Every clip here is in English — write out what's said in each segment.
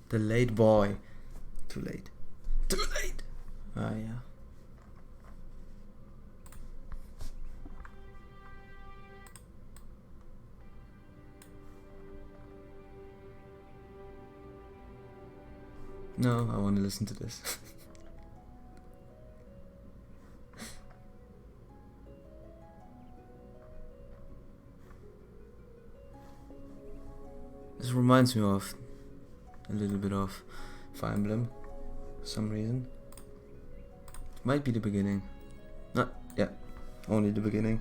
The late boy. Too late. Too late. Ah, yeah. No, I want to listen to this. This reminds me of a little bit of Fire Emblem for some reason. It might be the beginning. No, yeah, only the beginning.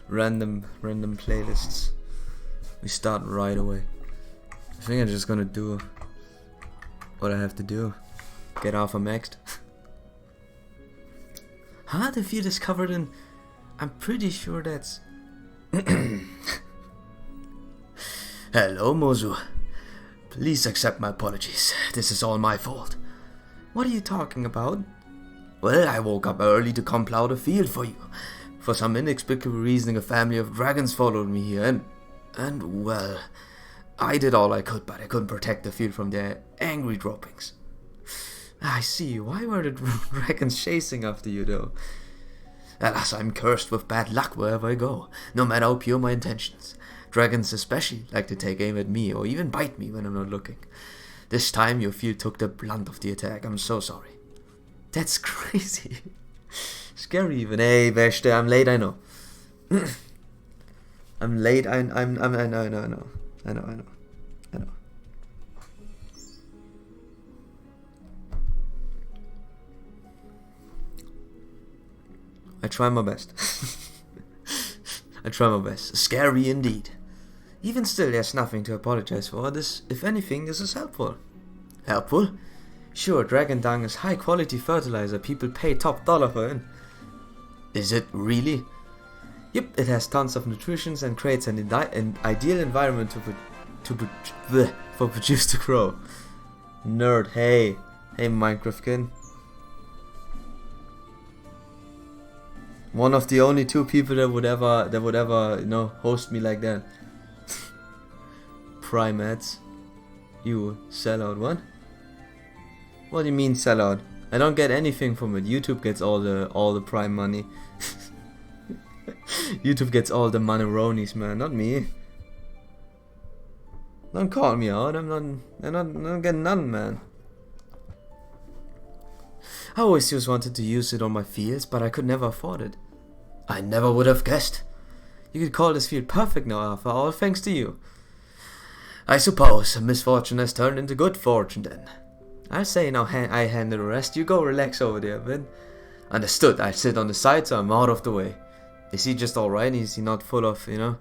random playlists. We start right away. I think I'm just gonna do what I have to do. Get Alpha Maxed. Huh? The field is covered in... I'm pretty sure that's... Hello, Mozu. Please accept my apologies. This is all my fault. What are you talking about? Well, I woke up early to come plow the field for you. For some inexplicable reason, a family of dragons followed me here, and well, I did all I could, but I couldn't protect the field from their angry droppings. I see. Why were the dragons chasing after you, though? Alas, I'm cursed with bad luck wherever I go, no matter how pure my intentions. Dragons especially like to take aim at me, or even bite me when I'm not looking. This time your field took the blunt of the attack. I'm so sorry. That's crazy. Scary even. Hey, Veshte, I'm late, I know. I'm late, I know. I try my best. I try my best. Scary indeed. Even still, there's nothing to apologize for. This, if anything, this is helpful. Helpful? Sure, dragon dung is high quality fertilizer. People pay top dollar for it. Is it really? Yep, it has tons of nutrition and creates an ideal environment for produce to grow. Nerd, hey Minecraftkin. One of the only two people that would ever, you know, host me like that. Primates. You sellout, what? What do you mean sellout? I don't get anything from it. YouTube gets all the prime money. YouTube gets all the money-ronies, man, not me. Don't call me out. I'm not getting none, man. I always just wanted to use it on my fields, but I could never afford it. I never would have guessed. You could call this field perfect now, Alpha, all thanks to you. I suppose misfortune has turned into good fortune then. I say now I handle the rest. You go relax over there, Ben. Understood. I sit on the side so I'm out of the way. Is he just alright? Is he not full of, you know?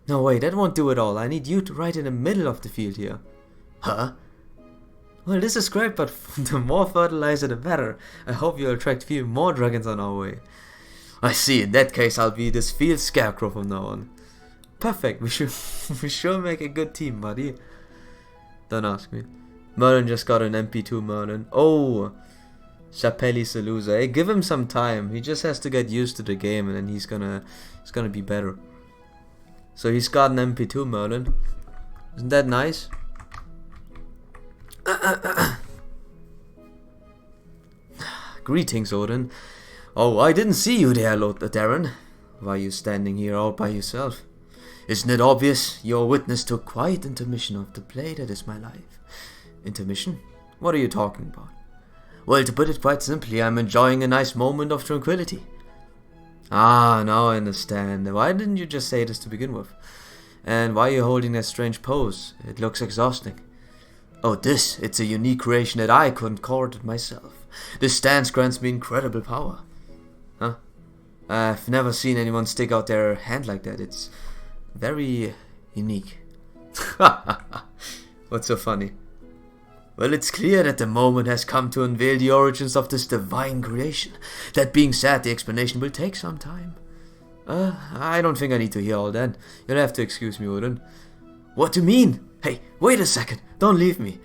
No way, that won't do it all. I need you to right in the middle of the field here. Huh? Well, this is great, but the more fertilizer the better. I hope you'll attract few more dragons on our way. I see. In that case, I'll be this field scarecrow from now on. Perfect. We sure make a good team, buddy. Don't ask me. Merlin just got an MP2 Merlin. Oh, Chapelli's a loser. Hey, give him some time. He just has to get used to the game, and then he's gonna be better. So he's got an MP2 Merlin. Isn't that nice? Greetings, Odin. Oh, I didn't see you there, Lord Darren. Why are you standing here all by yourself? Isn't it obvious? You're witness to a quiet intermission of the play that is my life. Intermission? What are you talking about? Well, to put it quite simply, I'm enjoying a nice moment of tranquility. Ah, now I understand. Why didn't you just say this to begin with? And why are you holding that strange pose? It looks exhausting. Oh, it's a unique creation that I couldn't court myself. This stance grants me incredible power. Huh? I've never seen anyone stick out their hand like that. It's very unique. What's so funny? Well, it's clear that the moment has come to unveil the origins of this divine creation. That being said, the explanation will take some time. I don't think I need to hear all that. You'll have to excuse me, Odin. What do you mean? Hey, wait a second. Don't leave me.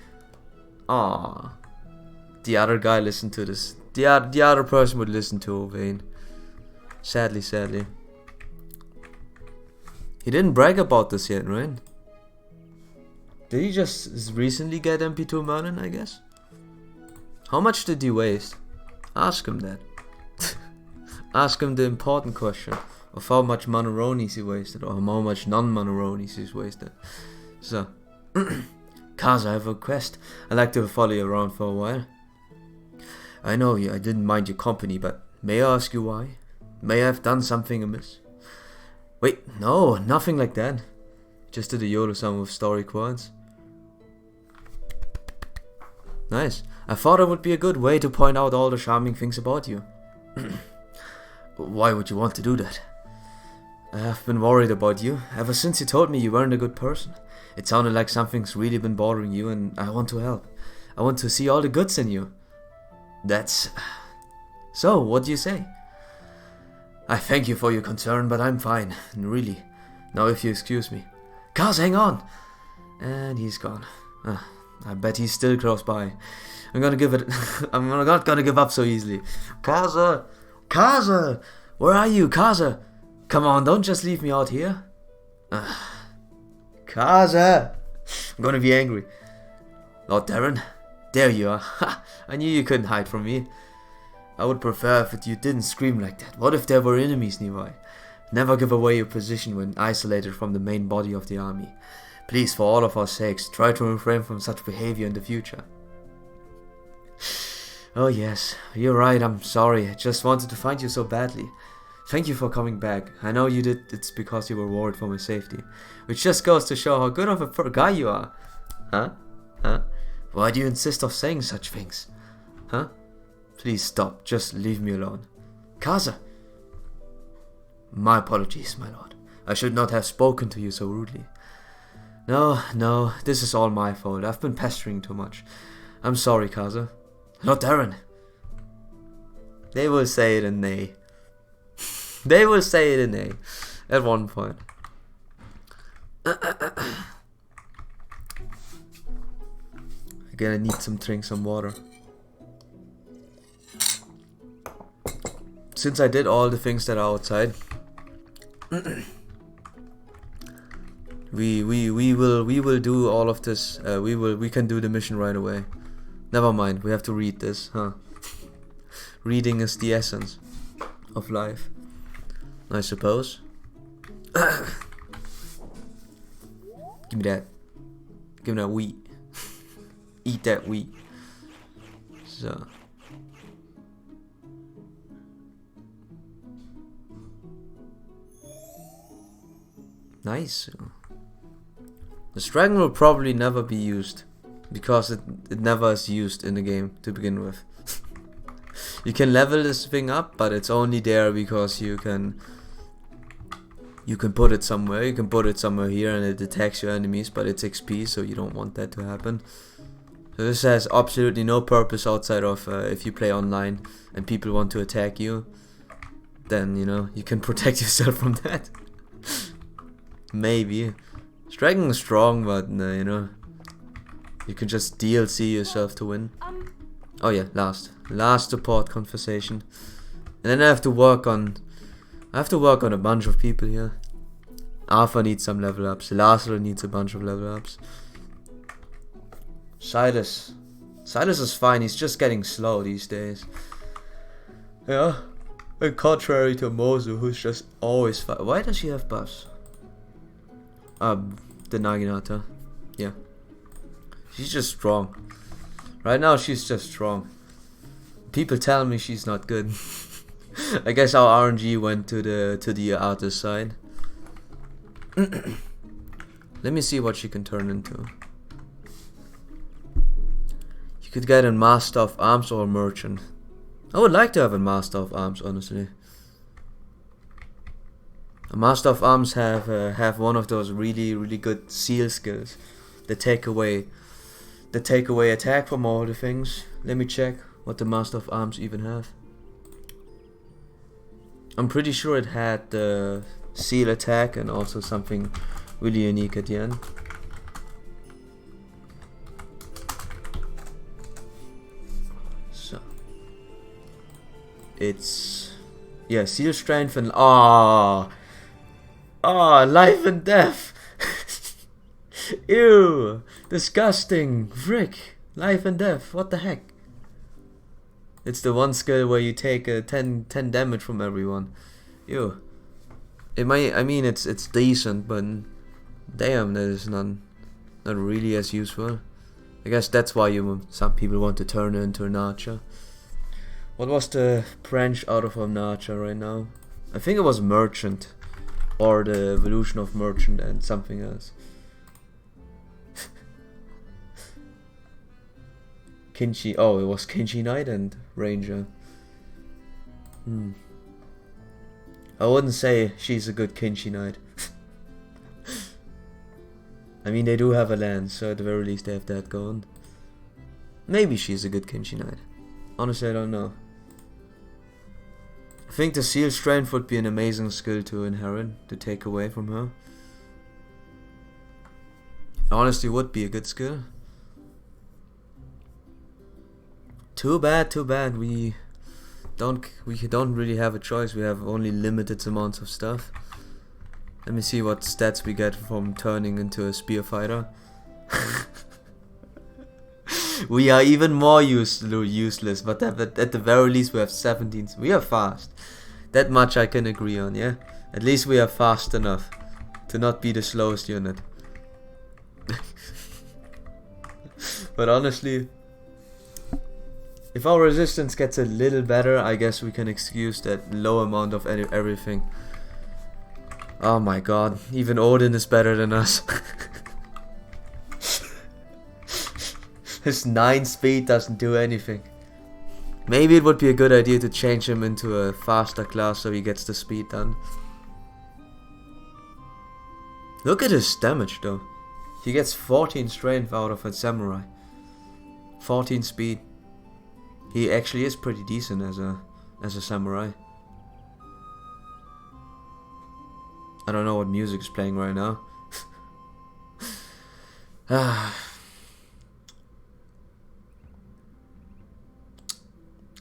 Ah, the other guy listened to this. The other person would listen to Owain. Sadly. He didn't brag about this yet, right? Did he just recently get MP2 Merlin, I guess? How much did he waste? Ask him that. Ask him the important question of how much Manoronys he wasted, or how much non-Manoronys he's wasted. So, Kaz, I have a request. I'd like to follow you around for a while. I know I didn't mind your company, but may I ask you why? May I have done something amiss? Wait, no, nothing like that. Just did a YOLO sum with story quads. Nice. I thought it would be a good way to point out all the charming things about you. Why would you want to do that? I have been worried about you ever since you told me you weren't a good person. It sounded like something's really been bothering you, and I want to help. I want to see all the goods in you. That's... So, what do you say? I thank you for your concern, but I'm fine, really. Now if you excuse me. Kaz, hang on! And he's gone. I bet he's still close by. I'm gonna give it... I'm not gonna give up so easily. Kaza! Kaza! Where are you, Kaza? Come on, don't just leave me out here. Kaza! I'm gonna be angry. Lord Darren, there you are. I knew you couldn't hide from me. I would prefer if you didn't scream like that. What if there were enemies nearby? Never give away your position when isolated from the main body of the army. Please, for all of our sakes, try to refrain from such behavior in the future. Oh yes, you're right, I'm sorry. I just wanted to find you so badly. Thank you for coming back. I know you did it's because you were worried for my safety. Which just goes to show how good of a guy you are. Huh? Huh? Why do you insist on saying such things? Huh? Please stop, just leave me alone. Kaza! My apologies, my lord. I should not have spoken to you so rudely. No, this is all my fault. I've been pestering too much. I'm sorry, Kaza. Lord Darren. They will say it in A. They will say it in A. At one point. Again, I need some drink, some water. Since I did all the things that are outside, we will do all of this. We can do the mission right away. Never mind, we have to read this, huh? Reading is the essence of life, I suppose. Give me that. Give me that wheat. Eat that wheat. So. Nice. The dragon will probably never be used, because it never is used in the game to begin with. You can level this thing up, but it's only there because you can put it somewhere. You can put it somewhere here and it attacks your enemies, but it's XP, so you don't want that to happen. So this has absolutely no purpose outside of if you play online and people want to attack you, then you know you can protect yourself from that. Maybe. Dragon is strong, but you know, you can just DLC yourself to win. Oh yeah, last support conversation, and then I have to work on a bunch of people here. Arthur needs some level ups. Lazarus needs a bunch of level ups. Silas is fine. He's just getting slow these days. Yeah, and contrary to Mozu, who's just always fine. Why does she have buffs? The Naginata. Yeah. She's just strong. Right now she's just strong. People tell me she's not good. I guess our RNG went to the artist side. Let me see what she can turn into. You could get a Master of Arms or a Merchant. I would like to have a Master of Arms, honestly. A Master of Arms have one of those really good seal skills that take away attack from all the things. Let me check what the Master of Arms even have. I'm pretty sure it had the seal attack and also something really unique at the end. So it's seal strength and life and death. Ew! Disgusting! Frick! Life and death, what the heck? It's the one skill where you take 10 damage from everyone. Ew. It might, I mean, it's decent, but damn, that is not really as useful. I guess that's why some people want to turn her into an archer. What was the branch out of an archer right now? I think it was merchant, or the evolution of merchant and something else. Kinshi, oh, it was Kinshi Knight and Ranger. I wouldn't say she's a good Kinshi Knight. I mean, they do have a lance, so at the very least they have that going. Maybe she's a good Kinshi Knight. Honestly, I don't know. I think the Seal Strength would be an amazing skill to inherit, to take away from her. Honestly, would be a good skill. Too bad. We don't really have a choice. We have only limited amounts of stuff. Let me see what stats we get from turning into a spear fighter. We are even more useless, but at the very least we have 17. We are fast. That much I can agree on, yeah? At least we are fast enough to not be the slowest unit. But honestly, if our resistance gets a little better, I guess we can excuse that low amount of everything. Oh my god, even Odin is better than us. His 9 speed doesn't do anything. Maybe it would be a good idea to change him into a faster class so he gets the speed done. Look at his damage though. He gets 14 strength out of a samurai. 14 speed. He actually is pretty decent as a samurai. I don't know what music is playing right now.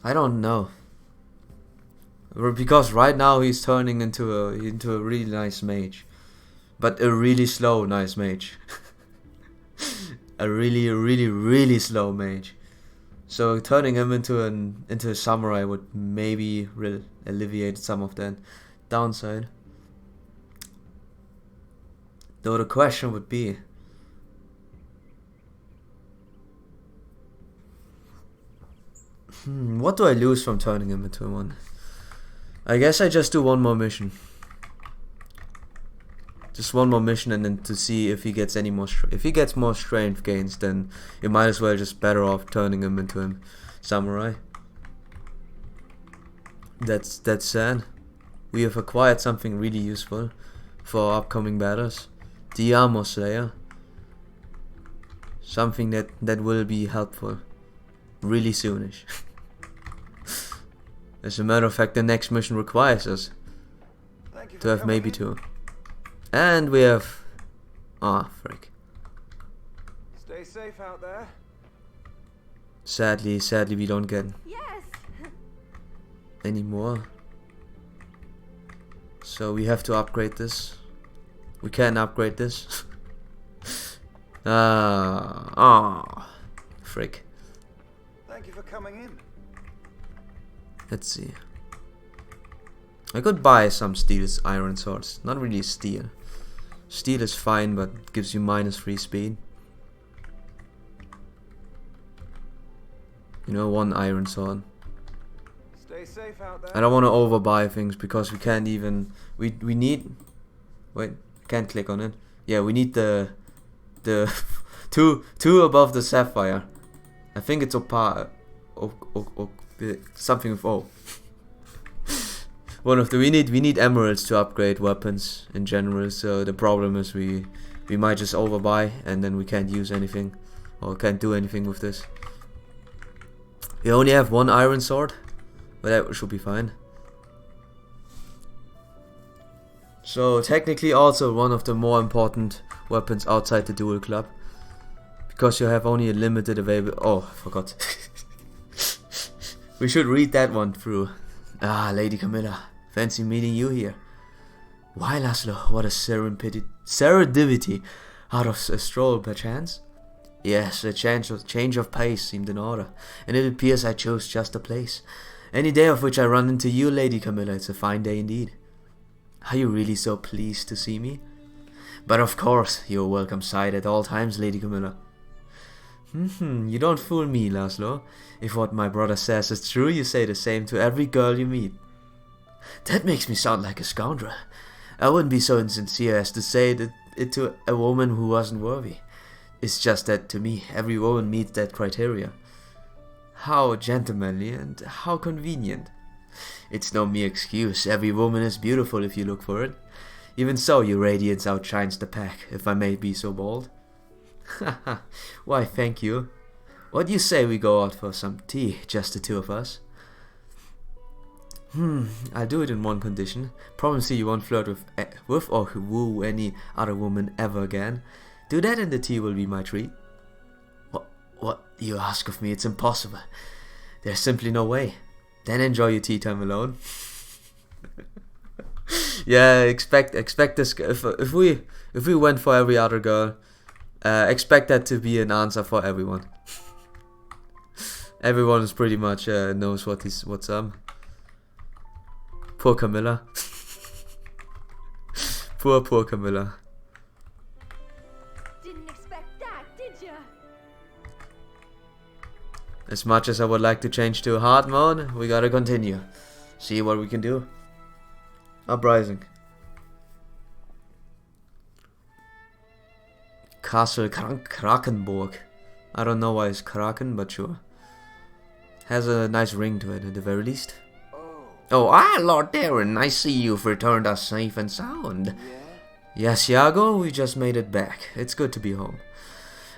I don't know. Because right now he's turning into a really nice mage. But a really slow nice mage. A really slow mage. So turning him into a samurai would maybe alleviate some of that downside. Though the question would be, what do I lose from turning him into one? I guess I just do one more mission. Just one more mission, and then to see if he gets any more. If he gets more strength gains, then you might as well just better off turning him into a samurai. That's sad. We have acquired something really useful for upcoming battles. The Armor Slayer. Something that will be helpful really soonish. As a matter of fact, the next mission requires us to have maybe 2. And we have... Ah, frick. Stay safe out there. Sadly we don't get any more. So we have to upgrade this. We can upgrade this. Frick. Thank you for coming in. Let's see. I could buy some steel's iron swords. Not really steel. Steel is fine, but gives you -3 speed. You know, 1 iron sword. Stay safe out there. I don't want to overbuy things because we can't even. We need. Wait, can't click on it. Yeah, we need the two above the sapphire. I think it's something with O. One of the we need emeralds to upgrade weapons in general. So the problem is we might just overbuy and then we can't use anything or can't do anything with this. We only have 1 iron sword, but that should be fine. So technically also one of the more important weapons outside the duel club, because you have only a limited available. Oh, I forgot. We should read that one through. Ah, Lady Camilla, fancy meeting you here. Why, Laszlo, what a serendipity Out of a stroll, perchance? Yes, a change of pace seemed in order, and it appears I chose just the place. Any day of which I run into you, Lady Camilla, it's a fine day indeed. Are you really so pleased to see me? But of course, you're a welcome sight at all times, Lady Camilla. You don't fool me, Laszlo. If what my brother says is true, you say the same to every girl you meet. That makes me sound like a scoundrel. I wouldn't be so insincere as to say it to a woman who wasn't worthy. It's just that, to me, every woman meets that criteria. How gentlemanly and how convenient. It's no mere excuse. Every woman is beautiful if you look for it. Even so, your radiance outshines the pack, if I may be so bold. Haha, why thank you. What do you say we go out for some tea, just the two of us? I'll do it in one condition. Promise you won't flirt with or woo any other woman ever again. Do that and the tea will be my treat. What you ask of me? It's impossible. There's simply no way. Then enjoy your tea time alone. Yeah, expect this. If we went for every other girl, expect that to be an answer for everyone. Everyone is pretty much knows what's up. Poor Camilla. Poor Camilla. Didn't expect that, did ya? As much as I would like to change to hard mode, we gotta continue. See what we can do. Uprising. Castle Krakenborg. I don't know why it's Kraken, but sure. Has a nice ring to it at the very least. Oh, Lord Darren, I see you've returned us safe and sound. Yeah? Yes, Iago, we just made it back. It's good to be home.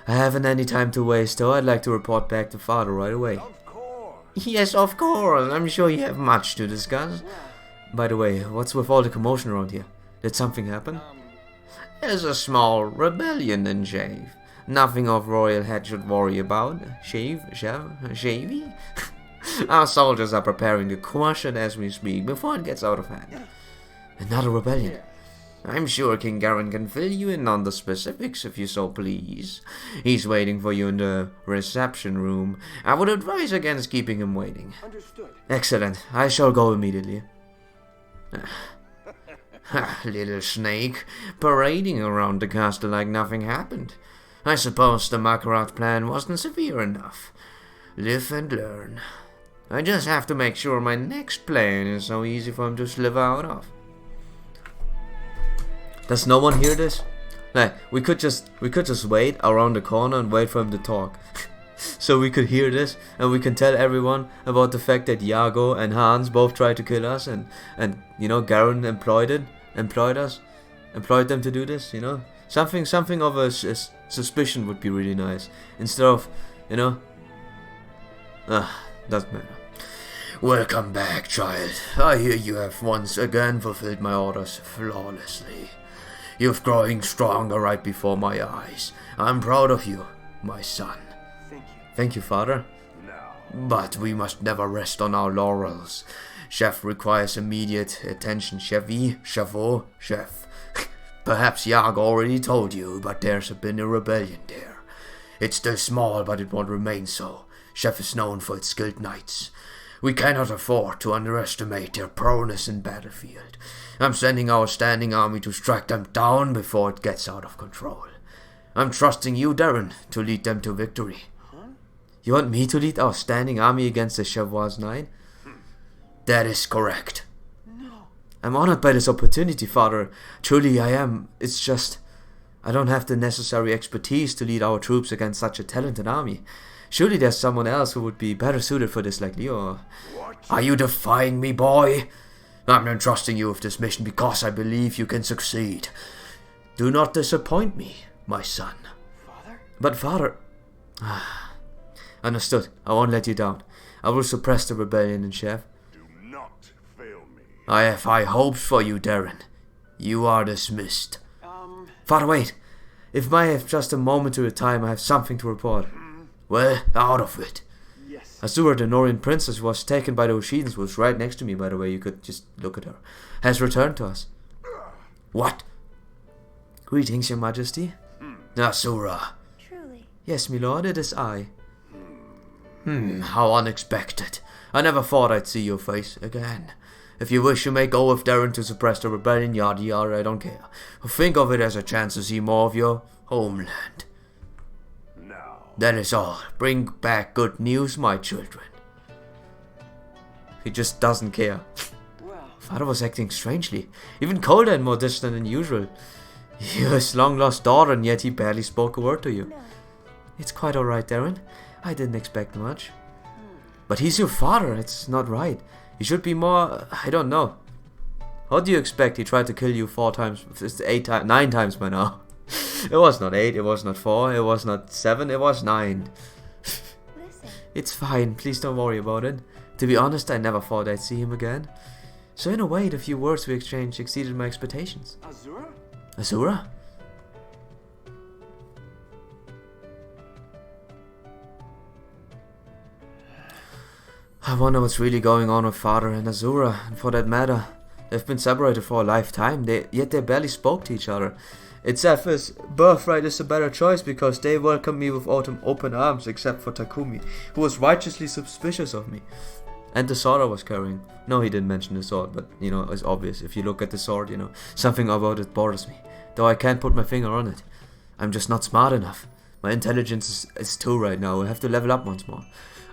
I haven't any time to waste, though. I'd like to report back to Father right away. Of course. Yes, of course. I'm sure you have much to discuss. By the way, what's with all the commotion around here? Did something happen? There's a small rebellion in Shave. Nothing of royal head should worry about. Shavey? Our soldiers are preparing to quash it as we speak before it gets out of hand. Another rebellion? I'm sure King Garen can fill you in on the specifics if you so please. He's waiting for you in the reception room. I would advise against keeping him waiting. Understood. Excellent. I shall go immediately. Little snake, parading around the castle like nothing happened. I suppose the Makarat plan wasn't severe enough. Live and learn. I just have to make sure my next plan is so easy for him to slip out of. Does no one hear this? Like, we could just wait around the corner and wait for him to talk. So we could hear this and we can tell everyone about the fact that Iago and Hans both tried to kill us and you know, Garen employed them to do this, you know? Something of a suspicion would be really nice. Instead of, you know, doesn't matter. Welcome back, child. I hear you have once again fulfilled my orders flawlessly. You're growing stronger right before my eyes. I'm proud of you, my son. Thank you. Thank you, father. No. But we must never rest on our laurels. Chef requires immediate attention. Chef. Perhaps Yarg already told you, but there's been a rebellion there. It's still small, but it won't remain so. Chef is known for its skilled knights. We cannot afford to underestimate their prowess in battlefield. I'm sending our standing army to strike them down before it gets out of control. I'm trusting you, Darren, to lead them to victory. Huh? You want me to lead our standing army against the Chevrois 9? That is correct. No. I'm honored by this opportunity, Father. Truly I am. It's just, I don't have the necessary expertise to lead our troops against such a talented army. Surely there's someone else who would be better suited for this, like Leo. What? Are you defying me, boy? I'm entrusting you with this mission because I believe you can succeed. Do not disappoint me, my son. Father? But Father... Understood. I won't let you down. I will suppress the rebellion in Chef. Do not fail me. I have high hopes for you, Darren. You are dismissed. Father, wait. If I have just a momentary time, I have something to report. Well, out of it. Yes. Azura, the Norian princess who was taken by the Oshidans, was right next to me, by the way. You could just look at her. Has returned to us. What? Greetings, your majesty. Asura. Truly. Yes, my lord, it is I. How unexpected. I never thought I'd see your face again. If you wish, you may go with Darren to suppress the rebellion, yada yada, I don't care. Think of it as a chance to see more of your homeland. No. That is all. Bring back good news, my children. He just doesn't care. Well, Father was acting strangely, even colder and more distant than usual. You're his long-lost daughter, and yet he barely spoke a word to you. No. It's quite alright, Darren. I didn't expect much. But he's your father, it's not right. He should be more... I don't know. What do you expect? He tried to kill you 4 times... 9 times by now. It was not 8, it was not 4, it was not 7, it was 9. Listen. It's fine, please don't worry about it. To be honest, I never thought I'd see him again. So in a way, the few words we exchanged exceeded my expectations. Azura? Azura? I wonder what's really going on with Father and Azura, and for that matter, they've been separated for a lifetime, yet they barely spoke to each other. It's as if Birthright is a better choice because they welcomed me with open arms, except for Takumi, who was righteously suspicious of me. And the sword I was carrying. No, he didn't mention the sword, but, you know, it's obvious. If you look at the sword, you know, something about it bothers me. Though I can't put my finger on it. I'm just not smart enough. My intelligence is 2 right now. I have to level up once more.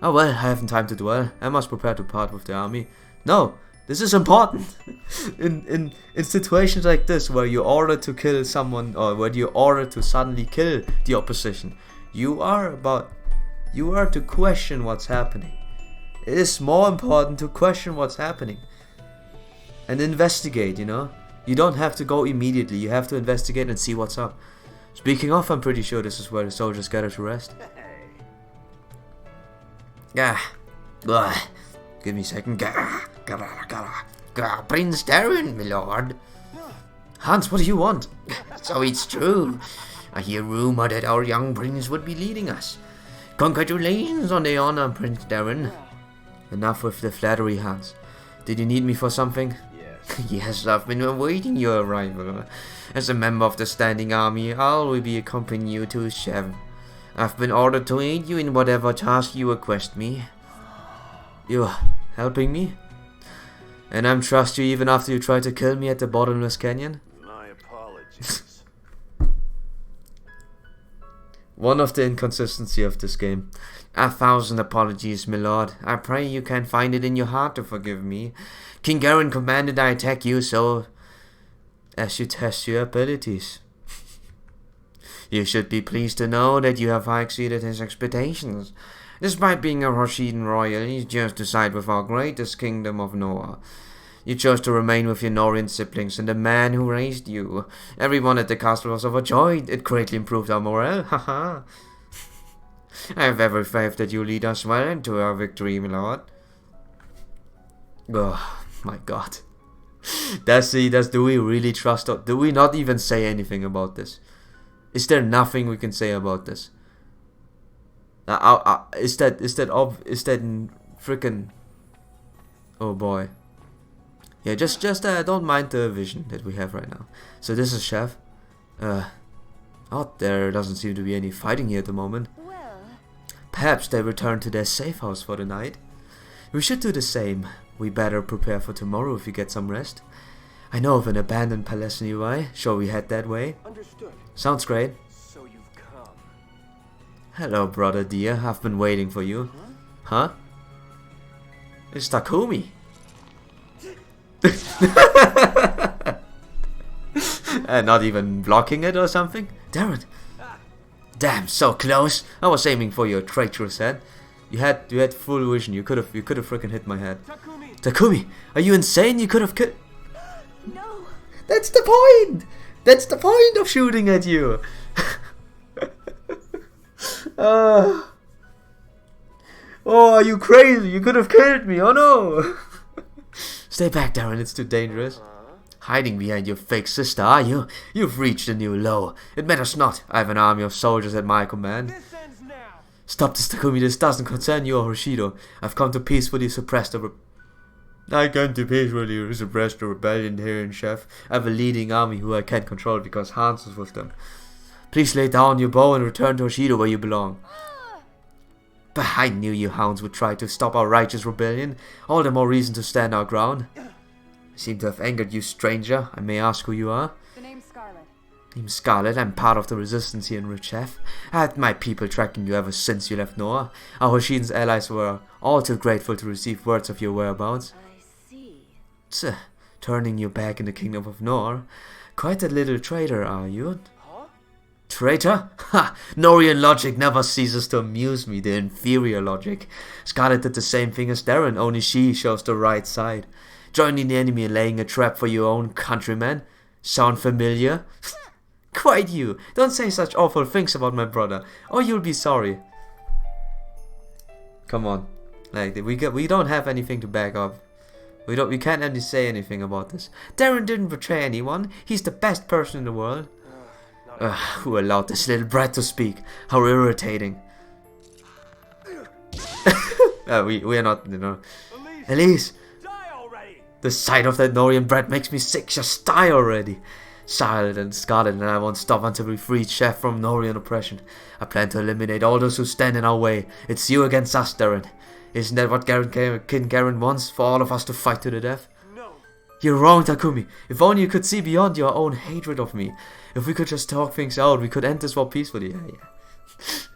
Oh well, I haven't time to dwell. I must prepare to part with the army. No, this is important. in situations like this, where you're ordered to kill someone, or where you're ordered to suddenly kill the opposition, you are to question what's happening. It is more important to question what's happening and investigate, you know. You don't have to go immediately. You have to investigate and see what's up. Speaking of, I'm pretty sure this is where the soldiers gather to rest. Give me a second. Prince Darren, my lord. Hans, what do you want? So it's true. I hear rumor that our young prince would be leading us. Congratulations on the honor, Prince Darren. Enough with the flattery, Hans. Did you need me for something? Yes. Yes, I've been awaiting your arrival. As a member of the standing army, I'll be accompanying you to Shev. I've been ordered to aid you in whatever task you request me. You're helping me? And I'm trust you even after you tried to kill me at the bottomless canyon? My apologies. One of the inconsistency of this game. 1,000 apologies, my lord. I pray you can find it in your heart to forgive me. King Garen commanded I attack you so as you test your abilities. You should be pleased to know that you have far exceeded his expectations. Despite being a Rashidun royal, you chose to side with our greatest kingdom of Noah. You chose to remain with your Norian siblings and the man who raised you. Everyone at the castle was overjoyed. It greatly improved our morale. Haha. I have every faith that you lead us well into our victory, my lord. Oh my god. Do we really trust? Do we not even say anything about this? Is there nothing we can say about this? Is that freaking? Oh boy. Yeah, just don't mind the vision that we have right now. So this is Chef. There doesn't seem to be any fighting here at the moment. Well, Perhaps they return to their safe house for the night. We should do the same. We better prepare for tomorrow if we get some rest. I know of an abandoned palace nearby. Shall we head that way? Understood. Sounds great. So you've come. Hello, brother dear. I've been waiting for you. Huh? It's Takumi. Not even blocking it or something? Darren. Damn, so close. I was aiming for your traitorous head. You had full vision. You could have freaking hit my head. Takumi! Takumi, are you insane? You could have killed. no. That's the point. That's the point of shooting at you. Oh, are you crazy? You could have killed me. Oh no. Stay back, Darren. It's too dangerous. Hiding behind your fake sister, are you? You've reached a new low. It matters not. I have an army of soldiers at my command. This ends now! Stop this, Takumi. This doesn't concern you or Hoshido. I've come to peacefully suppress the rebellion here in Chef. I have a leading army who I can't control because Hans is with them. Please lay down your bow and return to Hoshido where you belong. But I knew you hounds would try to stop our righteous rebellion. All the more reason to stand our ground. I seem to have angered you, stranger. I may ask who you are? The name's Scarlet. Name's Scarlet. I'm part of the resistance here in Richef. I had my people tracking you ever since you left Noah. Our Hoshidan's allies were all too grateful to receive words of your whereabouts. I see. Tch, turning you back in the kingdom of Nor. Quite a little traitor, are you? Traitor? Ha! Norian logic never ceases to amuse me, the inferior logic. Scarlet did the same thing as Darren, only she shows the right side. Joining the enemy and laying a trap for your own countrymen? Sound familiar? Quite you! Don't say such awful things about my brother, or you'll be sorry. Come on. Like, we don't have anything to back up. We can't really say anything about this. Darren didn't betray anyone. He's the best person in the world. Who allowed this little brat to speak? How irritating. We are not, you know. Elise! Die already! The sight of that Norian brat makes me sick. Just die already. Silent and Scarlet and I won't stop until we free Chef from Norian oppression. I plan to eliminate all those who stand in our way. It's you against us, Darren. Isn't that what King Garen wants? For all of us to fight to the death? No. You're wrong, Takumi. If only you could see beyond your own hatred of me. If we could just talk things out, we could end this war peacefully. Yeah.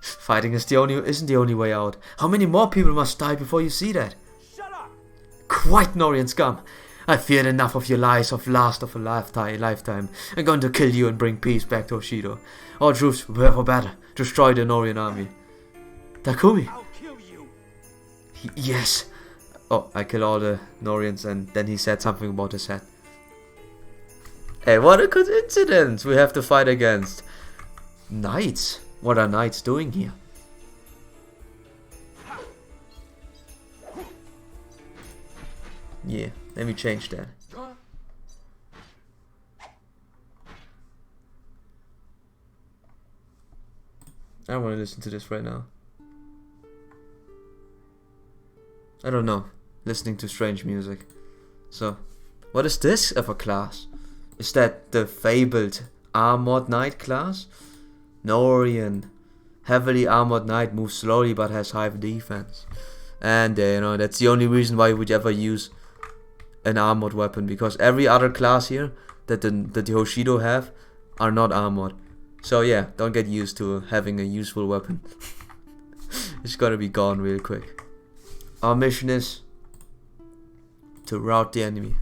Fighting isn't the only way out. How many more people must die before you see that? Shut up! Quite Norian scum. I've feared enough of your lies of last of a lifetime. I'm going to kill you and bring peace back to Hoshido. All troops prepare for battle. Destroy the Norian army. Takumi. I'll kill you! Yes. Oh, I kill all the Norians, and then he said something about his head. Hey, what a coincidence! We have to fight against knights. What are knights doing here? Yeah, let me change that. I don't want to listen to this right now. I don't know. Listening to strange music. So, what is this of a class? Is that the fabled armored knight class? Norian. Heavily armored knight moves slowly but has high defense. And you know, that's the only reason why you would ever use an armored weapon, because every other class here that the Hoshido have are not armored. So yeah, don't get used to having a useful weapon. It's gonna be gone real quick. Our mission is to rout the enemy.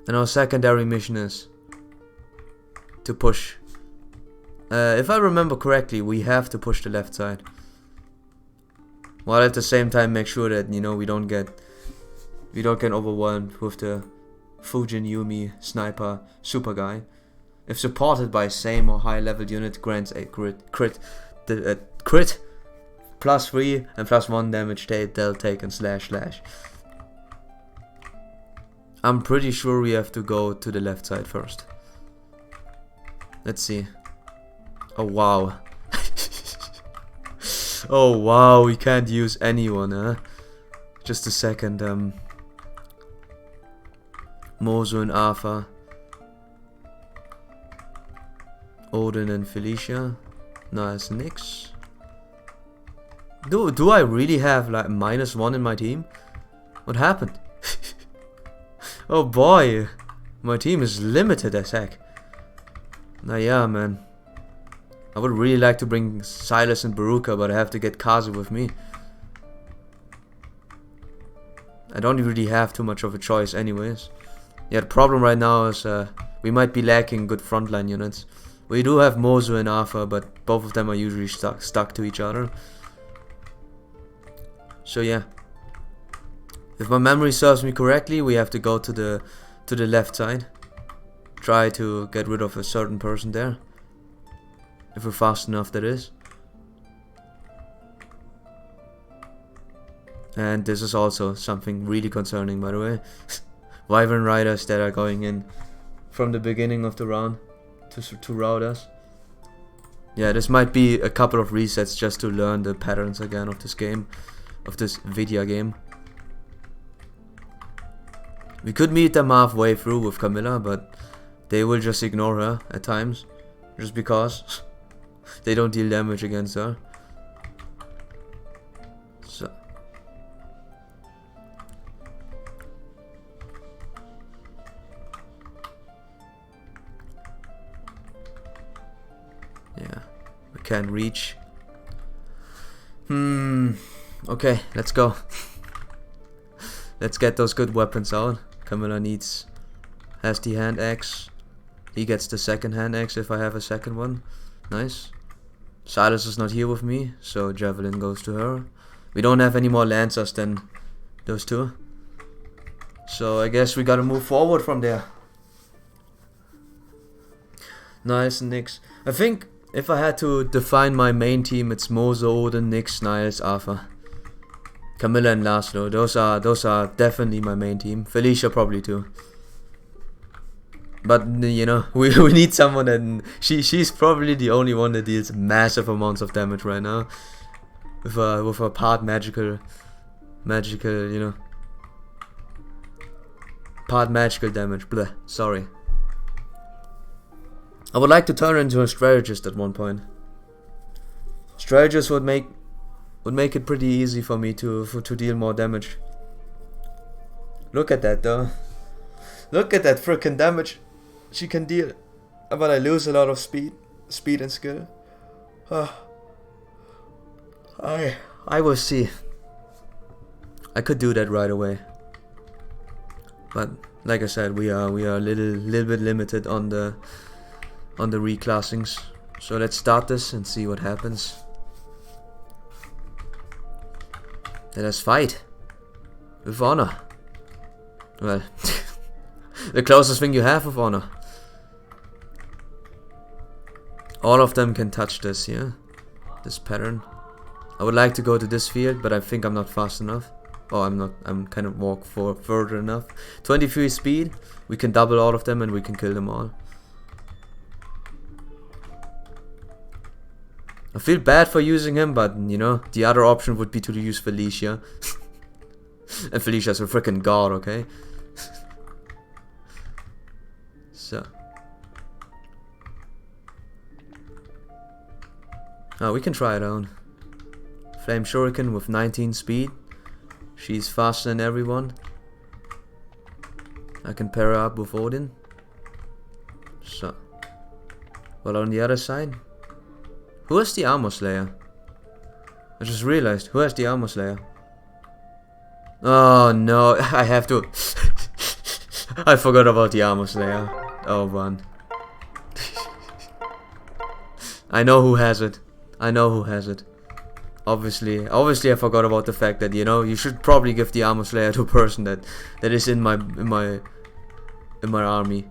And our secondary mission is to push. If I remember correctly, we have to push the left side. While at the same time make sure that, you know, we don't get overwhelmed with the Fujin Yumi sniper super guy. If supported by same or high level unit, grants a crit +3 and +1 damage they'll take and slash. I'm pretty sure we have to go to the left side first. Let's see. Oh wow. Oh wow, we can't use anyone, huh? Just a second. Mozu and Arthur. Odin and Felicia. Nice, Nix. Do I really have like -1 in my team? What happened? Oh boy, my team is limited as heck. Nah, yeah, man. I would really like to bring Silas and Baruka, but I have to get Kazu with me. I don't really have too much of a choice anyways. Yeah, the problem right now is we might be lacking good frontline units. We do have Mozu and Arthur, but both of them are usually stuck to each other. So yeah. If my memory serves me correctly, we have to go to the left side. Try to get rid of a certain person there. If we're fast enough, that is. And this is also something really concerning, by the way. Wyvern riders that are going in from the beginning of the round to rout us. Yeah, this might be a couple of resets just to learn the patterns again of this game, of this video game. We could meet them halfway through with Camilla, but they will just ignore her at times. just because they don't deal damage against her. So yeah, we can't reach. Okay, let's go. Let's get those good weapons out. Camilla has the hand axe. He gets the second hand axe if I have a second one. Nice. Silas is not here with me, so javelin goes to her. We don't have any more lancers than those two, so I guess we gotta move forward from there. Nice, Nyx. I think if I had to define my main team, it's Mozo, Odin, Nyx, Niles, Arthur, Camilla and Laszlo. Those are definitely my main team. Felicia probably too. But you know, we need someone that she's probably the only one that deals massive amounts of damage right now. With a part magical, you know. Part magical damage. Bleh, sorry. I would like to turn her into a strategist at one point. Strategist would make it pretty easy for me to deal more damage. Look at that though. Look at that freaking damage she can deal. But I lose a lot of speed and skill. I will see. I could do that right away. But like I said, we are a little bit limited on the reclassings. So let's start this and see what happens. Let us fight with honor. Well, the closest thing you have with honor. All of them can touch this here, this pattern. I would like to go to this field, but I think I'm not fast enough. Oh, I'm not. I'm kind of walk further enough. 23 speed. We can double all of them and we can kill them all. I feel bad for using him, but you know, the other option would be to use Felicia. And Felicia's a freaking god, okay? So. Oh, we can try it out. Flame Shuriken with 19 speed. She's faster than everyone. I can pair her up with Odin. So. Well, on the other side. Who has the Armor Slayer? I just realized. Who has the Armor Slayer? Oh no, I have to. I forgot about the Armor Slayer. Oh man. I know who has it. I know who has it. Obviously I forgot about the fact that, you know, you should probably give the Armor Slayer to a person that is in my army.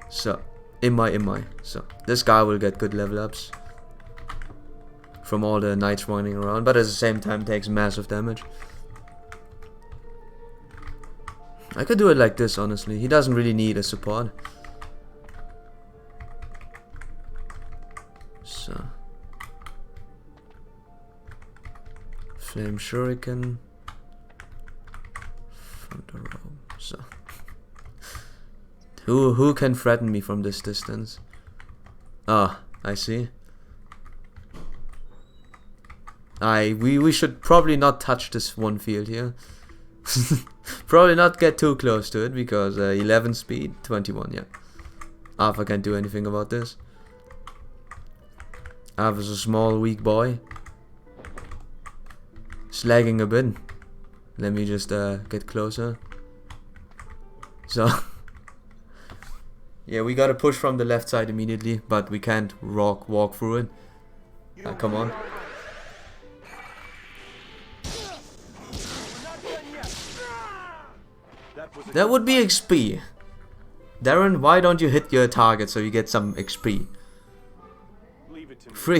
So in my so this guy will get good level ups from all the knights running around, but at the same time takes massive damage. I could do it like this, honestly. He doesn't really need a support. So Flame Shuriken, Thunder Robe. So who can threaten me from this distance? Ah, I see. We should probably not touch this one field here. Probably not get too close to it because 11 speed, 21, yeah. Arthur can't do anything about this. Arthur's a small, weak boy. It's lagging a bit. Let me just get closer. So yeah, we gotta push from the left side immediately, but we can't walk through it. Come on. That would be XP. Darren, why don't you hit your target so you get some XP?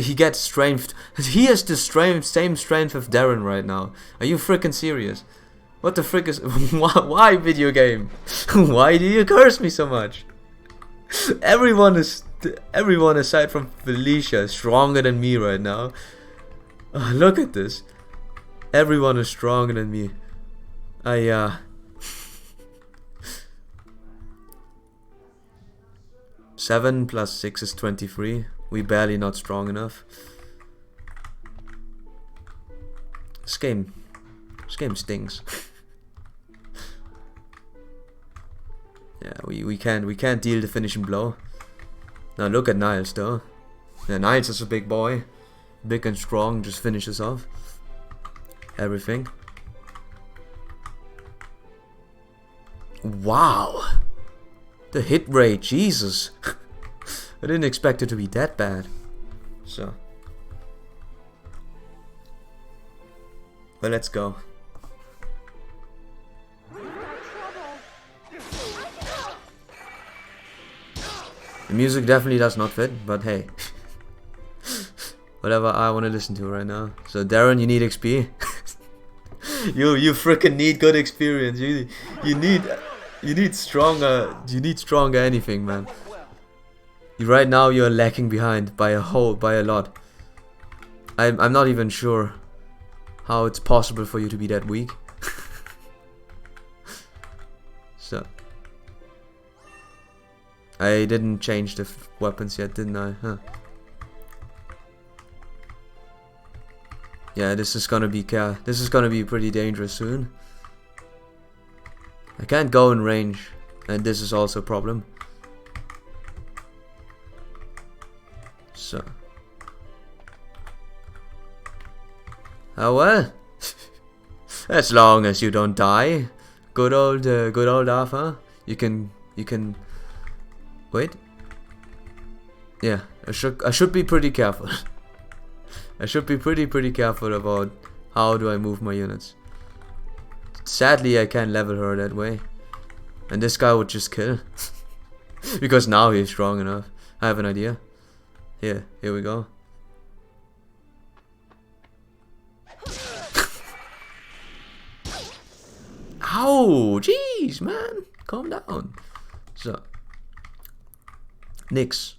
He gets strength. He has the same strength of Darren right now. Are you freaking serious? What the frick is... Why video game? Why do you curse me so much? Everyone aside from Felicia is stronger than me right now. Oh, look at this. Everyone is stronger than me. 7 plus 6 is 23. We barely not strong enough. This game stings. Yeah, we can't deal the finishing blow. Now look at Niles though. Yeah, Niles is a big boy, big and strong, just finishes off everything. Wow, the hit rate, Jesus. I didn't expect it to be that bad. So, well, let's go. The music definitely does not fit, but hey. Whatever I want to listen to right now. So Darren, you need XP. you freaking need good experience. You need stronger anything, man. Right now you're lacking behind by a lot. I'm not even sure how it's possible for you to be that weak. So I didn't change the weapons yet, didn't I? Huh. Yeah, this is gonna be pretty dangerous soon. I can't go in range, and this is also a problem. So, oh well. As long as you don't die, good old Arthur. You can wait. Yeah, I should be pretty careful. I should be pretty careful about how do I move my units. Sadly, I can't level her that way, and this guy would just kill because now he's strong enough. I have an idea. Here we go. Ow! Jeez, man, calm down. So, Nyx.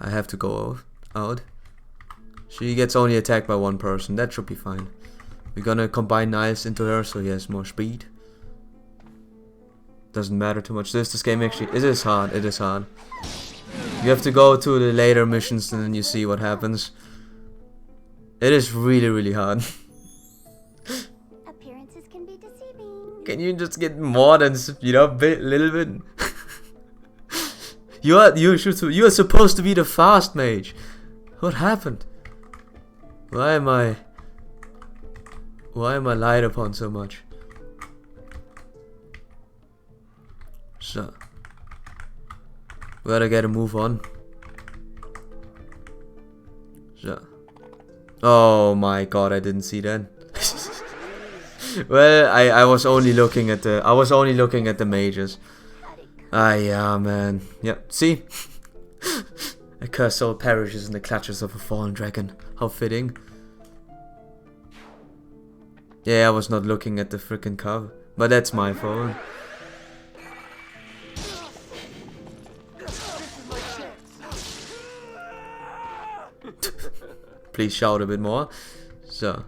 I have to go out. She gets only attacked by one person. That should be fine. We're gonna combine Niles into her so he has more speed. Doesn't matter too much. This game actually it is hard. It is hard. You have to go to the later missions and then you see what happens. It is really hard. Appearances can be deceiving. Can you just get more than speed up a little bit? You are supposed to be the fast mage. What happened? Why am I lied upon so much? So, we gotta get a move on. So, oh my god, I didn't see that. Well, I was only looking at the mages. Yeah, man. Yep. See, a cursed soul perishes in the clutches of a fallen dragon. How fitting. Yeah, I was not looking at the freaking cover, but that's my fault. Please shout a bit more. So.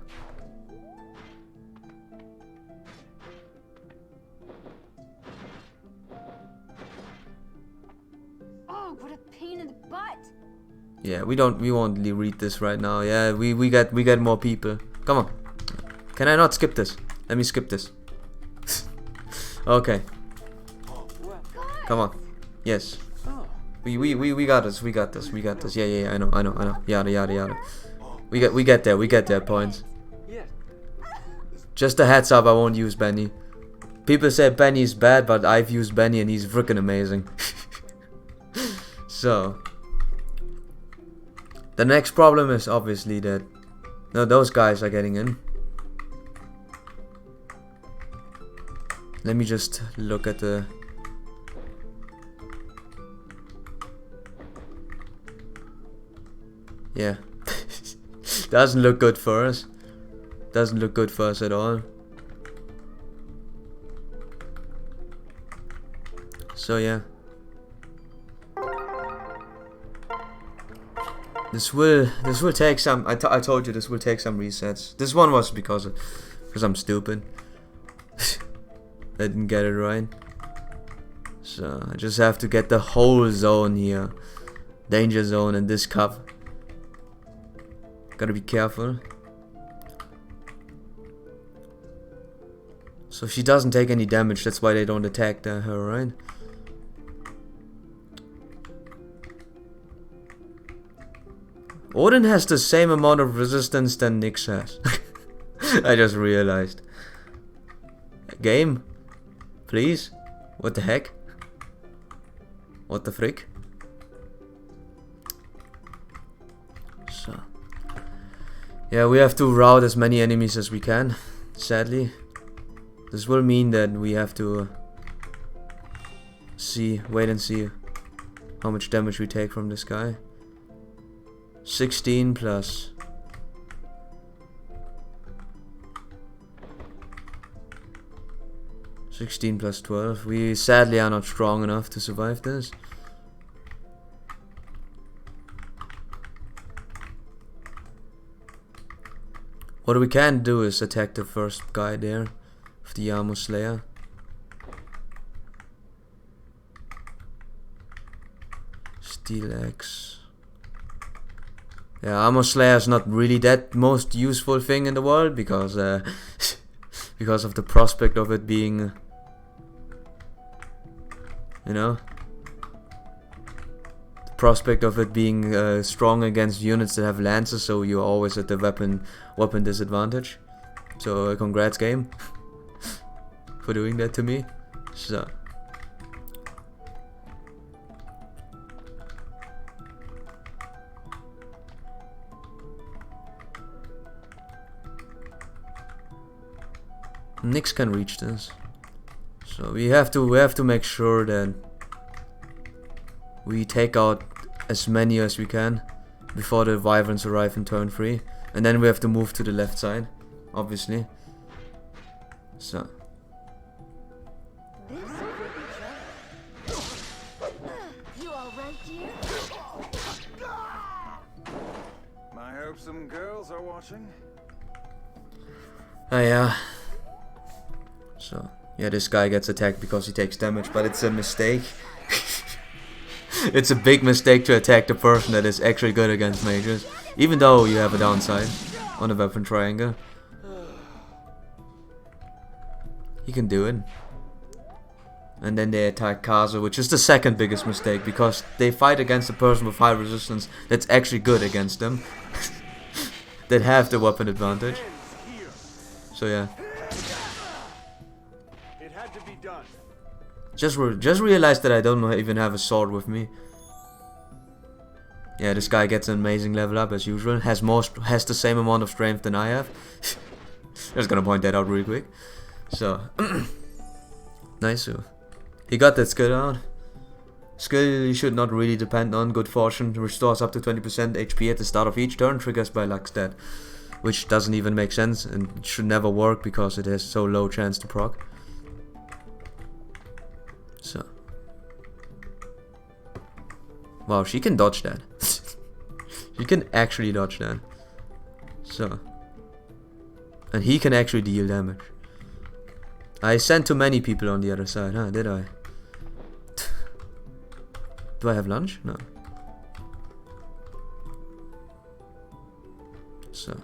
Oh, what a pain in the butt. Yeah, we won't read this right now. Yeah, we get more people. Come on. Can I not skip this? Let me skip this. Okay. Come on. Yes. We got this. We got this. Yeah. I know. Yada. We get there. Points. Just a heads up, I won't use Benny. People say Benny is bad, but I've used Benny and he's freaking amazing. So, the next problem is obviously that no, those guys are getting in. Let me just look at the. Yeah. Doesn't look good for us. Doesn't look good for us at all. So yeah. This will take some. I told you this will take some resets. This one was because I'm stupid. I didn't get it right. So I just have to get the whole zone here. Danger zone in this cup. Gotta be careful. So she doesn't take any damage, that's why they don't attack her, right? Odin has the same amount of resistance than Nyx has. I just realized. Game? Please? What the heck? What the frick? So. Yeah, we have to rout as many enemies as we can, sadly. This will mean that we have to wait and see how much damage we take from this guy. 16 plus. +12. We sadly are not strong enough to survive this. What we can do is attack the first guy there of the Armor Slayer. Steel Axe. Yeah, Armor Slayer is not really that most useful thing in the world because because of the prospect of it being, you know, the prospect of it being strong against units that have lances, so you're always at the weapon disadvantage. So congrats game for doing that to me. So Nyx can reach this, so we have to make sure that we take out as many as we can before the wyverns arrive in turn 3, and then we have to move to the left side, obviously. So You all right, dear? I hope some girls are watching. oh yeah. So yeah, this guy gets attacked because he takes damage, but it's a mistake. It's a big mistake to attack the person that is actually good against mages, even though you have a downside on the weapon triangle. He can do it. And then they attack Kazu, which is the second biggest mistake, because they fight against a person with high resistance that's actually good against them. That have the weapon advantage. So yeah. It had to be done. Just realized that I don't even have a sword with me. Yeah, this guy gets an amazing level up as usual. Has the same amount of strength than I have. Just gonna point that out real quick. So nice. So he got that skill out. Skill you should not really depend on. Good fortune restores up to 20% HP at the start of each turn. Triggers by luck stat, which doesn't even make sense and should never work because it has so low chance to proc. So wow, she can dodge that. She can actually dodge that. So and he can actually deal damage. I sent too many people on the other side, huh? Did I? Do I have lunch? No. So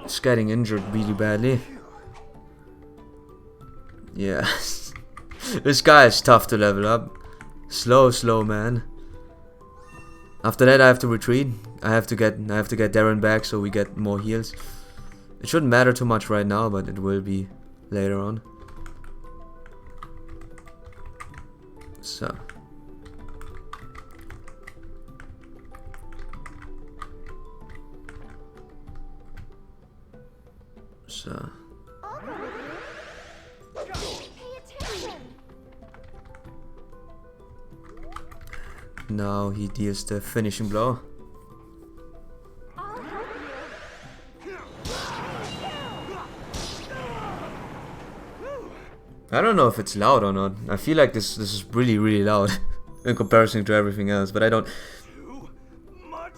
it's getting injured really badly. Yeah. This guy is tough to level up. Slow man. After that I have to retreat. I have to get Darren back so we get more heals. It shouldn't matter too much right now, but it will be later on. So Pay attention. now he deals the finishing blow. I'll help you. I don't know if it's loud or not. I feel like this is really loud in comparison to everything else, but I don't. Too much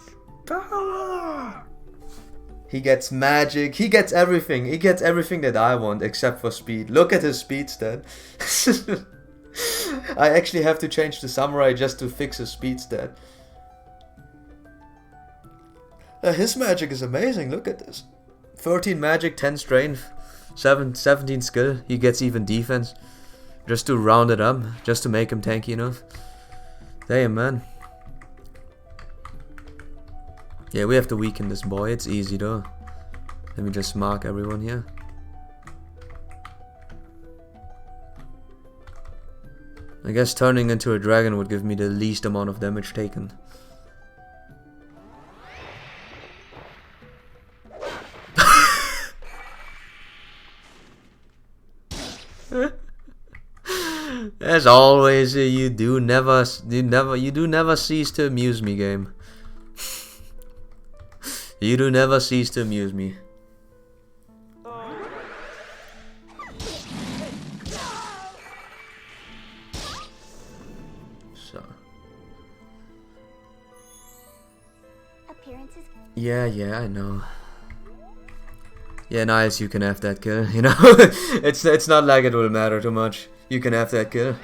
Power! He gets magic. He gets everything. He gets everything that I want except for speed. Look at his speed stat. I actually have to change the samurai just to fix his speed stat. His magic is amazing. Look at this. 13 magic, 10 strength, 17 skill. He gets even defense. Just to round it up. Just to make him tanky enough. Damn, man. Yeah, we have to weaken this boy. It's easy though. Let me just mark everyone here. I guess turning into a dragon would give me the least amount of damage taken. As always, you do never cease to amuse me, game. You do never cease to amuse me. So. Appearances. Yeah, I know. Yeah, nice, you can have that kill, you know? it's not like it will matter too much. You can have that kill.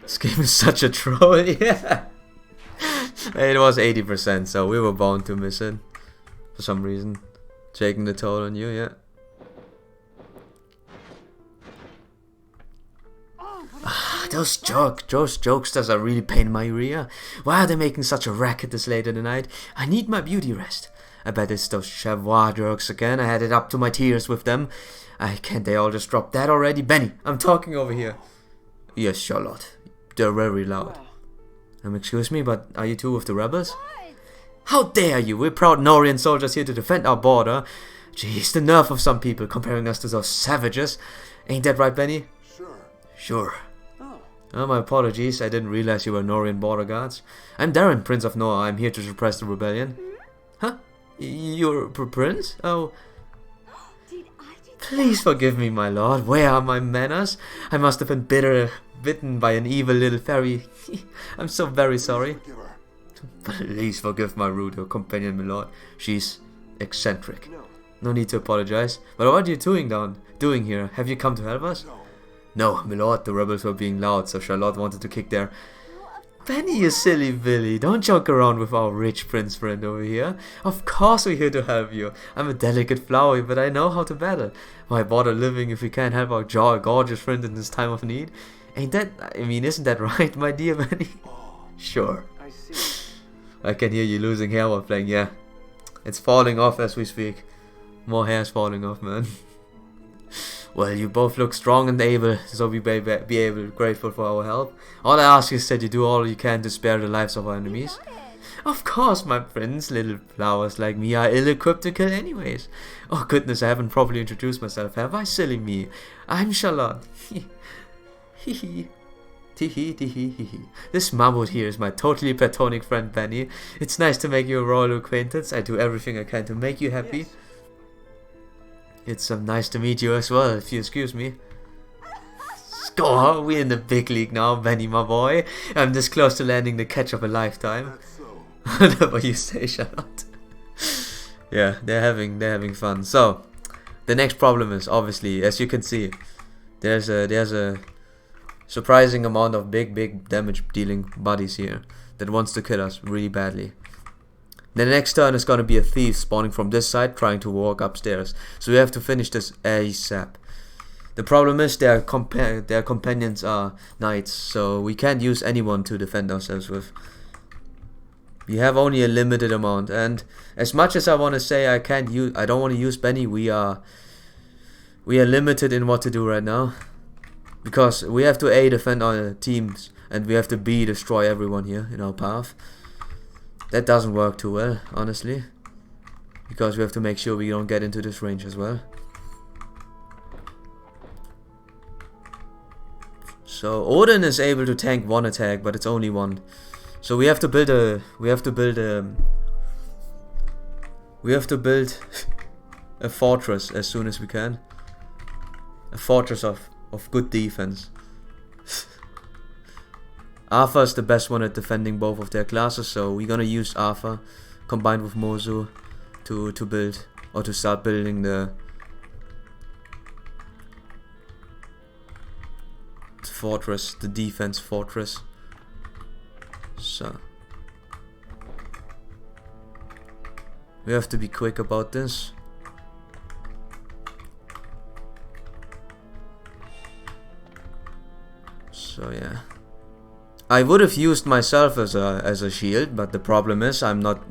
This game is such a troll, yeah. It was 80%, so we were bound to miss it. For some reason. Taking the toll on you, yeah. Those jokesters are really pain in my ear. Why are they making such a racket this late in the night? I need my beauty rest. I bet it's those Chavois jerks again. I had it up to my tears with them. Can't they all just drop that already? Benny, I'm talking over here. Yes, Charlotte. They're very loud. Excuse me, but are you two of the rebels? How dare you? We're proud Norian soldiers here to defend our border. Jeez, the nerve of some people comparing us to those savages. Ain't that right, Benny? Sure. Oh, my apologies. I didn't realize you were Norian border guards. I'm Darren, Prince of Noah. I'm here to suppress the rebellion. Huh? You're prince? Oh. Please forgive me, my lord. Where are my manners? I must have been bitten by an evil little fairy. I'm so very sorry. Please forgive my rude companion, my lord. She's eccentric. No need to apologize. But what are you doing here? Have you come to help us? No, my lord, the rebels were being loud, so Charlotte wanted to kick their... Benny, you silly Billy, don't joke around with our rich prince friend over here. Of course we're here to help you. I'm a delicate flower, but I know how to battle. Why bother living if we can't help our gorgeous friend in this time of need? Isn't that right, my dear Benny? Sure. I see. I can hear you losing hair while playing, yeah. It's falling off as we speak. More hair's falling off, man. Well, you both look strong and able, so we may be grateful for our help. All I ask is that you do all you can to spare the lives of our enemies. Of course, my friends, little flowers like me are ill-equipped to kill anyways. Oh goodness, I haven't properly introduced myself, have I? Silly me. I'm Charlotte. Hee hee. This mammoth here is my totally platonic friend Benny. It's nice to make you a royal acquaintance. I do everything I can to make you happy. Yes. It's nice to meet you as well, if you excuse me. Score! We're in the big league now, Benny, my boy. I'm this close to landing the catch of a lifetime. Whatever you say, Charlotte. Yeah, they're having fun. So, the next problem is obviously, as you can see, there's a surprising amount of big damage dealing buddies here that wants to kill us really badly. The next turn is gonna be a thief spawning from this side trying to walk upstairs. So we have to finish this ASAP. The problem is their companions are knights, so we can't use anyone to defend ourselves with. We have only a limited amount, and as much as I want to say I don't want to use Benny, we are limited in what to do right now. Because we have to A, defend our teams, and we have to B, destroy everyone here in our path. That doesn't work too well, honestly. Because we have to make sure we don't get into this range as well. So Odin is able to tank one attack, but it's only one. So we have to build a fortress as soon as we can. A fortress of good defense. Arthur is the best one at defending both of their classes, so we're gonna use Arthur combined with Mozu to build, or to start building the fortress, the defense fortress. So we have to be quick about this. So yeah, I would have used myself as a shield, but the problem is I'm not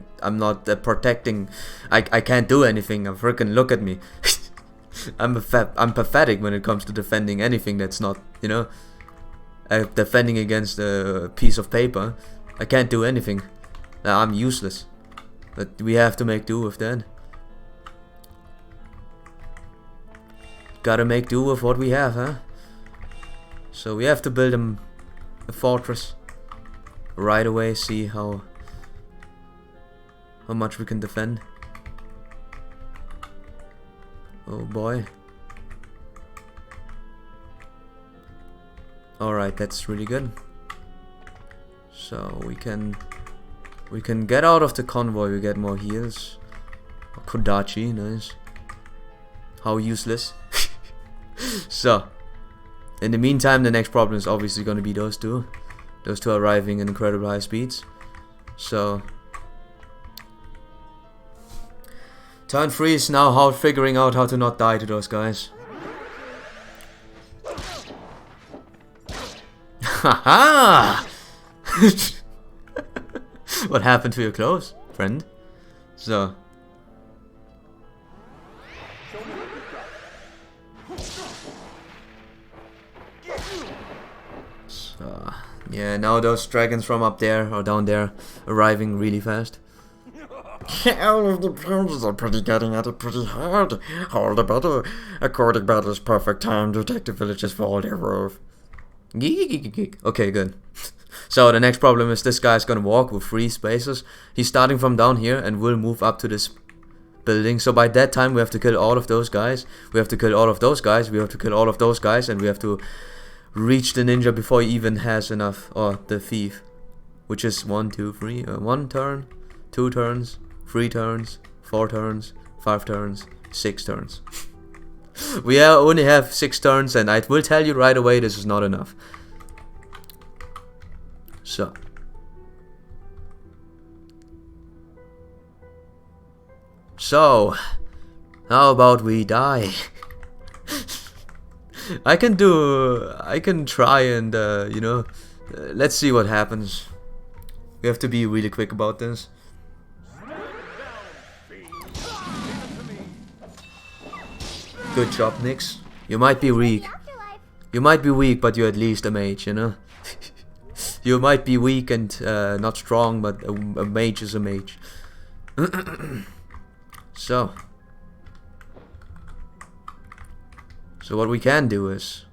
protecting. I can't do anything. Freaking look at me. I'm pathetic when it comes to defending anything that's not, you know, defending against a piece of paper. I can't do anything. I'm useless. But we have to make do with that. Gotta make do with what we have, huh? So we have to build a fortress right away. See how much we can defend. Oh boy. Alright, that's really good. So we can get out of the convoy, we get more heals. Kodachi, nice. How useless. So in the meantime, the next problem is obviously gonna be those two. Those two arriving in incredible high speeds. So turn 3 is now figuring out how to not die to those guys. Haha! What happened to your clothes, friend? So yeah, now those dragons from up there or down there arriving really fast. All of the players are getting at it pretty hard. All the better. According to this perfect time to take the villages for all their worth. Okay, good. So the next problem is this guy's gonna walk with 3 spaces. He's starting from down here and will move up to this building. So by that time we have to kill all of those guys. We have to kill all of those guys. We have to kill all of those guys, and we have to reach the ninja before he even has enough, or the thief, which is 1 turn, 2 turns, 3 turns, 4 turns, 5 turns, 6 turns. We only have 6 turns, and I will tell you right away this is not enough. So how about we die? I can try and you know, let's see what happens. We have to be really quick about this. Good job, Nyx. You might be weak. You might be weak, but you're at least a mage, you know? You might be weak and not strong, but a mage is a mage. So what we can do is,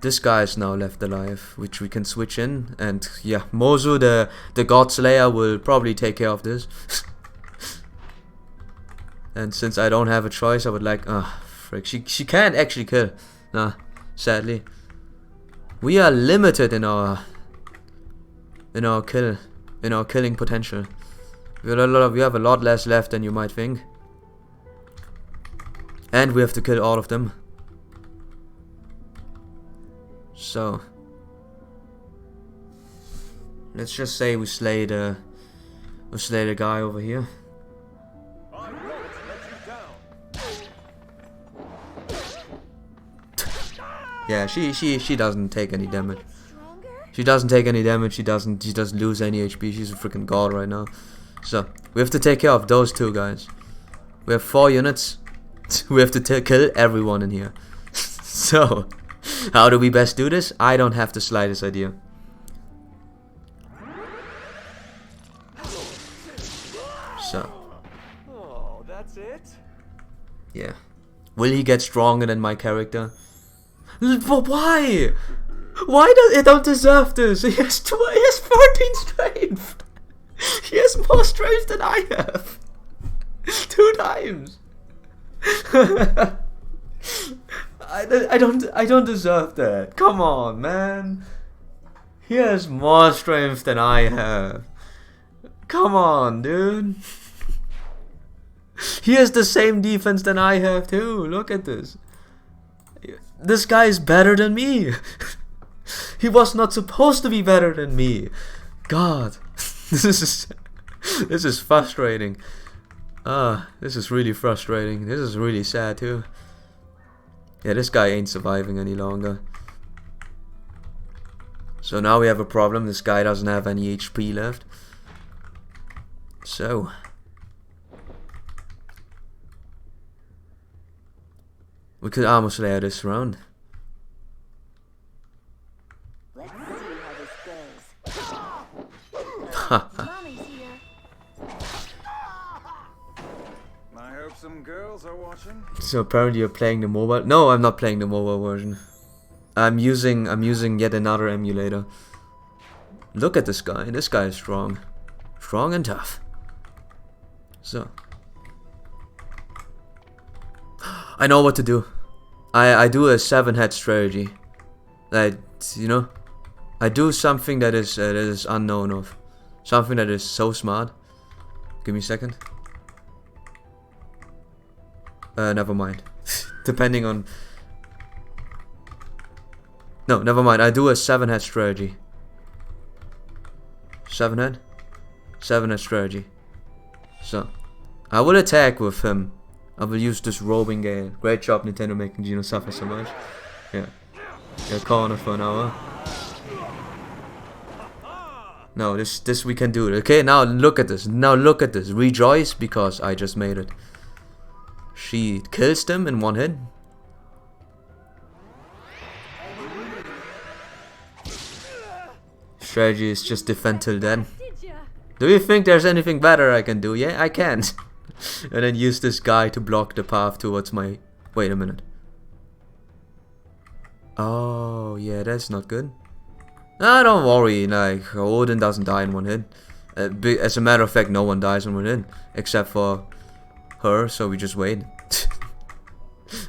this guy is now left alive, which we can switch in, and yeah, Mozu the God Slayer will probably take care of this. And since I don't have a choice, I would like, frick, she can't actually kill. Nah, sadly. We are limited in our killing potential. We have a lot less left than you might think. And we have to kill all of them. So let's just say we slay the guy over here. I won't let you down. Yeah, she doesn't take any damage. Stronger? She doesn't take any damage. She doesn't lose any HP. She's a freaking god right now. So we have to take care of those 2 guys. We have 4 units. We have to kill everyone in here. So how do we best do this? I don't have the slightest idea. So Oh, that's it? yeah, will he get stronger than my character? But why? Why does he don't deserve this? He has 14 strength. He has more strength than I have. 2 times. I don't deserve that. Come on, man. He has more strength than I have. Come on, dude. He has the same defense than I have too. Look at this. This guy is better than me. He was not supposed to be better than me. God. This is frustrating. This is really frustrating. This is really sad too. Yeah, this guy ain't surviving any longer. So now we have a problem. This guy doesn't have any HP left. So we could almost layer this round. Let's see how this goes. Mommy's here. I hope some girls are watching. So apparently you're playing the mobile. No, I'm not playing the mobile version. I'm using yet another emulator. Look at this guy. This guy is strong. Strong and tough. So I know what to do. I do a 7-head strategy. Like, you know, I do something that is unknown of. Something that is so smart. Give me a second. Never mind. Depending on... No, never mind. I do a 7-head strategy. 7-head? 7-head strategy. So, I will attack with him. I will use this roving gale. Great job, Nintendo, making Geno suffer so much. Yeah. Yeah, corner for an hour. No, this we can do it. Okay, now look at this. Now look at this. Rejoice because I just made it. She kills them in one hit. Strategy is just defend till then. Do you think there's anything better I can do? Yeah, I can't. And then use this guy to block the path towards my... Wait a minute. Oh, yeah, that's not good. Nah, don't worry, like, Odin doesn't die in one hit. As a matter of fact, no one dies in one hit. Except for her, so we just wait.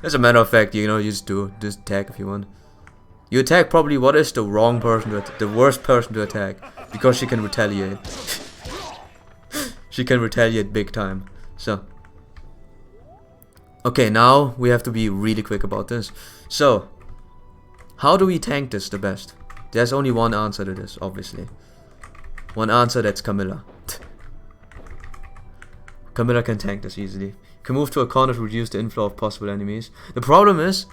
As a matter of fact, you know, you just attack if you want. You attack probably what is the wrong person to the worst person to attack. Because she can retaliate. She can retaliate big time. So. Okay, now we have to be really quick about this. So. How do we tank this the best? There's only one answer to this, obviously. One answer, that's Camilla. Camilla can tank this easily. Can move to a corner to reduce the inflow of possible enemies. The problem is,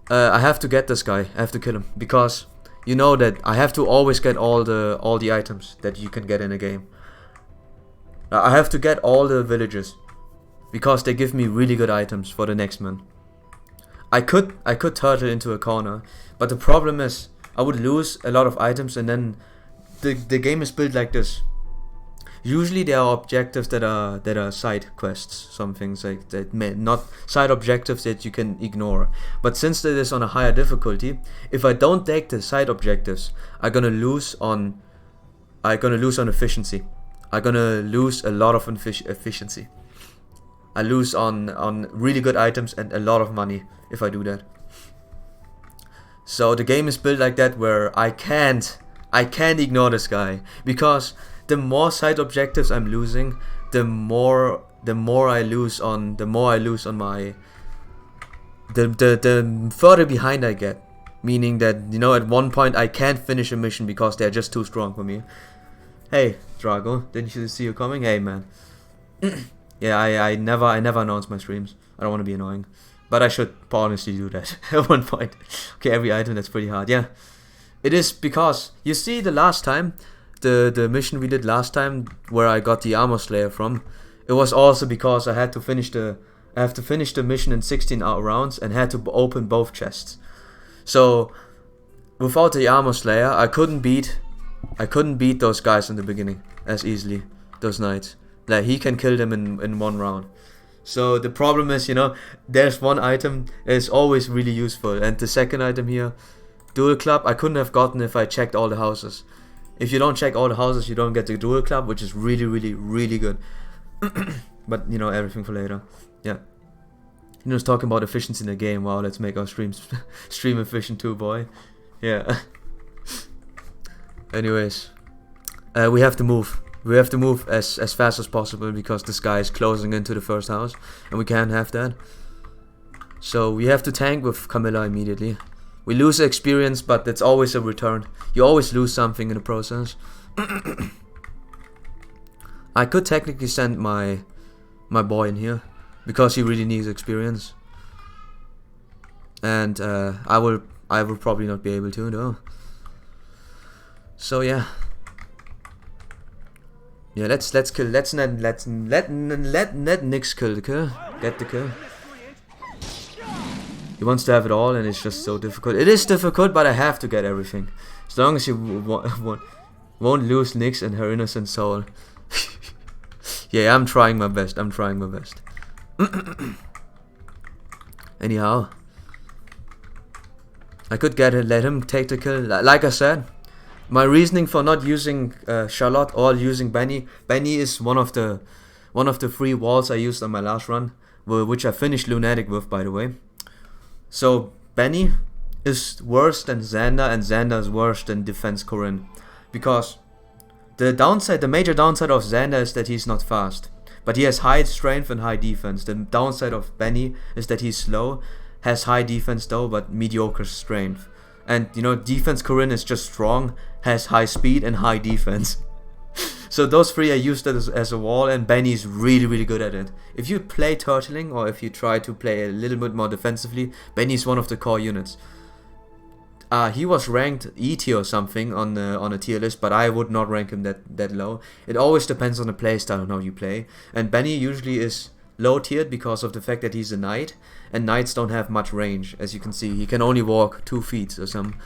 I have to get this guy. I have to kill him because you know that I have to always get all the items that you can get in a game. I have to get all the villages because they give me really good items for the next man. I could turtle into a corner, but the problem is I would lose a lot of items, and then the game is built like this. Usually there are objectives that are side quests, some things like that, not side objectives that you can ignore. But since it is on a higher difficulty, if I don't take the side objectives, I'm gonna lose on efficiency. I'm gonna lose a lot of efficiency. I lose on really good items and a lot of money if I do that. So the game is built like that, where I can't ignore this guy, because the more side objectives I'm losing, the more I lose on my the further behind I get. Meaning that, you know, at one point I can't finish a mission because they're just too strong for me. Hey, Drago, didn't you see you coming? Hey, man. Yeah, I never announce my streams. I don't want to be annoying, but I should honestly do that at one point. Okay, every item, that's pretty hard. Yeah, it is, because you see the last time, the mission we did last time where I got the Armor Slayer from, it was also because I had to finish the mission in 16 rounds and had to open both chests. So without the Armor Slayer, I couldn't beat those guys in the beginning as easily. Those knights, like, he can kill them in one round. So the problem is, you know, there's one item that is always really useful, and the second item here, Dual Club, I couldn't have gotten if I checked all the houses. If you don't check all the houses, you don't get the Dual Club, which is really, really, really good. But, you know, everything for later. Yeah. You know, talking about efficiency in the game. Wow, let's make our streams stream efficient too, boy. Yeah. Anyways, we have to move. We have to move as fast as possible because this guy is closing into the first house, and we can't have that. So we have to tank with Camilla immediately. We lose experience, but it's always a return. You always lose something in the process. I could technically send my boy in here because he really needs experience, and I will probably not be able to though. So yeah. Yeah, let Nyx kill the kill. Get the kill. He wants to have it all, and it's just so difficult. It is difficult, but I have to get everything. As long as you won't lose Nyx and her innocent soul. Yeah, I'm trying my best. I'm trying my best. Anyhow, I could let him take the kill. Like I said, my reasoning for not using Charlotte or using Benny. Benny is one of the 3 walls I used on my last run, which I finished Lunatic with, by the way. So Benny is worse than Xander, and Xander is worse than Defense Corrin, because the major downside of Xander is that he's not fast, but he has high strength and high defense. The downside of Benny is that he's slow, has high defense though, but mediocre strength. And you know, Defense Corrin is just strong, has high speed and high defense. So those 3 I used as a wall, and Benny's really, really good at it. If you play turtling, or if you try to play a little bit more defensively, Benny's one of the core units. He was ranked E tier or something on a tier list, but I would not rank him that low. It always depends on the playstyle and how you play. And Benny usually is low tiered because of the fact that he's a knight, and knights don't have much range. As you can see, he can only walk 2 feet or something.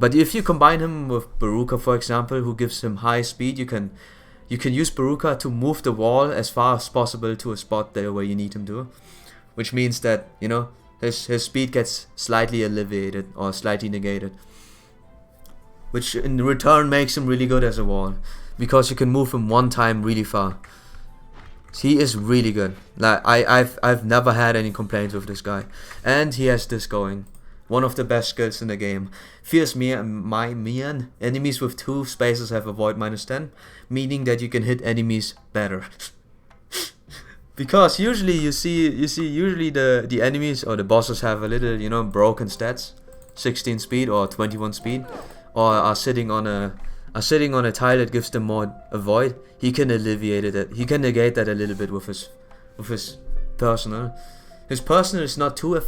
But if you combine him with Baruka, for example, who gives him high speed, you can use Baruka to move the wall as far as possible to a spot there where you need him to, which means that, you know, his speed gets slightly alleviated or slightly negated, which in return makes him really good as a wall, because you can move him one time really far. He is really good. Like I've never had any complaints with this guy, and he has this going. One of the best skills in the game. Fierce Mian. Enemies with 2 spaces have avoid -10, meaning that you can hit enemies better. Because usually you see the enemies or the bosses have a little, you know, broken stats, 16 speed or 21 speed, or are sitting on a tile that gives them more avoid. He can alleviate it. He can negate that a little bit with his personal. His personal is not too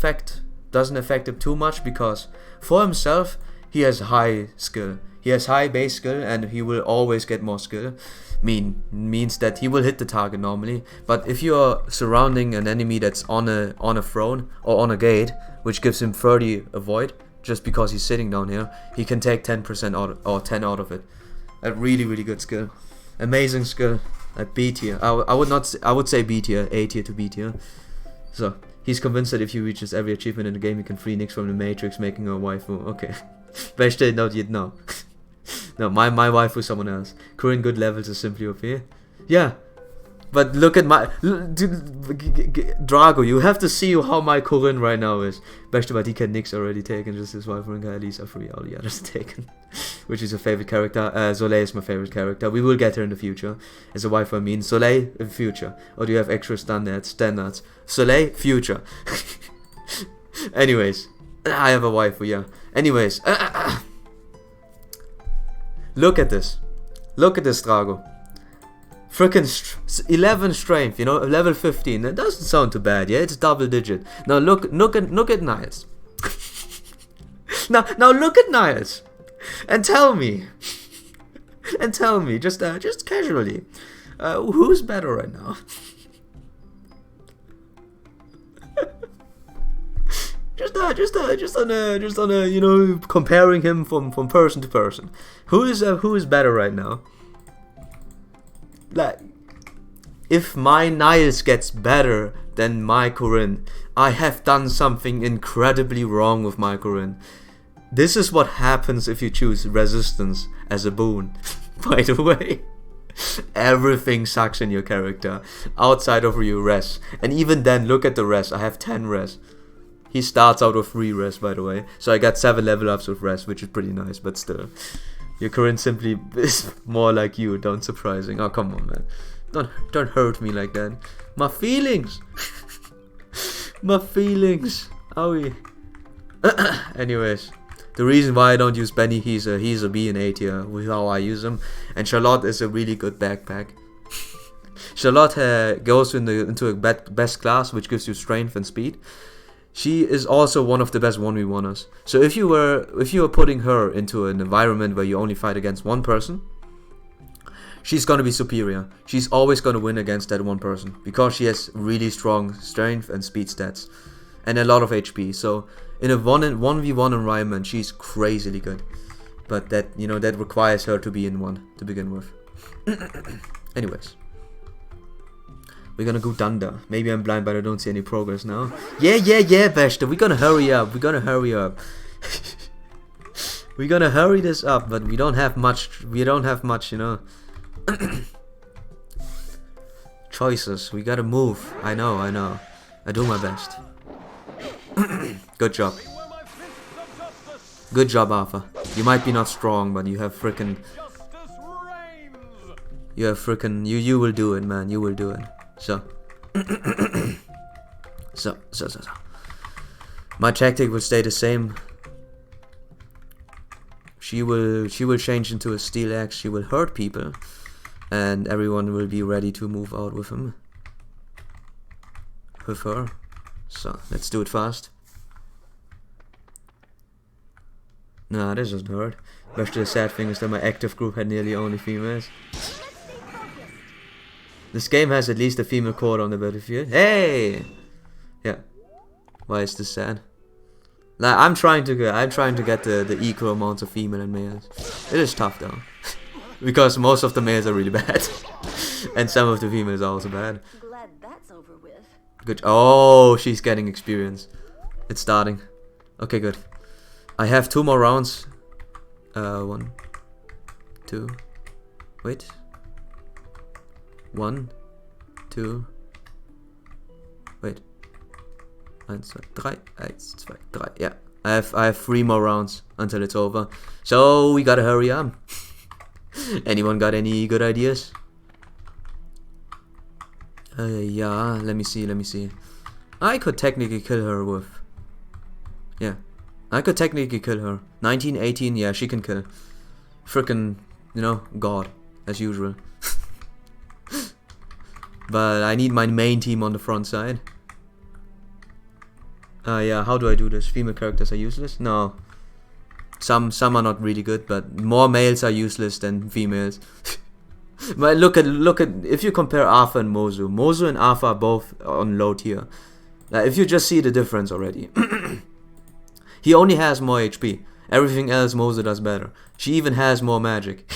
doesn't affect him too much, because for himself he has high skill. He has high base skill, and he will always get more skill. Means that he will hit the target normally. But if you are surrounding an enemy that's on a throne or on a gate, which gives him 30 avoid just because he's sitting down here, he can take 10% out or 10 out of it. A really, really good skill. Amazing skill. At B tier. I would say B tier, A tier to B tier. So he's convinced that if he reaches every achievement in the game, he can free Nyx from the Matrix, making her waifu. Okay. Beste not yet no. No, my waifu is someone else. Current good levels is simply OP. Yeah. But look at my... Drago, you have to see how my Corrin right now is. Beste, but he can Nyx already taken, just his waifu and Kylie's are free, all the others taken. Which is a favorite character. Soleil is my favorite character. We will get her in the future. As a waifu, I mean. Soleil, in the future. Or do you have extra standards? Soleil, future. Anyways. I have a waifu, yeah. Anyways. Look at this. Look at this, Drago. Freaking 11 strength, you know, level 15. That doesn't sound too bad, yeah? It's double digit. Now look at Niles. now look at Niles. And tell me, just casually, who's better right now? just on a, you know, comparing him from person to person. Who is better right now? Like, if my Niles gets better than my Corrin, I have done something incredibly wrong with my Corrin. This is what happens if you choose resistance as a boon. By the way. Everything sucks in your character outside of your res. And even then, look at the res. I have 10 res. He starts out with 3 res, by the way. So I got 7 level ups with res, which is pretty nice, but still. Your current simply is more like you, don't surprising. Oh, come on, man. Don't hurt me like that. My feelings. My feelings. Owie. Anyways. The reason why I don't use Benny, he's a B and A tier with how I use him. And Charlotte is a really good backpack. Charlotte goes into a best class, which gives you strength and speed. She is also one of the best 1v1ers. So if you were putting her into an environment where you only fight against one person, she's gonna be superior. She's always gonna win against that one person because she has really strong strength and speed stats and a lot of HP. So in a 1v1 environment, she's crazily good. But that requires her to be in one to begin with. Anyways. We're gonna go Dunder. Maybe I'm blind, but I don't see any progress now. Yeah, Beshta. We're gonna hurry up. We're gonna hurry this up, but we don't have much, you know. Choices. We gotta move. I know. I do my best. Good job. Good job, Arthur. You might be not strong, but you have frickin'... You will do it, man. You will do it. So. So. My tactic will stay the same. She will change into a steel axe. She will hurt people. And everyone will be ready to move out with him. With her. So, let's do it fast. Nah, this doesn't hurt. But the sad thing is that my active group had nearly only females. This game has at least a female core on the battlefield. Hey! Yeah. Why is this sad? Like, I'm trying to get the equal amounts of female and males. It is tough though. Because most of the males are really bad. And some of the females are also bad. Glad that's over with. Good. Oh, she's getting experience. It's starting. Okay, good. I have 2 more rounds. 1, 2. Wait. 1, 2. Wait. 1, 2, 3. 1, 2, 3. Yeah. I have 3 more rounds until it's over. So we gotta hurry up. Anyone got any good ideas? Yeah, let me see. I could technically kill her with... Yeah. I could technically kill her. 19, 18, yeah, she can kill. Frickin', God, as usual. But I need my main team on the front side. Yeah, how do I do this? Female characters are useless? No. Some are not really good, but more males are useless than females. But look at if you compare Arthur and Mozu and Arthur are both on low tier. Like, if you just see the difference already. He only has more HP. Everything else Mozu does better. She even has more magic.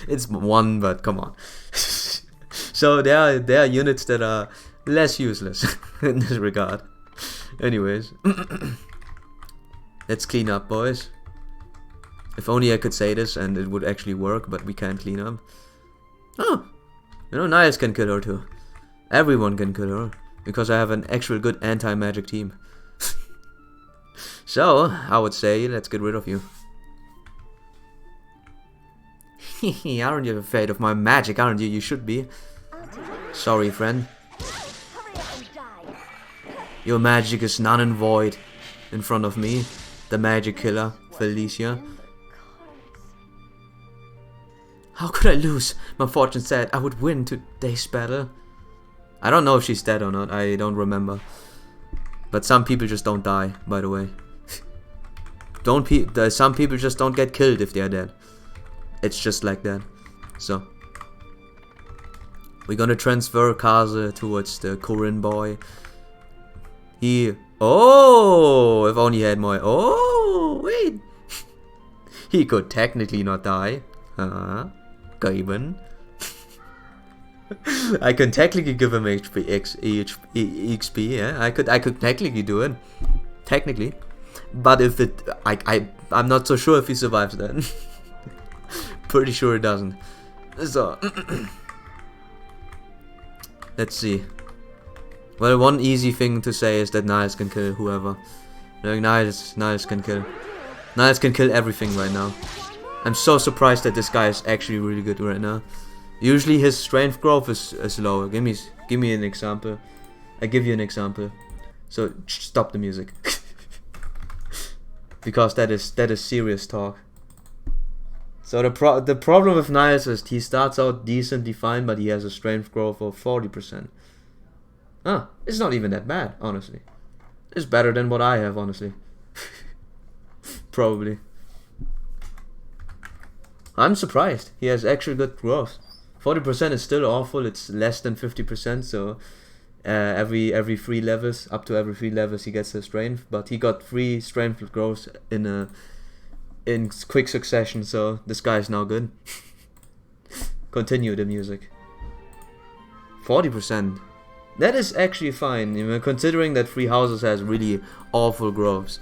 It's 1, but come on. So there are units that are less useless in this regard. Anyways. Let's clean up, boys. If only I could say this and it would actually work, but we can't clean up. Oh! Niles can kill her too. Everyone can kill her. Because I have an actual good anti-magic team. So, I would say, let's get rid of you. Aren't you afraid of my magic, aren't you? You should be. Sorry, friend. Hurry up and die. Your magic is none and void in front of me. The magic killer, Felicia. How could I lose? My fortune said I would win today's battle. I don't know if she's dead or not. I don't remember. But some people just don't die, by the way. Some people just don't get killed if they're dead. It's just like that. So we're gonna transfer Kaze towards the Corin boy. Oh, if only he had more. Oh, wait. He could technically not die. Gaben. I can technically give him XP, yeah. I could technically do it. Technically. But if I'm not so sure if he survives then. Pretty sure it doesn't. So, let's see. Well, one easy thing to say is that Niles can kill whoever. Like, Niles can kill. Niles can kill everything right now. I'm so surprised that this guy is actually really good right now. Usually his strength growth is lower. Give me an example. I give you an example. So stop the music. Because that is serious talk. So the problem with Niles is he starts out decently fine, but he has a strength growth of 40%. It's not even that bad, honestly. It's better than what I have, honestly. Probably. I'm surprised. He has actually good growth. 40% is still awful. It's less than 50%. So every 3 levels, up to every 3 levels, he gets a strength. But he got 3 strength growth in quick succession. So this guy is now good. Continue the music. 40%. That is actually fine, you know, considering that 3 houses has really awful growths.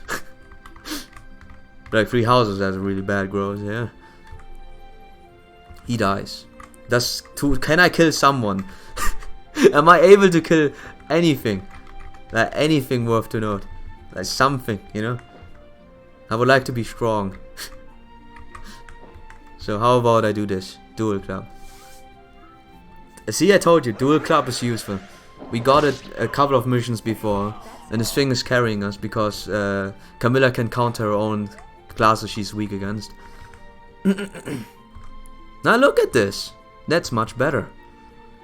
Like 3 houses has really bad growth, yeah. He dies. Can I kill someone? Am I able to kill anything? Like anything worth to note? Like something, you know? I would like to be strong. So how about I do this? Dual club. See, I told you, dual club is useful. We got it a couple of missions before, and this thing is carrying us because Camilla can counter her own classes she's weak against. Now look at this. That's much better.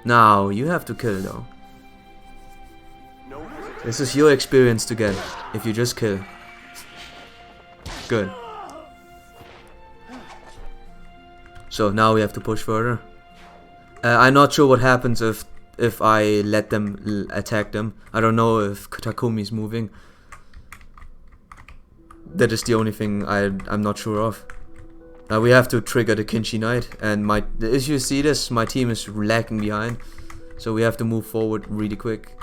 Now you have to kill though. This is your experience to get if you just kill. Good. So now we have to push further. I'm not sure what happens if I let them attack them. I don't know if Takumi's moving. That is the only thing I'm not sure of. We have to trigger the Kinshi Knight, and as you see this, my team is lagging behind. So we have to move forward really quick.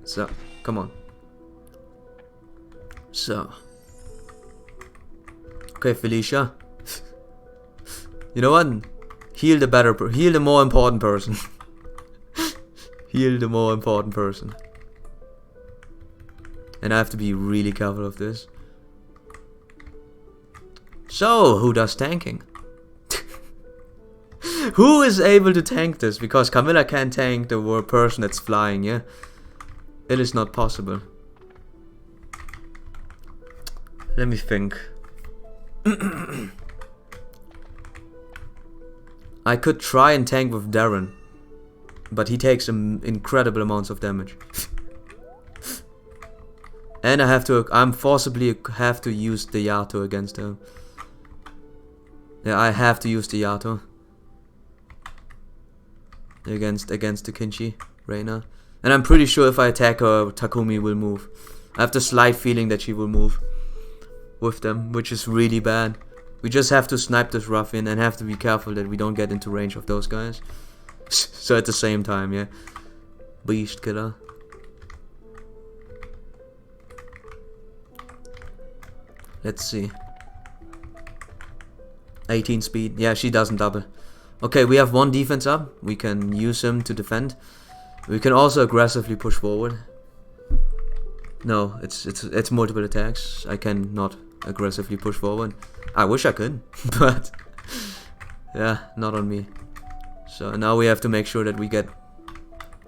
So, come on. So. Okay, Felicia. You know what? Heal the more important person. Heal the more important person. And I have to be really careful of this. So, who does tanking? Who is able to tank this? Because Camilla can't tank the person that's flying, yeah? It is not possible. Let me think. I could try and tank with Darren, but he takes incredible amounts of damage. And I'm forcibly have to use the Yato against him. Yeah, I have to use the Yato against the Kinshi Reina. And I'm pretty sure if I attack her, Takumi will move. I have the slight feeling that she will move with them, which is really bad. We just have to snipe this ruffian and have to be careful that we don't get into range of those guys. So at the same time, yeah. Beast killer. Let's see. 18 speed. Yeah, she doesn't double. Okay, we have 1 defense up. We can use him to defend. We can also aggressively push forward. No, it's multiple attacks. I cannot aggressively push forward. I wish I could, but yeah, not on me. So now we have to make sure that we get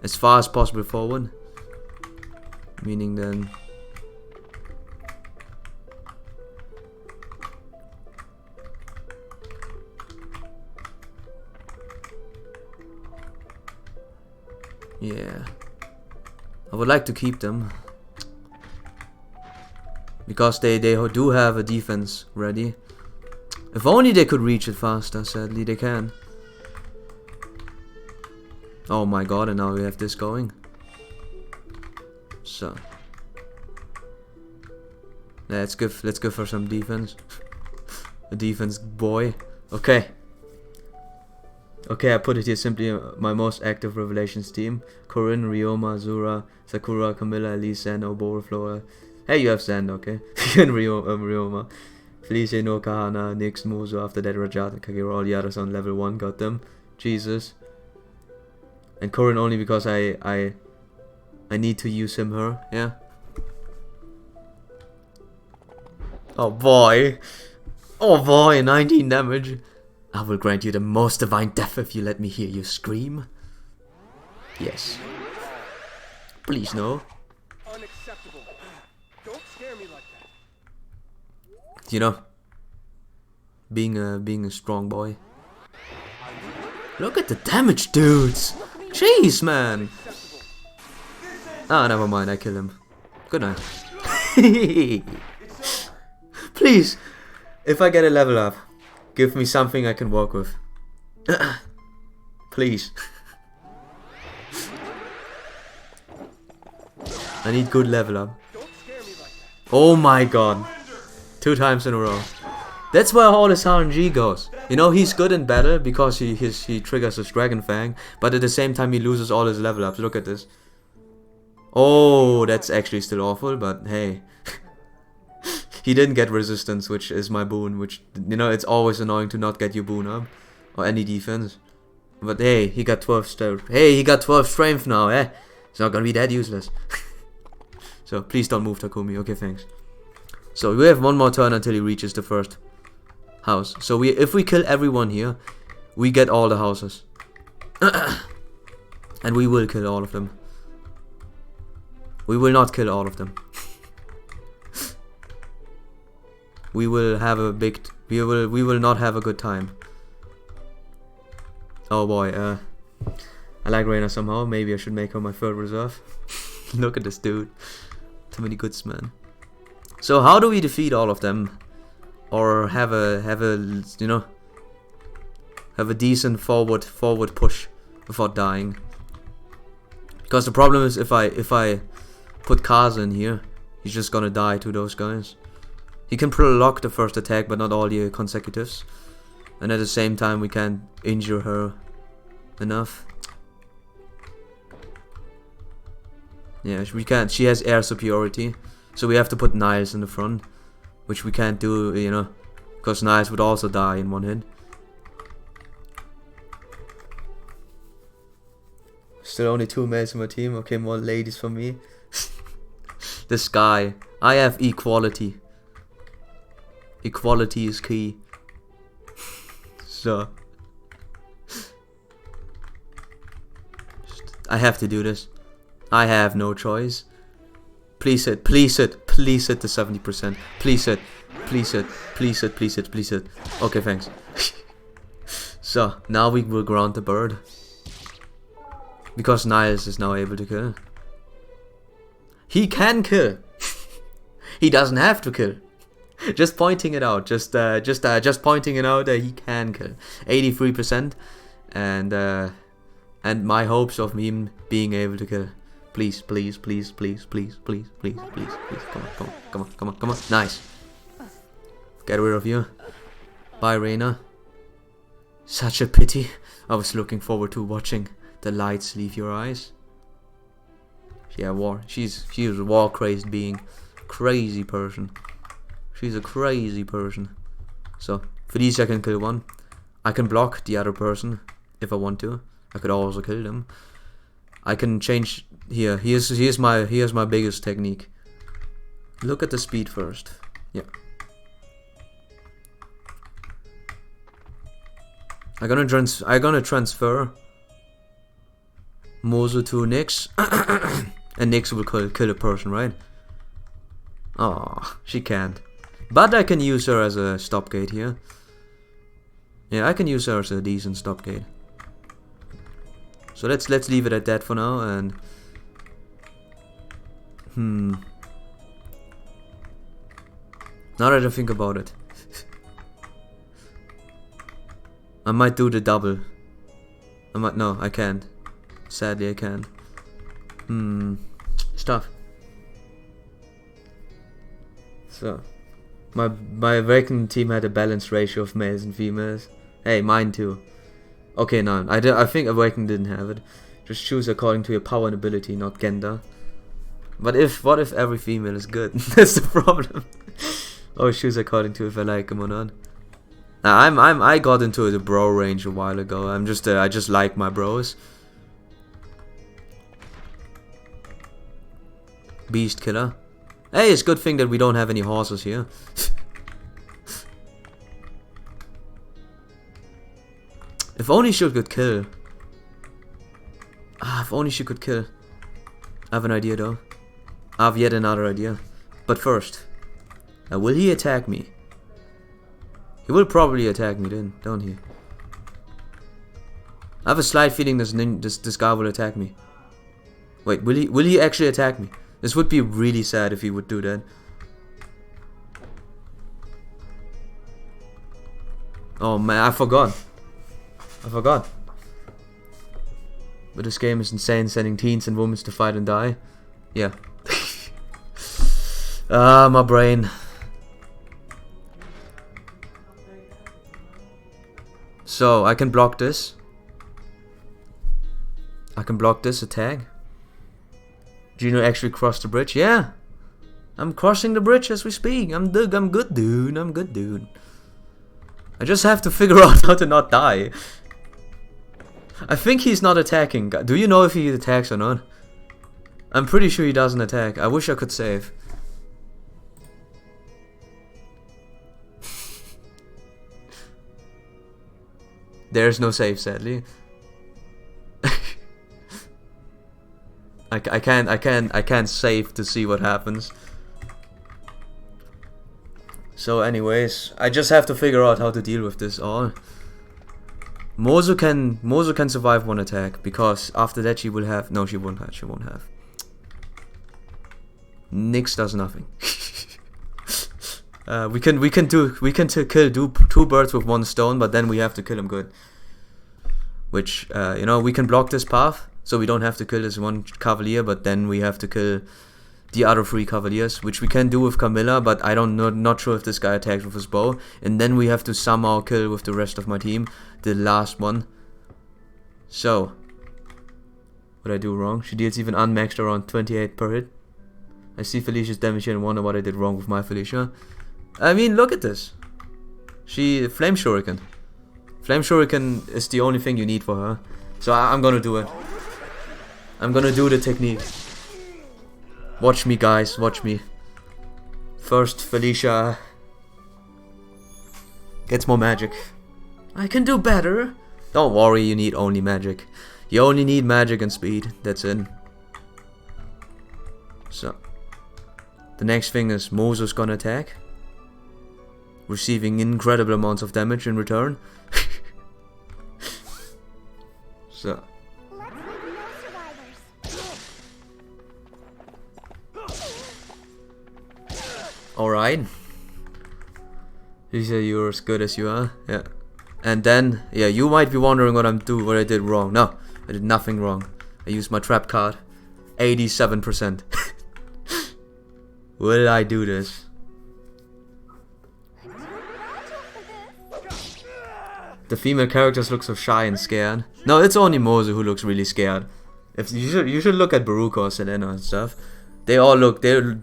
as far as possible forward. Meaning then... yeah. I would like to keep them. Because they do have a defense ready. If only they could reach it faster, sadly they can. Oh my god, and now we have this going. So. Let's go for some defense. A defense boy. Okay. Okay, I put it here simply, my most active Revelations team. Corinne, Ryoma, Azura, Sakura, Camilla, Elise, Zand, Obora, Flora. Hey, you have Zand, okay? And Ryoma. Felicia, no Kahana, Nyx, Muzo, after that Rajat, Kagero, all the others on level 1 got them. Jesus. And Corin only because I need to use her, yeah. Oh boy. Oh boy, 19 damage. I will grant you the most divine death if you let me hear you scream. Yes. Please no. Unacceptable. Don't scare me like that. You know, being a strong boy. Look at the damage, dudes. Jeez, man. Ah, never mind. I kill him. Good night. Please, if I get a level up, give me something I can work with. Please. I need good level up. Oh my god. 2 times in a row. That's where all his RNG goes. You know, he's good in battle because he triggers his Dragon Fang, but at the same time he loses all his level ups. Look at this. Oh, that's actually still awful, but hey. He didn't get resistance, which is my boon, which, you know, it's always annoying to not get your boon up. Or any defense. But hey, he got 12 strength. Hey, he got 12 strength now, eh? It's not gonna be that useless. So, please don't move, Takumi. Okay, thanks. So, we have one more turn until he reaches the first house. So, if we kill everyone here, we get all the houses. And we will kill all of them. We will not kill all of them. We will have a big... We will not have a good time. Oh boy, I like Reyna somehow. Maybe I should make her my third reserve. Look at this dude. Too many goods, man. So how do we defeat all of them? Or have a you know, have a decent forward push without dying? Because the problem is if I put Kaza in here, he's just gonna die to those guys. He can prolock the first attack, but not all the consecutives. And at the same time, we can't injure her enough. Yeah, we can't. She has air superiority, so we have to put Niles in the front, which we can't do, you know, because Niles would also die in one hit. Still only 2 males in my team. Okay, more ladies for me. This guy. I have equality. Equality is key. So I have to do this. I have no choice. Please hit, please hit, please hit the 70%. Please hit, please hit, please hit, please hit, please hit. Okay, thanks. So now we will ground the bird. Because Niles is now able to kill. He can kill. He doesn't have to kill. Just pointing it out. Just pointing it out that he can kill. 83%, and my hopes of him being able to kill. Please, please, please, please, please, please, please, please, please. Come on, come on, come on, come on, come on. Nice. Get rid of you. Bye, Reyna. Such a pity. I was looking forward to watching the lights leave your eyes. Yeah, she's a war crazed being. Crazy person. She's a crazy person. So, Felicia can kill one. I can block the other person if I want to. I could also kill them. I can change here. Here's my biggest technique. Look at the speed first. Yeah. I'm gonna transfer Mozu to Nyx. And Nyx will kill a person, right? Oh, she can't. But I can use her as a stopgate here. Yeah, I can use her as a decent stopgate. So let's leave it at that for now. And now that I think about it, I might do the double. No, I can't. Sadly, I can't. Stuff. So, my Awakened team had a balanced ratio of males and females. Hey, mine too. Okay, no, I think Awakened didn't have it. Just choose according to your power and ability, not gender. But what if every female is good? That's the problem. Oh, choose according to if I like them or not. I got into the bro range a while ago. I just like my bros. Beast killer. Hey, it's a good thing that we don't have any horses here. If only she could kill. If only she could kill. I have an idea though. I have yet another idea. But first, will he attack me? He will probably attack me then, don't he? I have a slight feeling this guy will attack me. Wait, will he actually attack me? This would be really sad if he would do that. Oh man, I forgot. But this game is insane, sending teens and women to fight and die. Yeah. My brain. So, I can block this. I can block this attack. Gino actually crossed the bridge. Yeah. I'm crossing the bridge as we speak. I'm good, dude. I just have to figure out how to not die. I think he's not attacking. Do you know if he attacks or not? I'm pretty sure he doesn't attack. I wish I could save. There's no save, sadly. I can't save to see what happens. So anyways, I just have to figure out how to deal with this all. Mozu can survive one attack, because after that she will have, no, she won't have. Nyx does nothing. We can kill two birds with one stone, but then we have to kill him good. Which you know, we can block this path, so we don't have to kill this one cavalier, but then we have to kill the other 3 cavaliers, which we can do with Camilla, but not sure if this guy attacks with his bow. And then we have to somehow kill with the rest of my team the last one. So, what did I do wrong? She deals even unmaxed around 28 per hit. I see Felicia's damage here and wonder what I did wrong with my Felicia. I mean, look at this. She Flame Shuriken. Flame Shuriken is the only thing you need for her. So I'm gonna do it. I'm gonna do the technique. Watch me, guys, watch me. First, Felicia gets more magic. I can do better. Don't worry, you need only magic. You only need magic and speed, that's it. So, the next thing is Mozu's gonna attack, receiving incredible amounts of damage in return. So, Let's make more survivors. alright. You say you're as good as you are, yeah. And then, yeah, you might be wondering what I did wrong. No, I did nothing wrong. I used my trap card. 87%. Will I do this? The female characters look so shy and scared. No, it's only Mozu who looks really scared. If you should look at Baruka or Selena and stuff. They all look. Never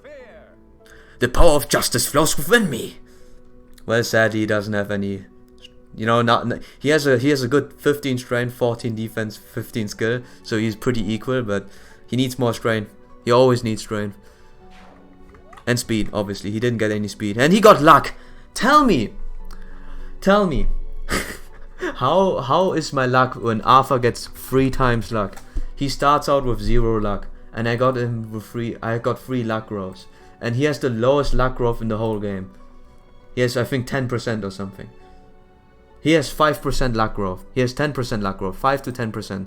fear. The power of justice flows within me. Well, sadly, he doesn't have any. You know, he has a good 15 strength, 14 defense, 15 skill. So he's pretty equal, but he needs more strength. He always needs strength. And speed, obviously. He didn't get any speed, and he got luck. Tell me. How is my luck when Arthur gets 3 times luck? He starts out with 0 luck, and I got him with 3. I got 3 luck growths, and he has the lowest luck growth in the whole game. He has, I think, 10% or something. He has 5% luck growth. He has 10% luck growth, 5 to 10%.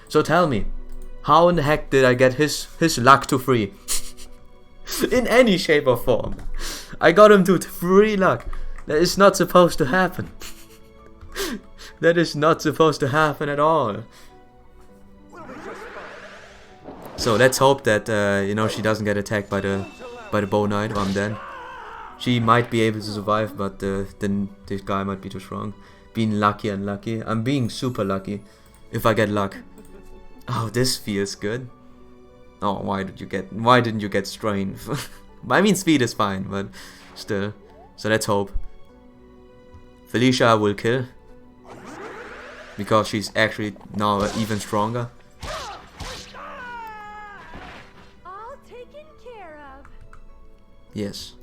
So tell me, how in the heck did I get his luck to 3? In any shape or form, I got him to 3 luck. That is not supposed to happen. That is not supposed to happen at all. So let's hope that you know, she doesn't get attacked by the bow knight. I'm dead. She might be able to survive, but then this guy might be too strong. Being lucky and lucky. I'm being super lucky if I get luck. Oh, this feels good. Oh, why didn't you get strength? I mean, speed is fine, but still. So let's hope. Felicia I will kill. Because she's actually now even stronger. All taken care of. Yes.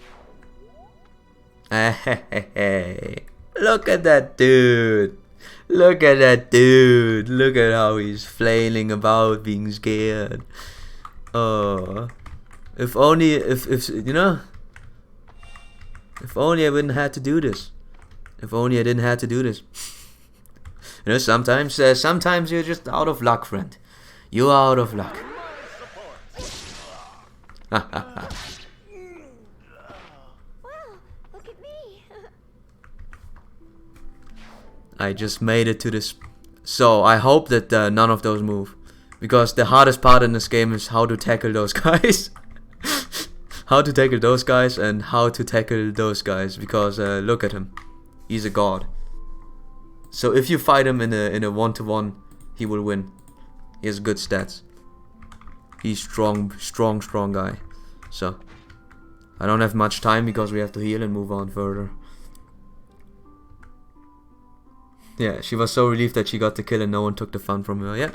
Hey, look at that dude. Look at that dude. Look at how he's flailing about being scared. Oh. If only, if you know. If only I wouldn't have to do this. If only I didn't have to do this. You know, sometimes you're just out of luck, friend. You're out of luck. Well, look at me. I just made it to this. So I hope that none of those move. Because the hardest part in this game is how to tackle those guys. How to tackle those guys and how to tackle those guys. Because look at him. He's a god. So if you fight him in a 1-to-1, he will win. He has good stats. He's strong guy. So I don't have much time because we have to heal and move on further. Yeah, she was so relieved that she got the kill and no one took the fun from her. Yeah.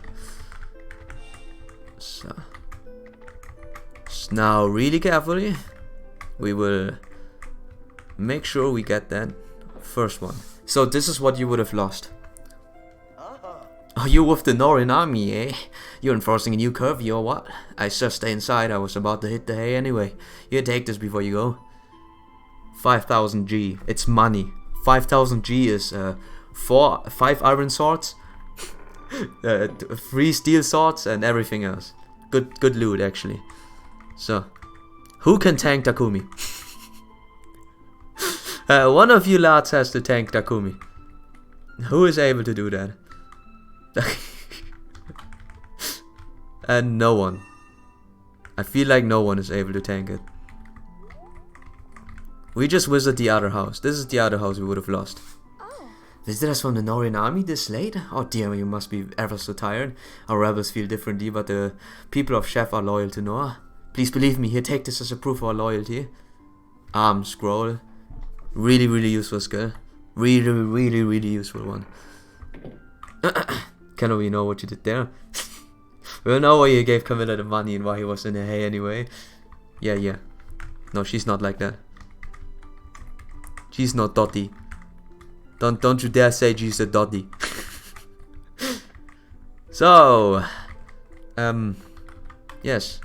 So now really carefully we will make sure we get that first one. So this is what you would have lost. Oh, you with the Norin army, eh? You're enforcing a new curfew or what? I just stay inside, I was about to hit the hay anyway. You take this before you go. 5000 G, it's money. 5000 G is 5 iron swords, 3 steel swords and everything else. Good loot actually. So, who can tank Takumi? One of you lads has to tank Takumi. Who is able to do that? And no one. I feel like no one is able to tank it. We just visit the other house. This is the other house we would have lost. Oh, Visitors from the Norin army this late? Oh dear, you must be ever so tired. Our rebels feel differently, but the people of Chef are loyal to Noah. Please believe me, here, take this as a proof of our loyalty. Arm scroll. Really useful skill. Really useful one. Can we know what you did there? We don't know why you gave Camilla the money and why he was in the hay anyway. Yeah. No, she's not like that. She's not Dottie. Don't you dare say she's a Dottie. So, yes.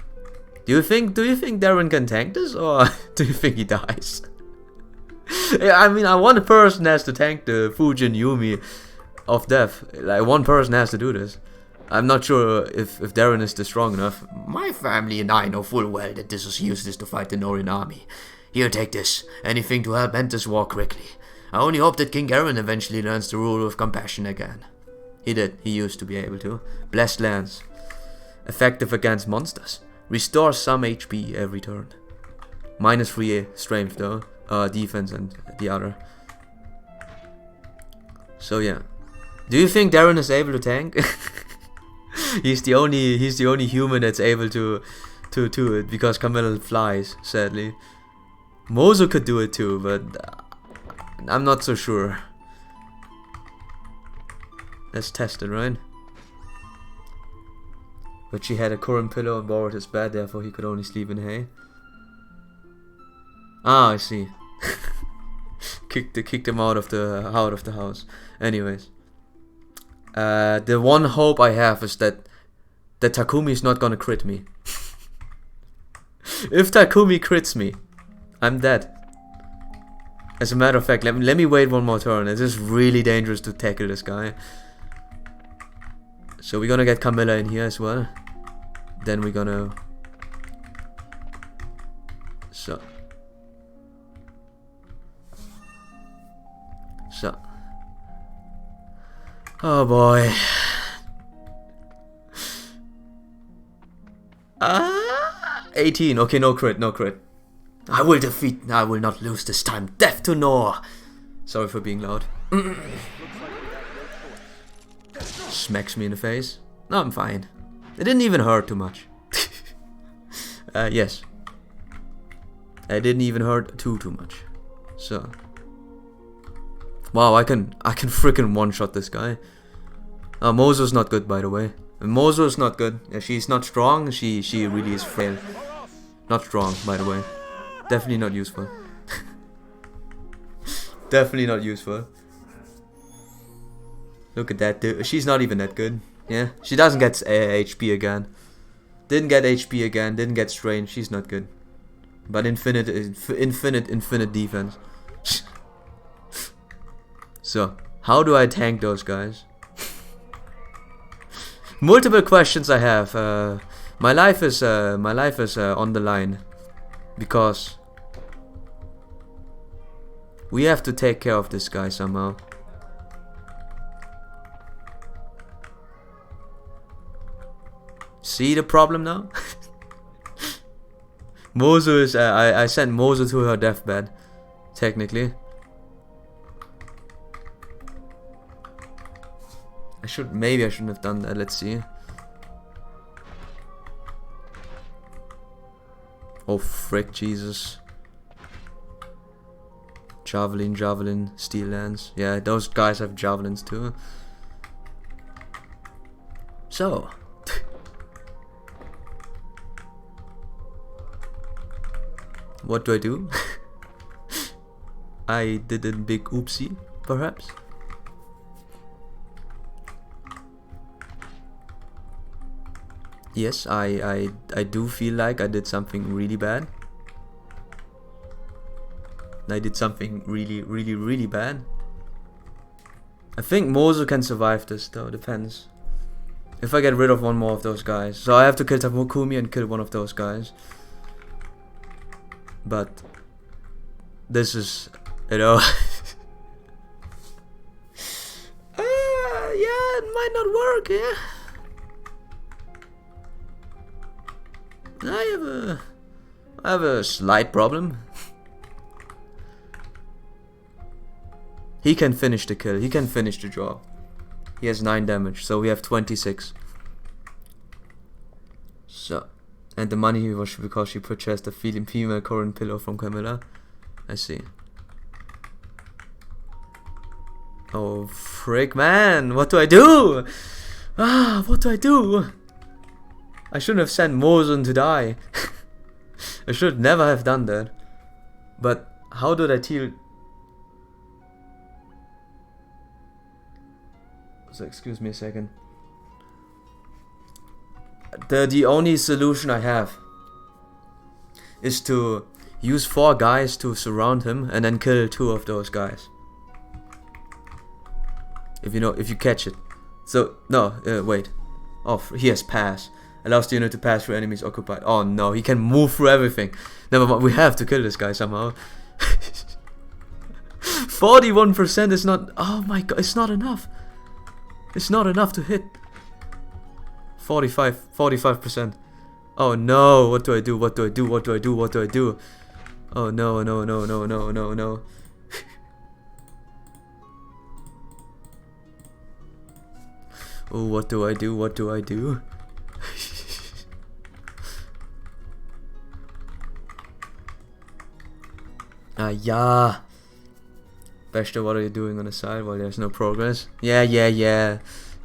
Do you think Darren can tank this, or do you think he dies? I mean, one person has to tank the Fujin Yumi of death. Like, one person has to do this. I'm not sure if Darren is strong enough. My family and I know full well that this is useless to fight the Norin army. Here, take this. Anything to help end this war quickly. I only hope that King Garen eventually learns the rule of compassion again. He did. He used to be able to. Blessed Lance. Effective against monsters. Restores some HP every turn. -3 strength though. Defense and the other. So yeah. Do you think Darren is able to tank? He's the only human that's able to it because Camilla flies, sadly. Mozo could do it too, but I'm not so sure. Let's test it, right? But she had a current pillow and borrowed his bed, therefore he could only sleep in hay. Ah, I see. kicked him out of the house. Anyways, the one hope I have is that Takumi is not gonna crit me. If Takumi crits me, I'm dead. As a matter of fact, let me wait one more turn. It is really dangerous to tackle this guy. So we're gonna get Camilla in here as well. Then we're gonna... So. Oh boy. 18. Okay, no crit. I will not lose this time. Death to Noah. Sorry for being loud. Smacks me in the face. No, I'm fine. It didn't even hurt too much. Yes. It didn't even hurt too much. So. Wow, I can freaking one-shot this guy. Mozo's not good, by the way. Mozo's not good. She's not strong. She really is frail. Not strong, by the way. Definitely not useful. Definitely not useful. Look at that dude. She's not even that good. Yeah, she doesn't get HP again. Didn't get HP again. Didn't get strain. She's not good. But infinite defense. So, how do I tank those guys? Multiple questions I have. My life is on the line because we have to take care of this guy somehow. See the problem now? Mozu is I sent Mozu to her deathbed, technically. Maybe I shouldn't have done that. Let's see. Oh frick, Jesus. Javelin, steel lance. Yeah, those guys have javelins too. So. What do I do? I did a big oopsie, perhaps. Yes, I do feel like I did something really bad. I did something really bad. I think Mozu can survive this though, depends. If I get rid of one more of those guys. So I have to kill Takumi and kill one of those guys. But this is, you know. Yeah, it might not work, yeah. I have a slight problem. He can finish the kill. He can finish the job. He has 9 damage, so we have 26. So, and the money was because she purchased a female current pillow from Camilla. I see. Oh frick, man! What do I do? What do I do? I shouldn't have sent Mozen to die. I should never have done that. But how did I deal? So excuse me a second. The only solution I have is to use 4 guys to surround him and then kill 2 of those guys. If you catch it. So no, wait. Oh, he has pass. Allows the unit to pass through enemies occupied. Oh no, he can move through everything. Never mind, we have to kill this guy somehow. 41% is not. Oh my god, it's not enough. It's not enough to hit. 45%. Oh no, what do I do? What do I do? What do I do? What do I do? Oh no, no, no, no, no, no, no. Oh, what do I do? What do I do? Yeah. Bester, what are you doing on the side while there's no progress? Yeah.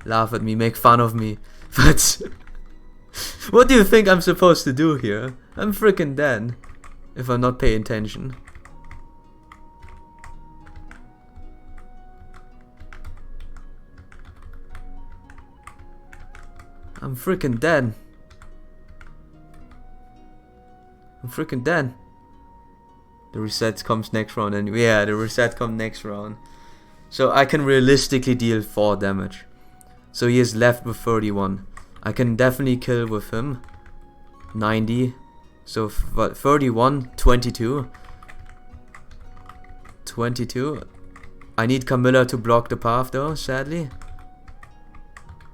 Laugh at me, make fun of me. But what do you think I'm supposed to do here? I'm freaking dead if I'm not paying attention. I'm freaking dead. I'm freaking dead. The reset comes next round, and yeah, the reset comes next round. So I can realistically deal 4 damage. So he is left with 31. I can definitely kill with him. 90. So 31, 22. 22. I need Camilla to block the path though, sadly.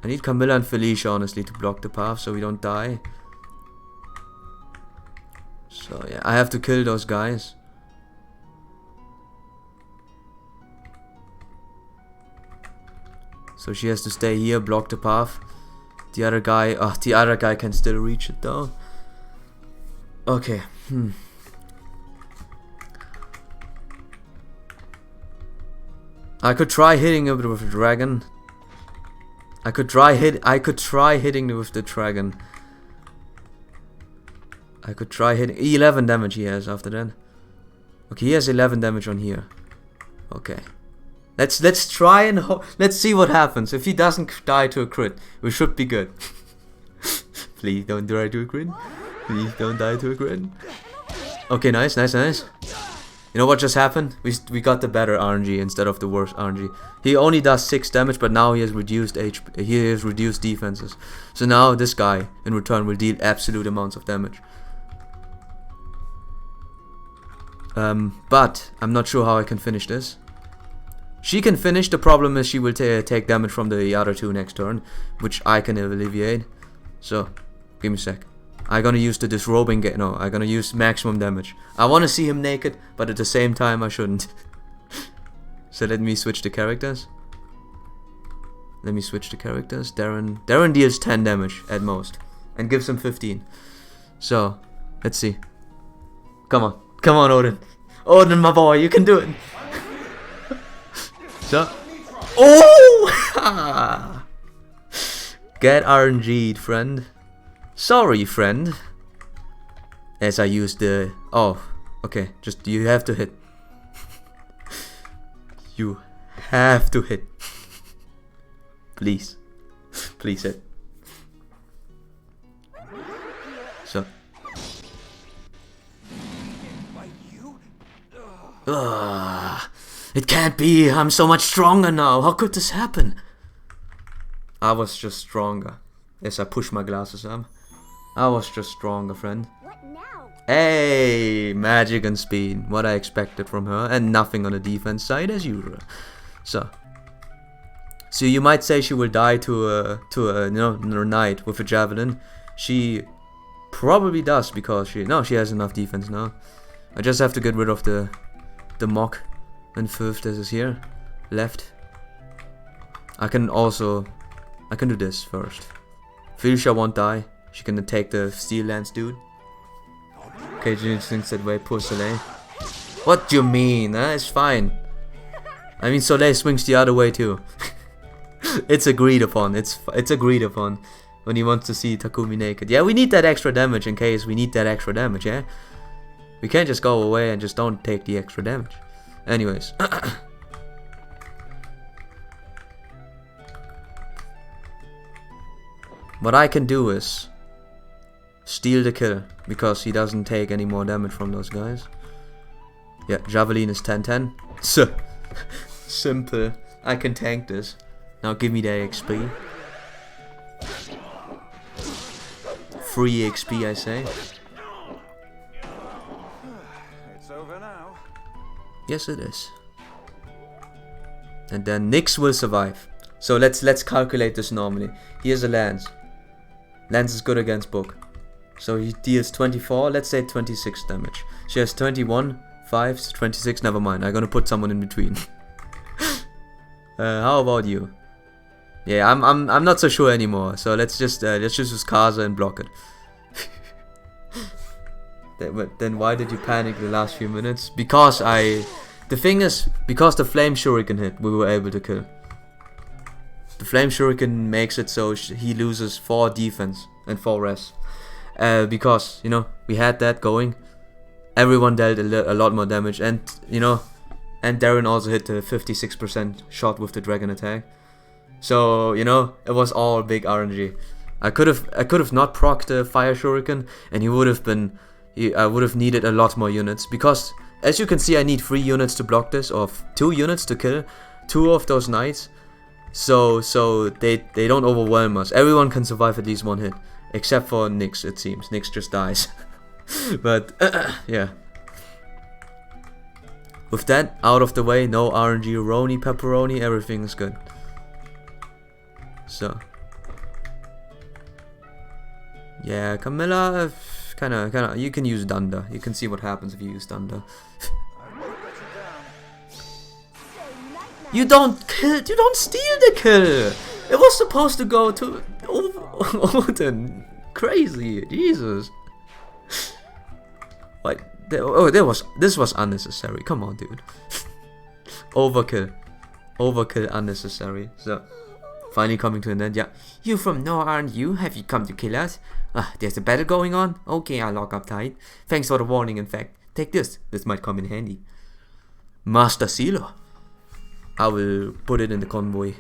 I need Camilla and Felicia honestly to block the path so we don't die. So yeah, I have to kill those guys. So she has to stay here, block the path. The other guy can still reach it though. Okay. I could try hitting it with a dragon. I could try hitting it with the dragon. I could try hitting 11 damage he has after that. Okay, he has 11 damage on here. Okay. Let's try and let's see what happens. If he doesn't die to a crit, we should be good. Please don't die to a crit. Please don't die to a crit. Okay, nice. You know what just happened? We got the better RNG instead of the worse RNG. He only does 6 damage, but now he has reduced HP. He has reduced defenses. So now this guy in return will deal absolute amounts of damage. But I'm not sure how I can finish this. She can finish. The problem is she will take damage from the other two next turn, which I can alleviate. So, give me a sec. I'm gonna use the disrobing. No, I'm gonna use maximum damage. I want to see him naked, but at the same time I shouldn't. So let me switch the characters. Darren deals 10 damage at most and gives him 15. So, let's see. Come on, Odin. Odin, my boy, you can do it. So, oh! Get RNG'd, friend. Sorry, friend. As I use the... Oh, okay. Just, you have to hit. You have to hit. Please. Please hit. So. It can't be. I'm so much stronger now. How could this happen? I was just stronger. As I push my glasses up. I was just stronger, friend. What now? Hey, magic and speed. What I expected from her, and nothing on the defense side as usual. So you might say she will die to a knight with a javelin. She probably does because she has enough defense now. I just have to get rid of the mock and fifth that is here left. I can do this first. Felicia won't die. She can take the steel lance dude. Okay, June thinks that way. Poor Soleil. What do you mean? It's fine. I mean, Soleil swings the other way too. It's agreed upon. It's agreed upon. When he wants to see Takumi naked. Yeah, we need that extra damage in case we need that extra damage. Yeah, we can't just go away and just don't take the extra damage. Anyways. What I can do is steal the kill, because he doesn't take any more damage from those guys. Yeah, Javelin is 10-10. So simple. I can tank this. Now give me the XP. Free XP, I say. It's over now. Yes, it is. And then Nyx will survive. So let's calculate this normally. Here's a lance. Lance is good against book. So he deals 24, let's say 26 damage. She has 21, 5, 26, never mind. I'm gonna put someone in between. How about you? Yeah, I'm not so sure anymore. So let's just use Kaza and block it. Then why did you panic the last few minutes? Because the thing is, because the flame shuriken hit, we were able to kill. The flame shuriken makes it so he loses 4 defense and 4 res. Because, you know, we had that going. Everyone dealt a lot more damage, and, you know, and Darren also hit the 56% shot with the dragon attack. So, you know, it was all big RNG. I could have not procced the fire shuriken, and I would have needed a lot more units, because as you can see, I need 3 units to block this, or 2 units to kill 2 of those knights. So they don't overwhelm us. Everyone can survive at least 1 hit, except for Nyx, it seems. Nyx just dies. But yeah. With that out of the way, no RNG, Roni, pepperoni, everything is good. So yeah, Camilla, kinda. You can use Dunda. You can see what happens if you use Dunda. You don't steal the kill! It was supposed to go to Odin. Crazy, Jesus. Like, this was unnecessary. Come on, dude. Overkill. Overkill unnecessary. So, finally coming to an end. Yeah. You from Noah, aren't you? Have you come to kill us? There's a battle going on? Okay, I'll lock up tight. Thanks for the warning, in fact. Take this. This might come in handy. Master Sealer. I will put it in the convoy.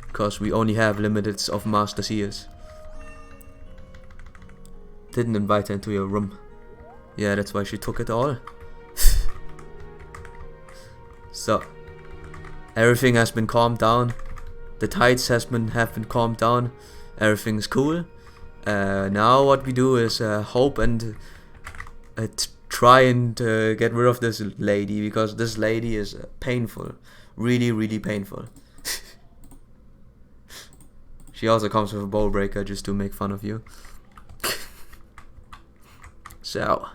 Because we only have limited of Master Seals. Didn't invite her into your room. Yeah, that's why she took it all. So, everything has been calmed down. The tides have been calmed down. Everything's cool. Now what we do is hope and try and get rid of this lady, because this lady is painful, really, really painful. She also comes with a bow breaker just to make fun of you. So,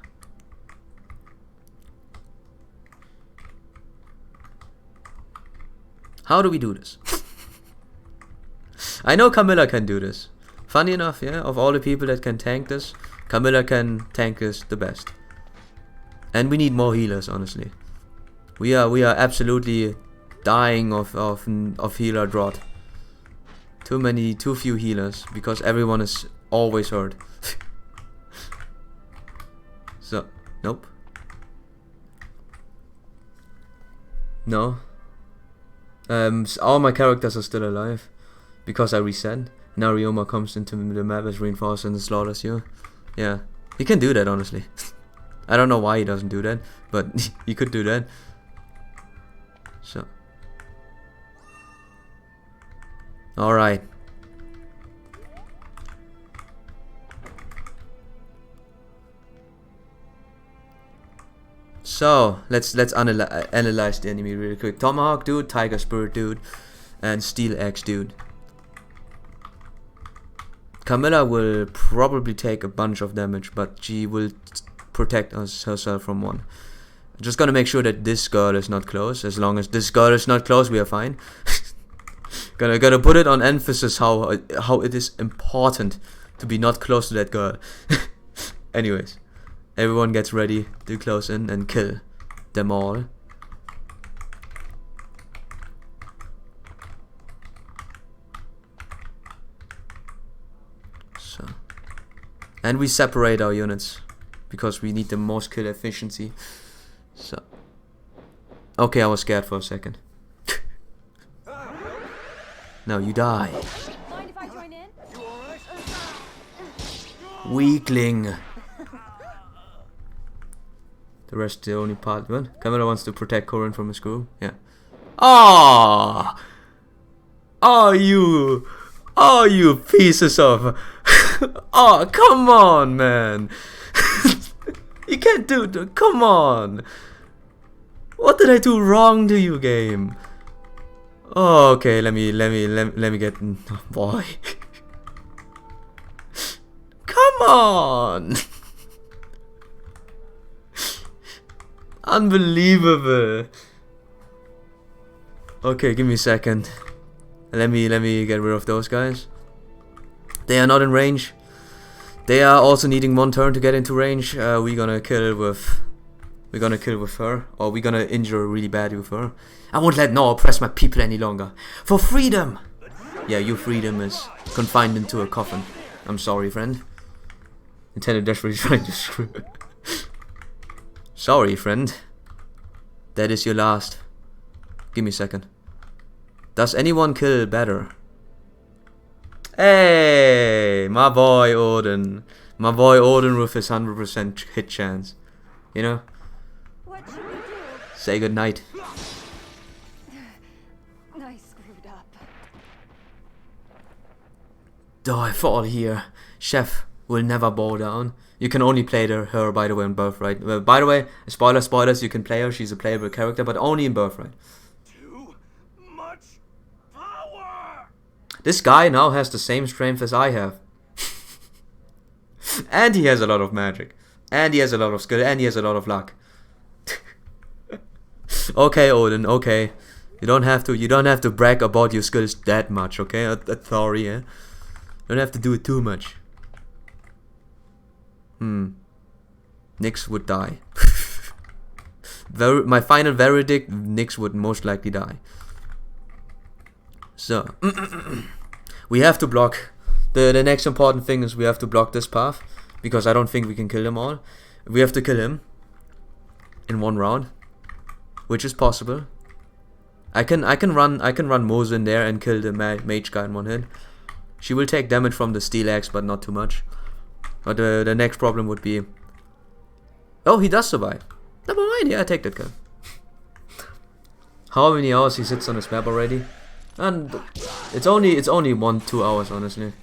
how do we do this? I know Camilla can do this. Funny enough, yeah, of all the people that can tank this, Camilla can tank this the best. And we need more healers, honestly. We are absolutely dying of healer drought. Too few healers, because everyone is always hurt. So, nope. No. All my characters are still alive, because I reset. Now Ryoma comes into the map as reinforced and slaughters you. Yeah, he can do that, honestly. I don't know why he doesn't do that, but he could do that. So, alright. So, let's analyze the enemy really quick. Tomahawk dude, Tiger Spirit dude, and Steel Axe dude. Camilla will probably take a bunch of damage, but she will protect herself from one. Just gonna make sure that this girl is not close. As long as this girl is not close, we are fine. gonna put it on emphasis how it is important to be not close to that girl. Anyways, everyone gets ready to close in and kill them all. So, and we separate our units because we need the most kill efficiency. So, okay, I was scared for a second. Now you die. Mind if I join in? Weakling. The rest, the only part. What? Camilla wants to protect Corin from his crew. Yeah. Ah! Oh, you pieces of. Oh, come on, man. You can't do that. Come on. What did I do wrong to you, game? Oh, okay. Let me get. Oh, boy. Come on. Unbelievable. Okay, give me a second. Let me get rid of those guys. They are not in range. They are also needing one turn to get into range. We're gonna kill with her, or we're gonna injure really badly with her. I won't let Noah oppress my people any longer. For freedom! Yeah, your freedom is confined into a coffin. I'm sorry, friend. Intended desperately trying to screw. Sorry, friend. That is your last. Give me a second. Does anyone kill better? Hey, my boy Odin. My boy Odin with his 100% hit chance. You know? What should we do? Say goodnight. I screwed up. Though I fall here, Chef will never bow down. You can only play her, by the way, in Birthright. By the way, spoilers, you can play her. She's a playable character, but only in Birthright. Too much power! This guy now has the same strength as I have. And he has a lot of magic. And he has a lot of skill. And he has a lot of luck. Okay, Odin, okay. You don't have to brag about your skills that much, okay? Sorry, yeah? You don't have to do it too much. Nyx would die. My final verdict, Nyx would most likely die. So, we have to block. The next important thing is we have to block this path, because I don't think we can kill them all. We have to kill him in one round, which is possible. I can run Mozu in there and kill the mage guy in one hit. She will take damage from the steel axe, but not too much. But the next problem would be, oh, he does survive. Never mind, yeah, I take that kill. How many hours he sits on his map already? And it's only 1-2 hours, honestly.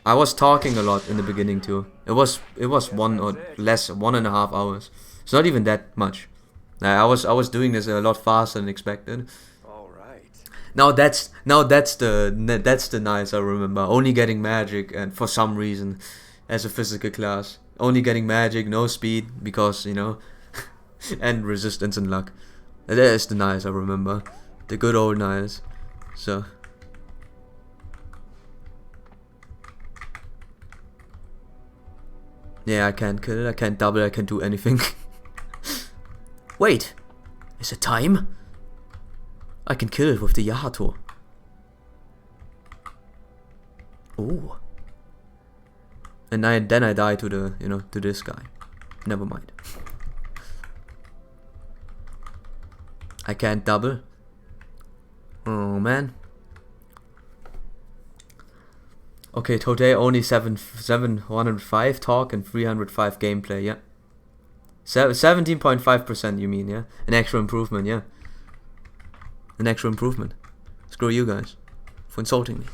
I was talking a lot in the beginning too. It was 1 or less, 1.5 hours. It's not even that much. I was doing this a lot faster than expected. All right. Now that's the nice I remember. Only getting magic, and for some reason, as a physical class, only getting magic, no speed, because you know, and resistance and luck. That is the nice I remember. The good old nice. So. Yeah, I can't kill it, I can't double, I can't do anything. Wait, is it time? I can kill it with the Yahato. Ooh. And then I die to the, you know, to this guy. Never mind. I can't double. Oh man. Okay, today only 705 talk and 305 gameplay, yeah. 17.5% you mean, yeah? An actual improvement, yeah. An actual improvement. Screw you guys for insulting me.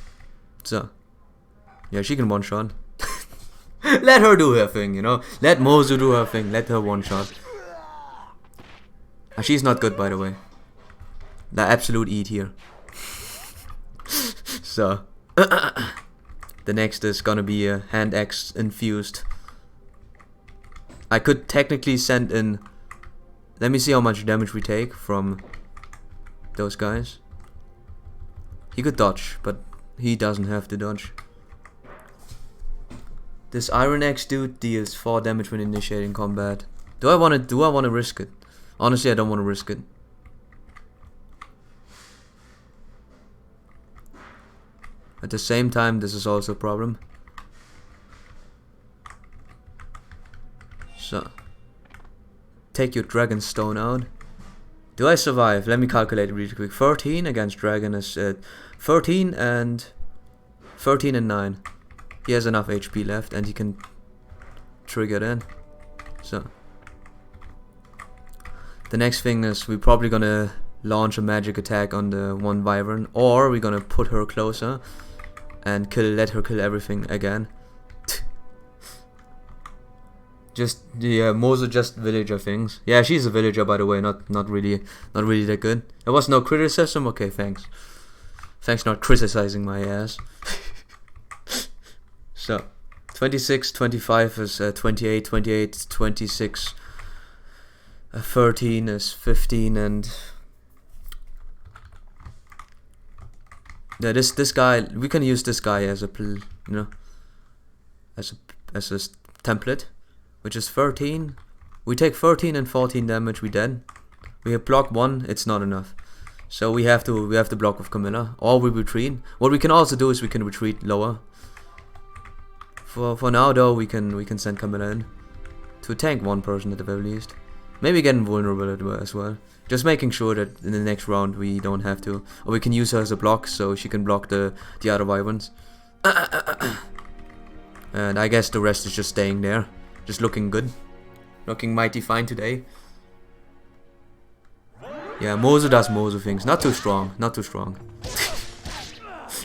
So, yeah, she can one-shot. Let her do her thing, you know. Let Mozu do her thing. Let her one-shot. She's not good, by the way. The absolute E tier. So, the next is gonna be a hand axe infused. I could technically send in. Let me see how much damage we take from those guys. He could dodge, but he doesn't have to dodge. This Iron Axe dude deals 4 damage when initiating combat. Do I wanna risk it? Honestly, I don't wanna risk it. At the same time, this is also a problem. So, take your Dragon Stone out. Do I survive? Let me calculate it really quick. 13 against Dragon is 13 and 9. He has enough HP left and he can trigger then. So, the next thing is we're probably gonna launch a magic attack on the one Wyvern, or we're gonna put her closer and let her kill everything again. Just Mozu just villager things. Yeah, she's a villager, by the way. Not really that good. There was no criticism. Okay, thanks. Thanks not criticizing my ass. So, 26, 25 is 28, 28, 26. 13 is 15, and yeah, this guy, we can use this guy as a as a template, which is 13. We take 13 and 14 damage. We dead. We have block 1. It's not enough, so we have to block with Camilla, or we retreat. What we can also do is we can retreat lower. For now though, we can send Camilla in to tank one person at the very least. Maybe get invulnerable as well. Just making sure that in the next round we don't have to, or we can use her as a block so she can block the other Wyverns. And I guess the rest is just staying there, just looking good, looking mighty fine today. Yeah, Mozu does Mozu things. Not too strong, not too strong.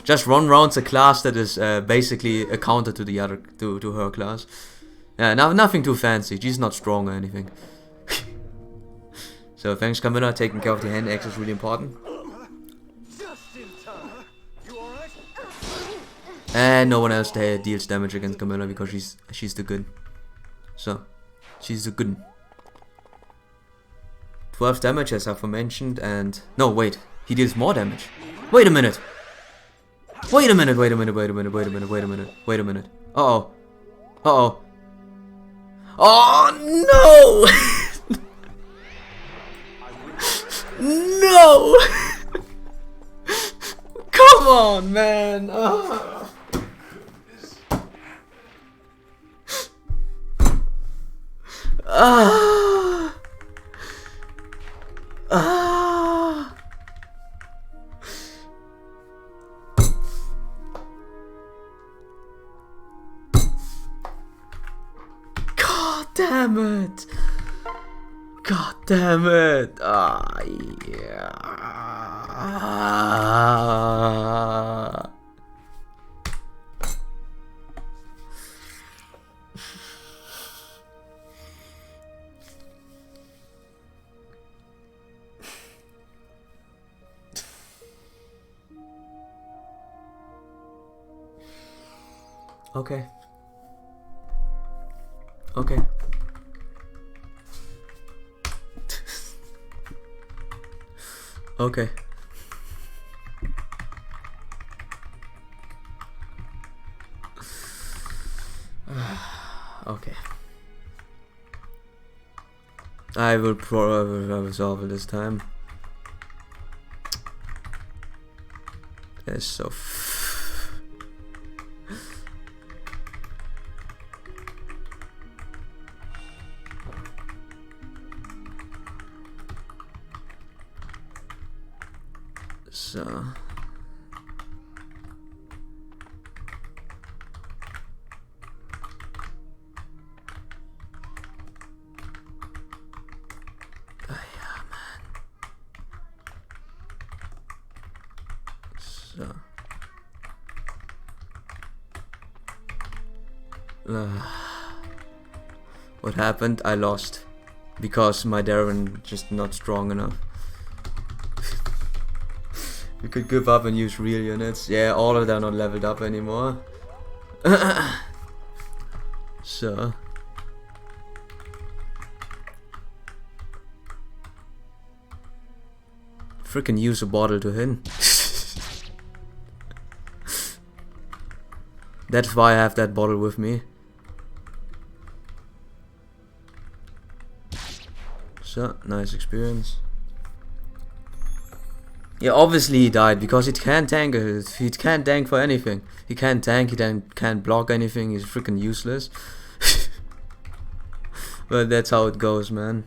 Just run rounds a class that is basically a counter to the other to her class. Yeah, nothing too fancy. She's not strong or anything. So thanks Camilla, taking care of the hand axe is really important. Just in time. You all right? And no one else deals damage against Camilla because she's the good. So she's the good. 12 damage as aforementioned, and no wait, he deals more damage. Wait a minute. Wait a minute. Uh-oh. Uh-oh. Oh no! No! Come on, man. Ah. Ah. God damn it. God damn it. Ah, yeah. Okay. Okay. Okay. Okay. I will probably resolve it this time. It's so so yeah, man. So what happened? I lost because my Darren just not strong enough. We could give up and use real units. Yeah, all of them are not leveled up anymore. So freaking use a bottle to hit. That's why I have that bottle with me. So, nice experience. Yeah, obviously he died because he can't tank it. He can't tank for anything. He can't tank, he can't block anything, he's freaking useless. But that's how it goes, man.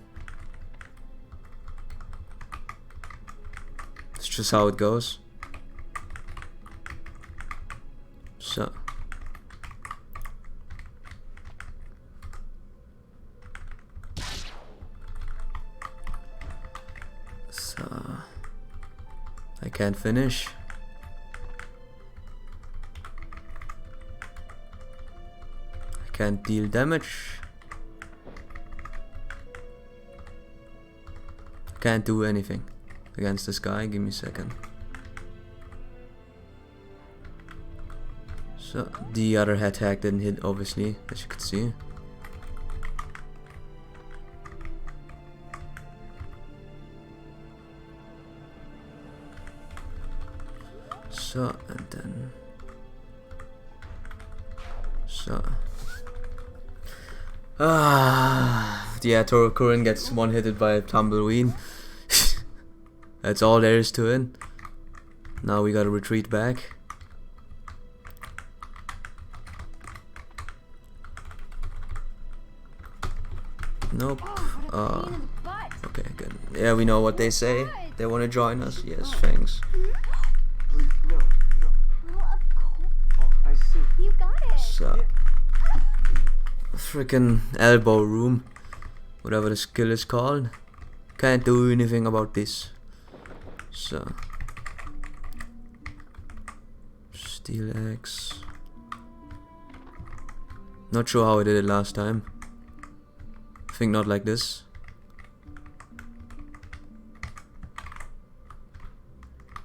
It's just how it goes. So I can't finish. I can't deal damage. I can't do anything against this guy. Give me a second. So the other head hack didn't hit, obviously, as you could see. So, and then so yeah, Torokurin gets one hitted by a tumbleweed. That's all there is to it. Now we gotta retreat back. Nope. Okay, good. Yeah, we know what they say. They wanna join us. Yes, thanks. Please, no, no. Well, of course. Oh, I see. You got it. So, freaking elbow room, whatever the skill is called. Can't do anything about this. So, steel axe. Not sure how I did it last time. I think not like this.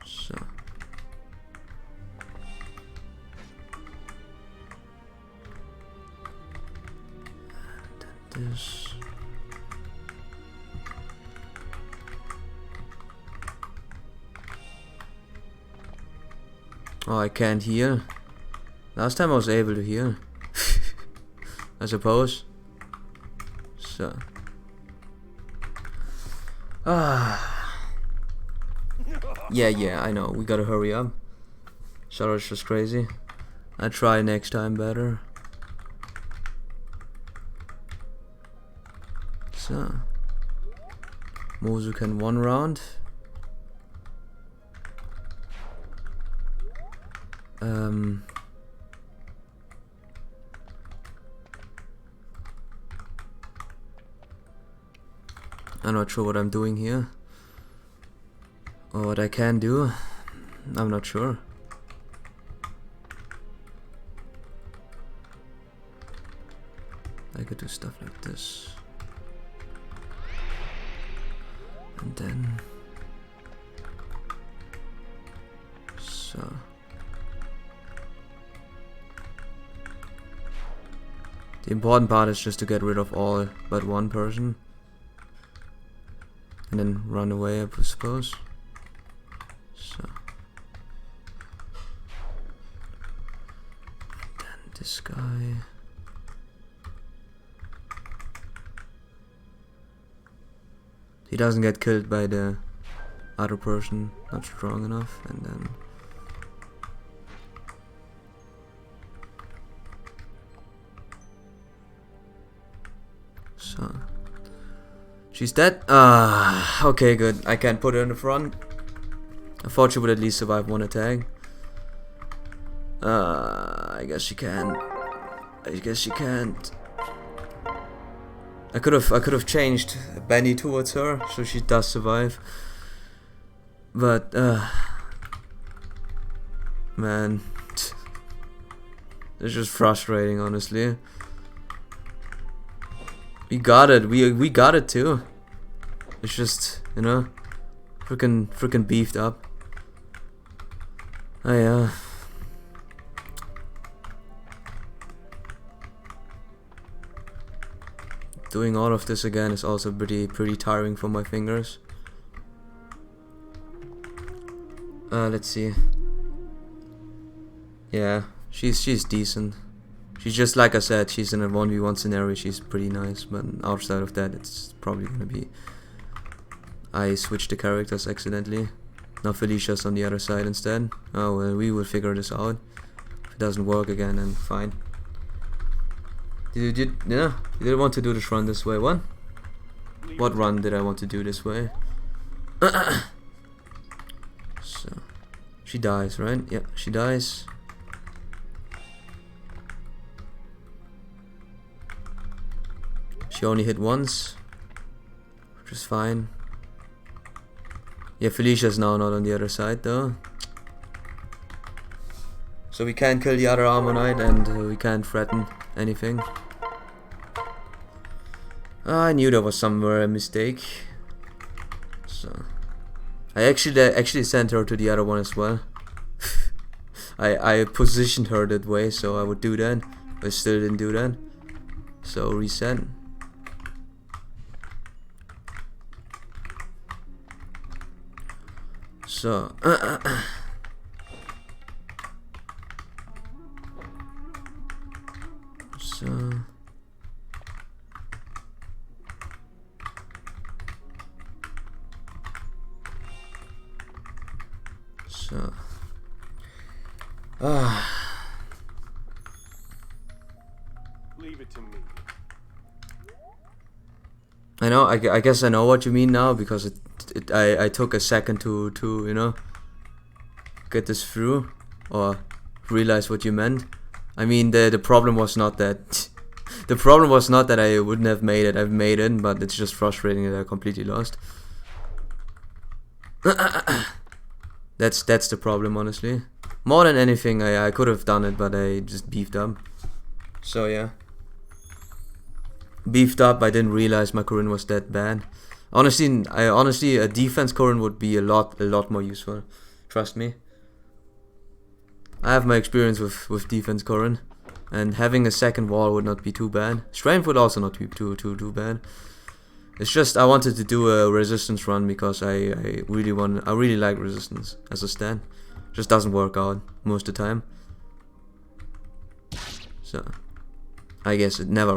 So. And then this. Oh, I can't heal. Last time I was able to heal. I suppose. So. Yeah, I know. We gotta hurry up. Charlotte's just crazy. I try next time better. So Mozu can 1 round. I'm not sure what I'm doing here, or what I can do. I'm not sure. I could do stuff like this, and then so. The important part is just to get rid of all but one person. And then run away, I suppose. So. And then this guy. He doesn't get killed by the other person, not strong enough, and then so. She's dead? Okay, good. I can't put her in the front. I thought she would at least survive 1 attack. I guess she can. I guess she can't. I could have changed Benny towards her, so she does survive. But man, it's just frustrating, honestly. We got it. We got it too. It's just, you know, freaking beefed up. Oh yeah. Doing all of this again is also pretty tiring for my fingers. Let's see. Yeah, she's decent. She's just, like I said, she's in a 1v1 scenario, she's pretty nice, but outside of that, it's probably gonna be... I switched the characters accidentally. Now Felicia's on the other side instead. Oh well, we will figure this out. If it doesn't work again, then fine. Did I want to do this run this way? What? What run did I want to do this way? So... She dies, right? Yep, she dies. She only hit once, which is fine. Yeah, Felicia's now not on the other side though. So we can't kill the other Ammonite and we can't threaten anything. I knew there was somewhere a mistake. So I actually sent her to the other one as well. I positioned her that way so I would do that, but still didn't do that. So reset. So Leave it to me. I know. I guess I know what you mean now, because I took a second to you know, get this through or realize what you meant. I mean, the problem was not that the problem was not that I wouldn't have made it. I've made it, but it's just frustrating that I completely lost. That's the problem, honestly. More than anything, I could have done it, but I just beefed up. So yeah, beefed up. I didn't realize my Corrin was that bad. Honestly, a defense Corrin would be a lot more useful. Trust me. I have my experience with defense Corrin, and having a second wall would not be too bad. Strength would also not be too bad. It's just I wanted to do a resistance run because I really like resistance as a stat. Just doesn't work out most of the time. So I guess it never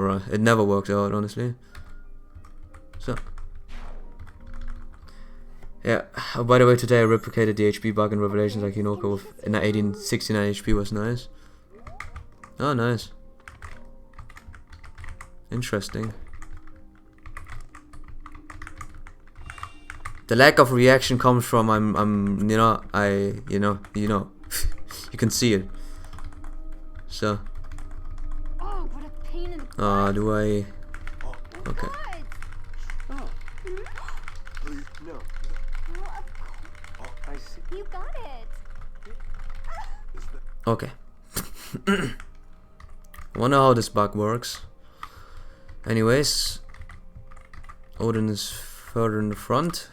works out, honestly. So Yeah, by the way, today I replicated the HP bug in Revelations like Hinoka with 1869 HP was nice. Oh, nice. Interesting. The lack of reaction comes from you can see it. So. Oh, what a pain in the butt. Do I? Okay. God. Please, no. Well, of course. I see. You got it. Is that Okay. Wonder how this bug works. Anyways, Odin is further in the front.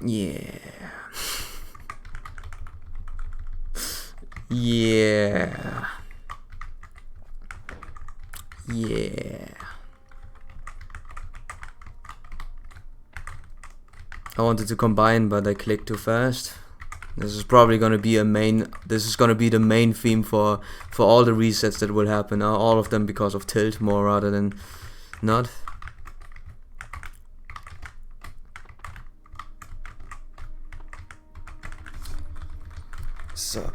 Yeah. Yeah. Yeah. I wanted to combine, but I clicked too fast. This is probably gonna be the main theme for all the resets that will happen. All of them because of tilt more rather than not. So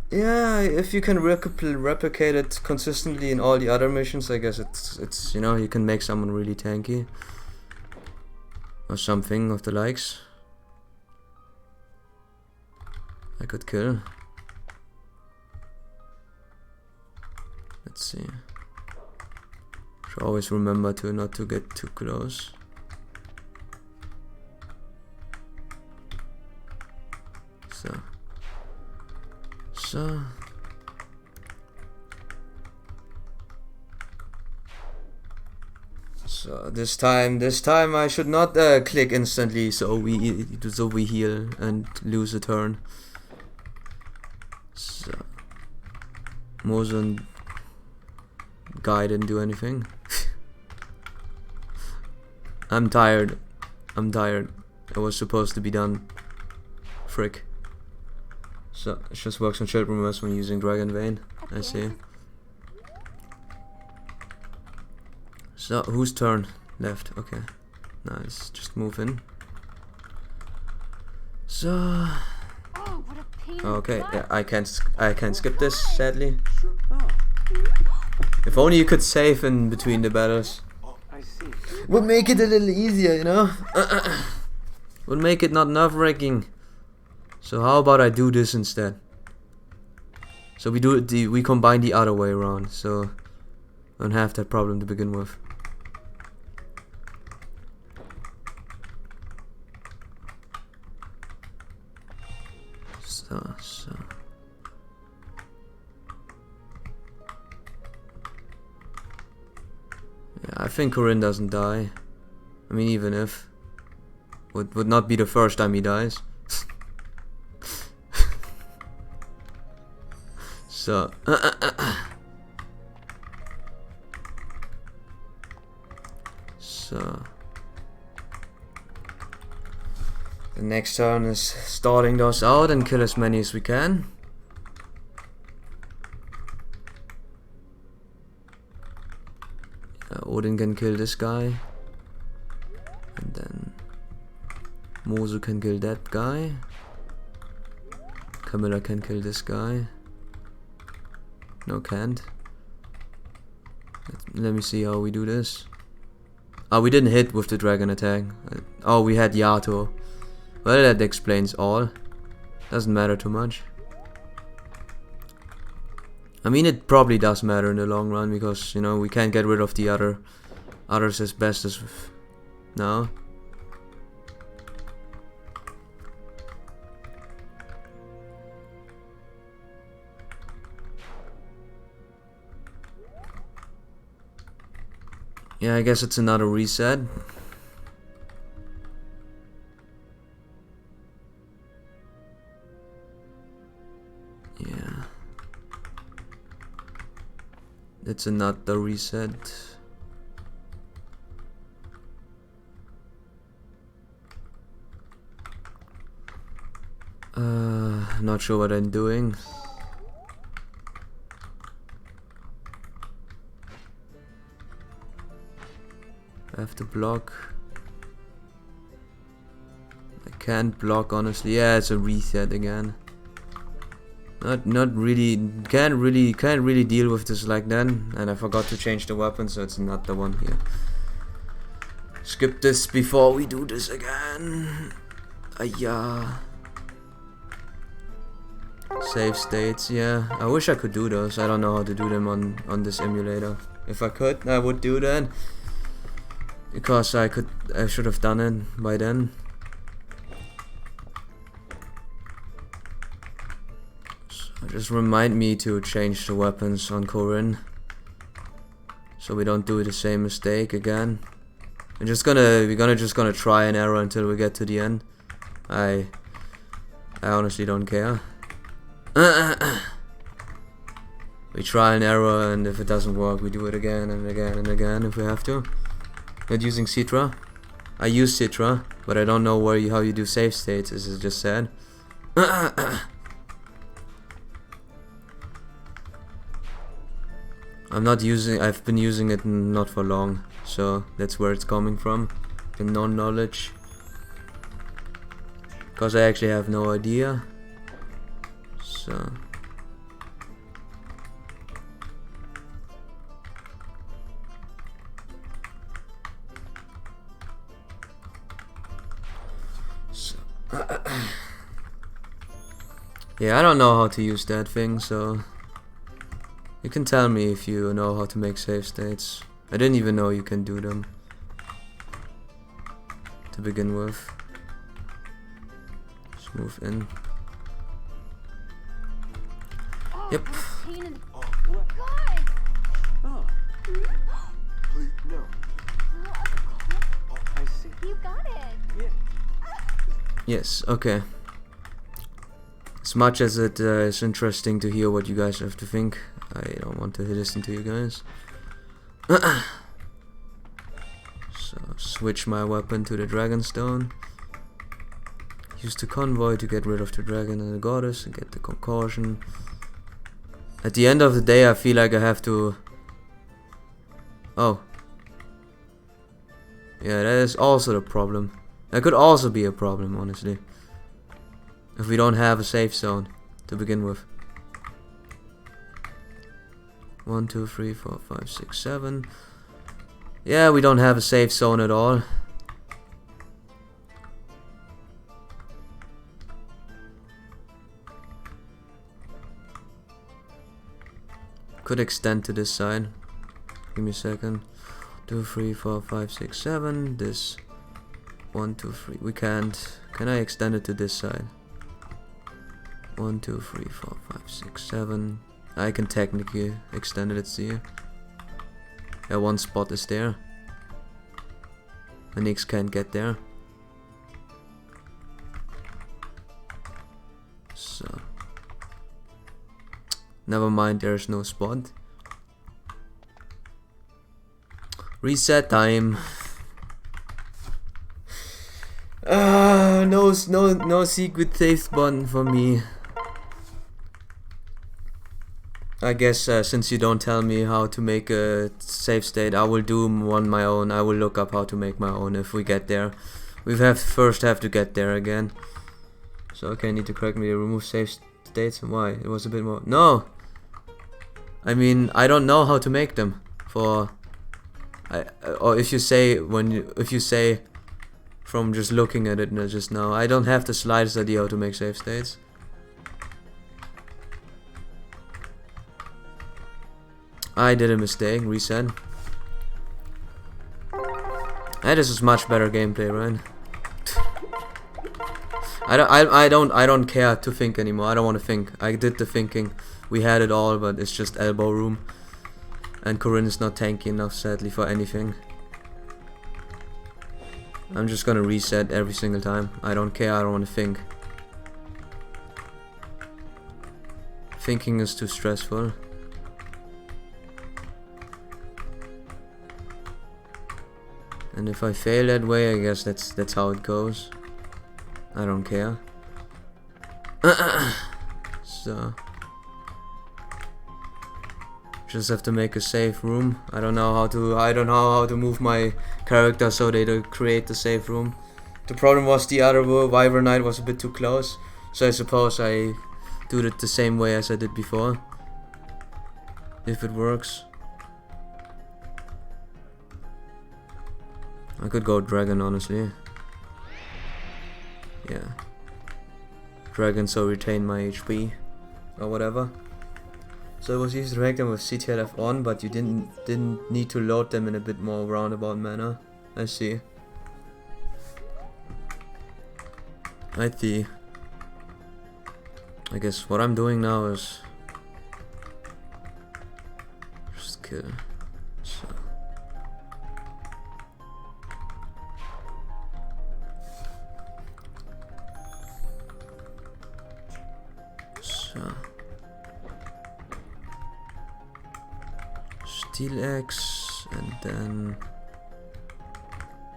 yeah, if you can replicate it consistently in all the other missions, I guess it's you can make someone really tanky or something of the likes. I could kill. Let's see. Should always remember to not to get too close. So this time I should not click instantly, so we heal and lose a turn. So Mosen guy didn't do anything. I'm tired. It was supposed to be done. Frick. So it just works on shield reverse when using Dragon Vein. I see. So whose turn? Left. Okay. Nice. Just move in. So. Oh, what a pain in the Okay. butt. Yeah, I can't skip this. Sadly. If only you could save in between the battles. I see. Would make it a little easier, you know. Would make it not nerve-wracking. So how about I do this instead? So we combine the other way around, so I don't have that problem to begin with. So. Yeah, I think Corinne doesn't die. I mean, even if would not be the first time he dies. So so the next turn is starting those out and kill as many as we can. Odin can kill this guy, and then Mozu can kill that guy. Camilla can kill this guy. No, can't. Let me see how we do this. Oh, we didn't hit with the dragon attack. Oh, we had Yato. Well, that explains all. Doesn't matter too much. I mean, it probably does matter in the long run because, you know, we can't get rid of the others as best as now. Yeah, I guess it's another reset. Yeah. It's another reset. Not sure what I'm doing. I have to block. I can't block, honestly. Yeah, it's a reset again. Not really. Can't really deal with this like that. And I forgot to change the weapon, so it's not the one here. Skip this before we do this again. Yeah. Save states, yeah. I wish I could do those. I don't know how to do them on this emulator. If I could, I would do that. Because I should have done it by then. So just remind me to change the weapons on Corinne, so we don't do the same mistake again. We're gonna try and error until we get to the end. I honestly don't care. We try and error, and if it doesn't work, we do it again and again and again if we have to. Not using Citra. I use Citra, but I don't know how you do save states, as I just said. I've been using it not for long, so that's where it's coming from. The non-knowledge. Because I actually have no idea. So. Yeah, I don't know how to use that thing, so you can tell me if you know how to make save states. I didn't even know you can do them to begin with. Just move in. Oh, Yep. what a pain in the Oh, what? God! Oh. Please, no. Oh, of course. Oh, I see. You got it. Yeah. Yes, okay. As much as it is interesting to hear what you guys have to think, I don't want to listen to you guys. So, switch my weapon to the Dragonstone. Use the convoy to get rid of the dragon and the goddess and get the concussion. At the end of the day, I feel like I have to... Oh. Yeah, that is also the problem. That could also be a problem, honestly. If we don't have a safe zone to begin with. 1, 2, 3, 4, 5, 6, 7. Yeah, we don't have a safe zone at all. Could extend to this side. Give me a second. 2, 3, 4, 5, 6, 7. This. 1, 2, 3. We can't. Can I extend it to this side? 1, 2, 3, 4, 5, 6, 7. I can technically extend it, let's see. Yeah, one spot is there. The Nix can't get there. So. Never mind, there's no spot. Reset time. No secret save button for me. I guess since you don't tell me how to make a save state, I will do one my own. I will look up how to make my own if we get there. We first have to get there again. So okay, I need to correct me. Remove save states. Why? It was a bit more. No. I mean, I don't know how to make them. Or if you say from just looking at it just now, I don't have the slightest idea how to make save states. I did a mistake. Reset. Hey, this is much better gameplay, right? I don't care to think anymore. I don't want to think. I did the thinking. We had it all, but it's just elbow room. And Corinne is not tanky enough, sadly, for anything. I'm just gonna reset every single time. I don't care. I don't want to think. Thinking is too stressful. And if I fail that way, I guess that's how it goes. I don't care. So just have to make a safe room. I don't know how to move my character so they don't create the safe room. The problem was the other Wyvern Knight was a bit too close, so I suppose I do it the same way as I did before. If it works. I could go dragon, honestly. Yeah. Dragon, so retain my HP or whatever. So it was easy to make them with CTLF on, but you didn't need to load them in a bit more roundabout manner. I see. I see. I guess what I'm doing now is just kill. So. Steel Axe and then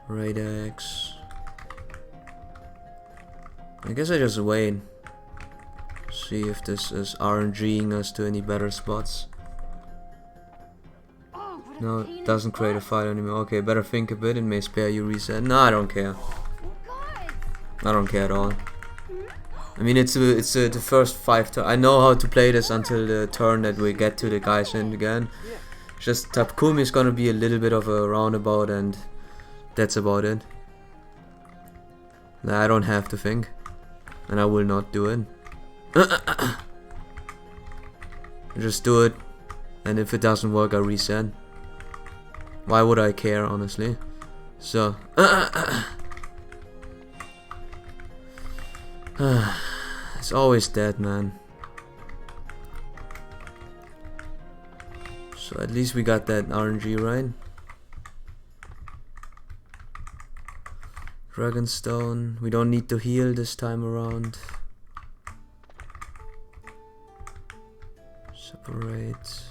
Raid Axe. I guess I just wait. See if this is RNGing us to any better spots. Oh, what a No, pain in it the doesn't create a butt. file anymore. Okay, better think a bit, it may spare you reset. No, I don't care. God. I don't care at all. I mean, it's the first 5 turns. I know how to play this until the turn that we get to the guys in again. Just Takumi is gonna be a little bit of a roundabout, and that's about it. Nah, I don't have to think, and I will not do it. Just do it, and if it doesn't work, I reset. Why would I care, honestly? So. It's always dead, man. So at least we got that RNG right. Dragonstone. We don't need to heal this time around. Separate.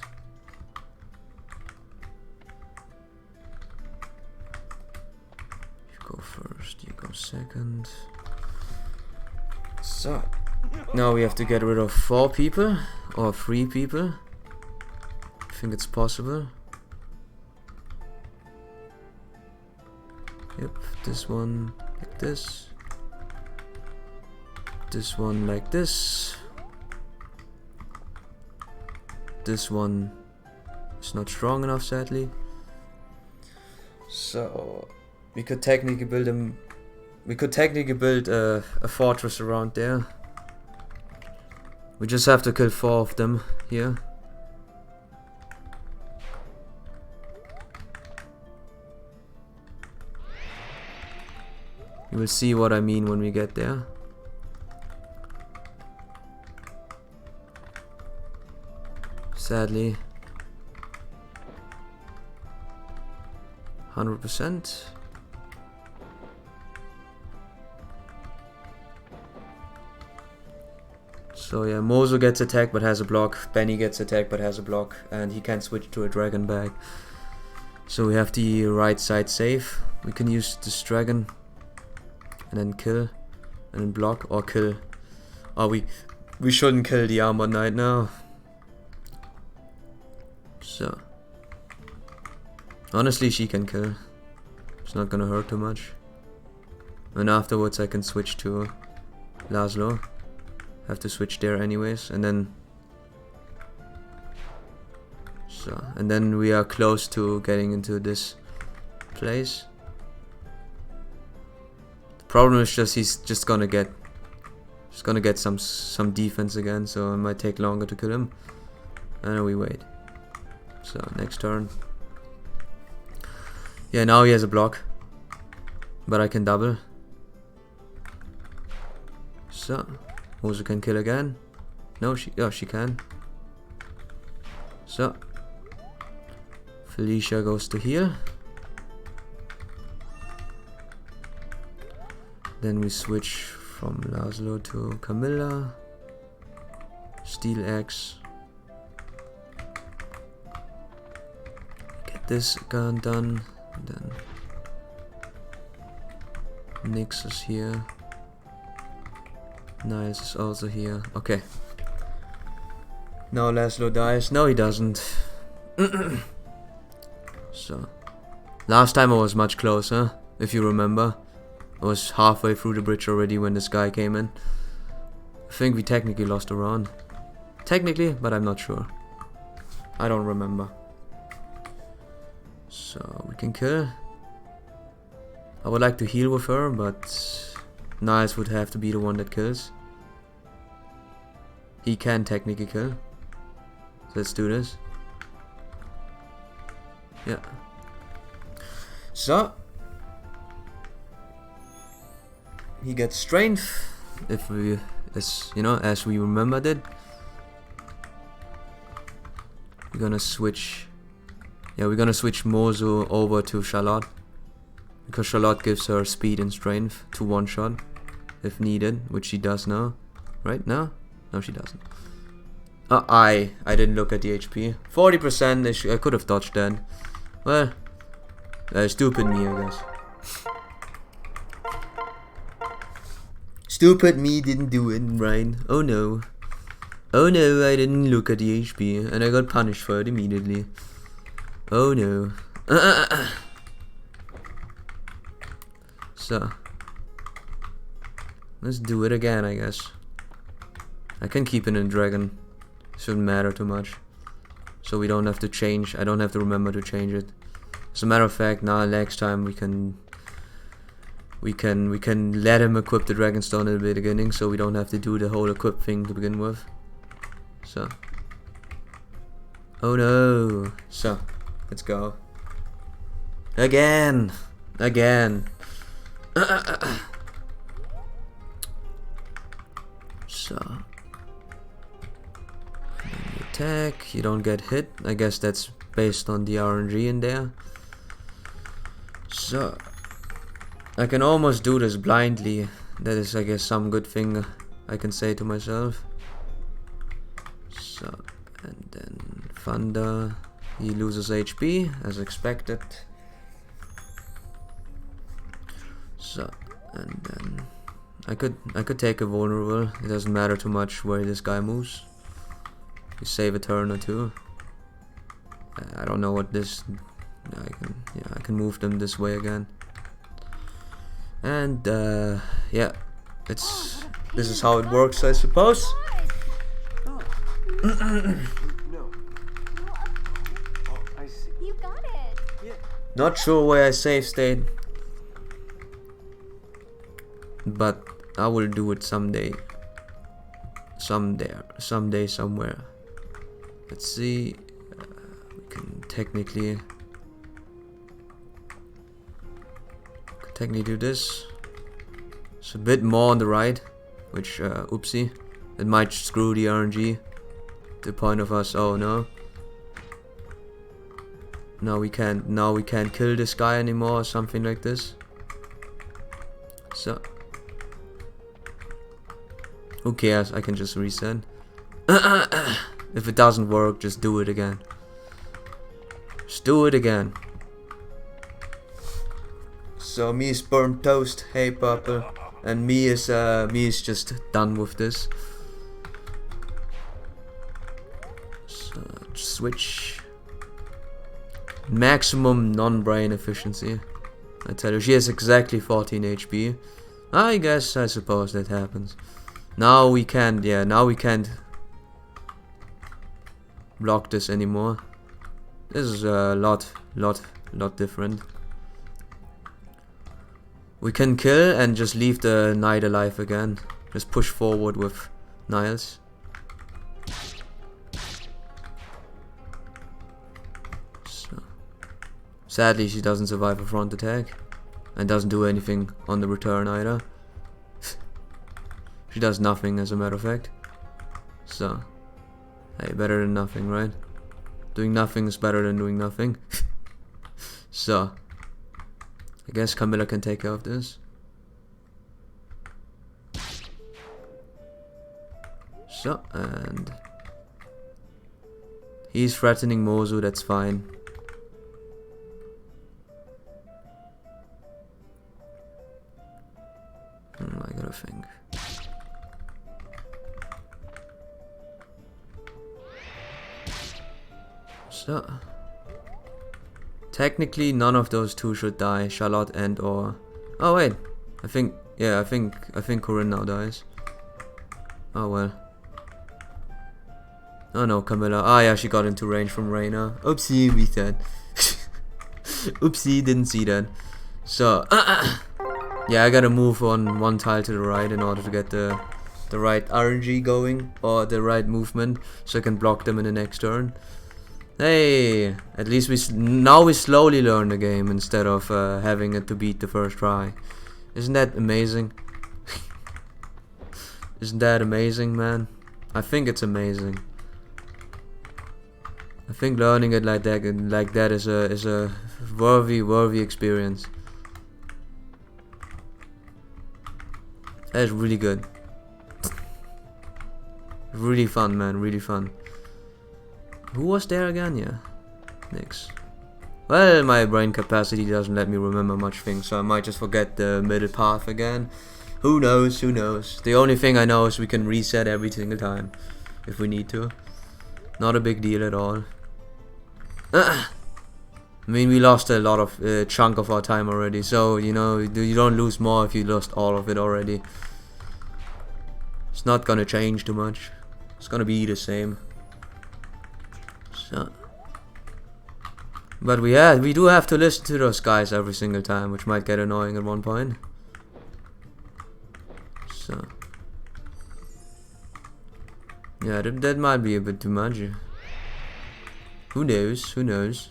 You go first, you go second. So, now we have to get rid of 4 people or 3 people. I think it's possible. Yep, this one like this. This one like this. This one is not strong enough, sadly. So, we could technically build them. We could technically build a fortress around there. We just have to kill 4 of them here. You will see what I mean when we get there. Sadly. 100%. So yeah, Mozo gets attacked but has a block, Benny gets attacked but has a block, and he can't switch to a dragon bag. So we have the right side safe. We can use this dragon and then kill and then block or kill. Oh, we shouldn't kill the Armored Knight now. So honestly, she can kill. It's not gonna hurt too much. And afterwards I can switch to Laszlo. Have to switch there anyways, and then and then we are close to getting into this place. The problem is just he's just gonna get some defense again, so it might take longer to kill him. And then we wait. So next turn. Yeah, now he has a block, but I can double. So Mozo can kill again. No, she can. So Felicia goes to heal. Then we switch from Laszlo to Camilla. Steel Axe. Get this gun done. And then Nyx is here. Nice is also here. Okay. Now Laszlo dies. No, he doesn't. So, last time I was much closer, if you remember. I was halfway through the bridge already when this guy came in. I think we technically lost a round. Technically, but I'm not sure. I don't remember. So, we can kill. I would like to heal with her, but Niles would have to be the one that kills. He can technically kill. So let's do this. Yeah. So he gets strength if we, as you know, as we remembered it. We're gonna switch. Yeah, we're gonna switch Mozu over to Charlotte because Charlotte gives her speed and strength to one shot if needed, which she does now. Right now? No, she doesn't. I didn't look at the HP. 40%. I could have dodged that. Well, stupid me, I guess. Stupid me didn't do it right. Oh no. Oh no, I didn't look at the HP and I got punished for it immediately. Oh no. So, let's do it again, I guess. I can keep it in dragon. Shouldn't matter too much. So we don't have to change. I don't have to remember to change it. As a matter of fact, now next time we can let him equip the Dragonstone at the beginning, so we don't have to do the whole equip thing to begin with. So, oh no. So, let's go. Again. So, attack, you don't get hit. I guess that's based on the RNG in there. So, I can almost do this blindly. That is, I guess, some good thing I can say to myself. So, and then Thunder, he loses HP as expected. So, and then I could take a vulnerable. It doesn't matter too much where this guy moves. You save a turn or two. I don't know what this. I can move them this way again. And yeah, this is how it works, I suppose. Oh. No. Oh, I see. You got it. Yeah. Not sure where I save state, but I will do it someday. Someday, somewhere. Let's see. We can technically do this. It's a bit more on the right, which oopsie. It might screw the RNG. To the point of us. Oh no. Now we can't kill this guy anymore or something like this. So, who cares? I can just reset. If it doesn't work, just do it again. Just do it again. So me is burnt toast. Hey Purple, and me is just done with this. So switch. Maximum non-brain efficiency. I tell you, she has exactly 14 HP. I suppose that happens. Now we can't, now we can't block this anymore. This is a lot different. We can kill and just leave the knight alive again. Just push forward with Niles. So, sadly, she doesn't survive a front attack. And doesn't do anything on the return either. She does nothing, as a matter of fact. So, hey, better than nothing, right? Doing nothing is better than doing nothing. So, I guess Camilla can take care of this. So, and he's threatening Mozu, that's fine. I gotta think. So technically none of those two should die, Charlotte and or oh wait. I think Corinne now dies. Oh well. Oh no, Camilla. Ah yeah, she got into range from Reyna. Oopsie, we said. Oopsie, didn't see that. So yeah, I gotta move on one tile to the right in order to get the right RNG going, or the right movement, so I can block them in the next turn. Hey, at least now we slowly learn the game instead of having it to beat the first try. Isn't that amazing? Isn't that amazing, man? I think it's amazing. I think learning it like that is a worthy experience. That is really good. Really fun, man. Really fun. Who was there again? Yeah, Nyx. Well, my brain capacity doesn't let me remember much things, so I might just forget the middle path again. Who knows? Who knows? The only thing I know is we can reset every single time if we need to. Not a big deal at all. I mean, we lost a lot of chunk of our time already, so you know, you don't lose more if you lost all of it already. It's not gonna change too much. It's gonna be the same. So, but we do have to listen to those guys every single time, which might get annoying at one point. So, yeah, that might be a bit too much. Who knows? Who knows?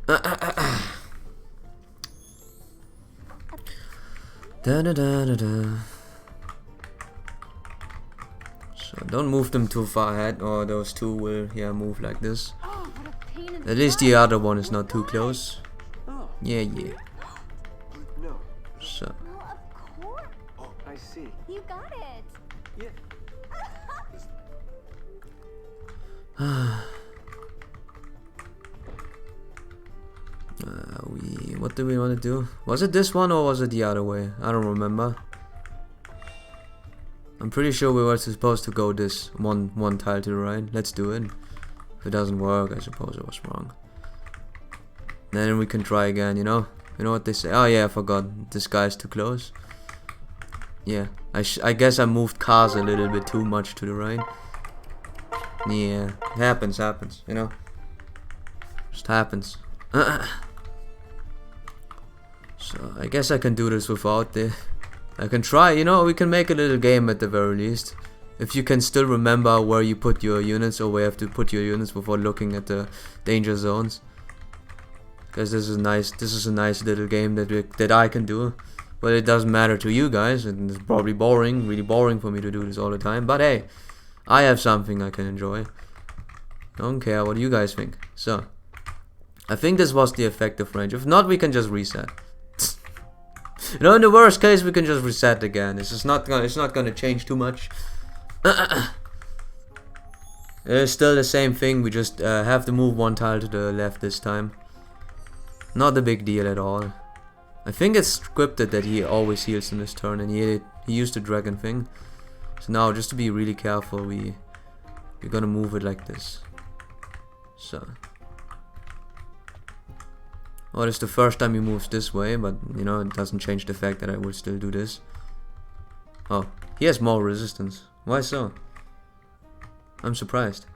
Da da da da da. So don't move them too far ahead, or those two will move like this. Oh, what a pain in the At least the other one is not too close. Oh, Yeah. no. So Well, of course. I see. You got it. Yeah. what do we want to do? Was it this one or was it the other way? I don't remember. I'm pretty sure we were supposed to go this one tile to the right. Let's do it. If it doesn't work, I suppose I was wrong. Then we can try again, you know? You know what they say? Oh yeah, I forgot. This guy's too close. Yeah, I guess I moved cars a little bit too much to the right. Yeah, it happens, you know? Just happens. So, I guess I can do this without the... I can try, you know, we can make a little game at the very least. If you can still remember where you put your units, or where you have to put your units before looking at the danger zones. Because this is a nice little game that I can do. But it doesn't matter to you guys, and it's probably boring, really boring for me to do this all the time. But hey, I have something I can enjoy. Don't care what you guys think. So, I think this was the effective range. If not, we can just reset. You know, in the worst case, we can just reset again. It's not gonna change too much. It's still the same thing. We just have to move one tile to the left this time. Not a big deal at all. I think it's scripted that he always heals in this turn, and he used the dragon thing. So now, just to be really careful, we're gonna move it like this. So. Well, it's the first time he moves this way, but you know, it doesn't change the fact that I will still do this. Oh, he has more resistance. Why so? I'm surprised.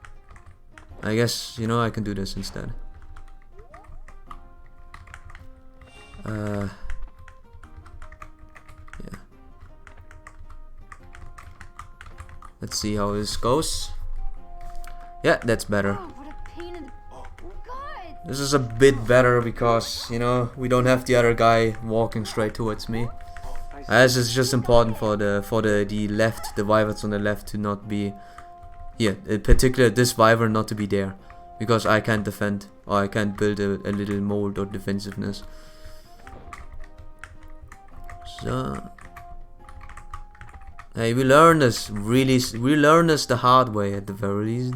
I guess, you know, I can do this instead. Yeah. Let's see how this goes. Yeah, that's better. Oh, what a pain in the... God. This is a bit better because, you know, we don't have the other guy walking straight towards me. As it's just important for the left, the wyverns on the left to not be here. In particular, this wyvern not to be there, because I can't defend, or I can't build a little mold or defensiveness. So, hey, we learn this the hard way at the very least.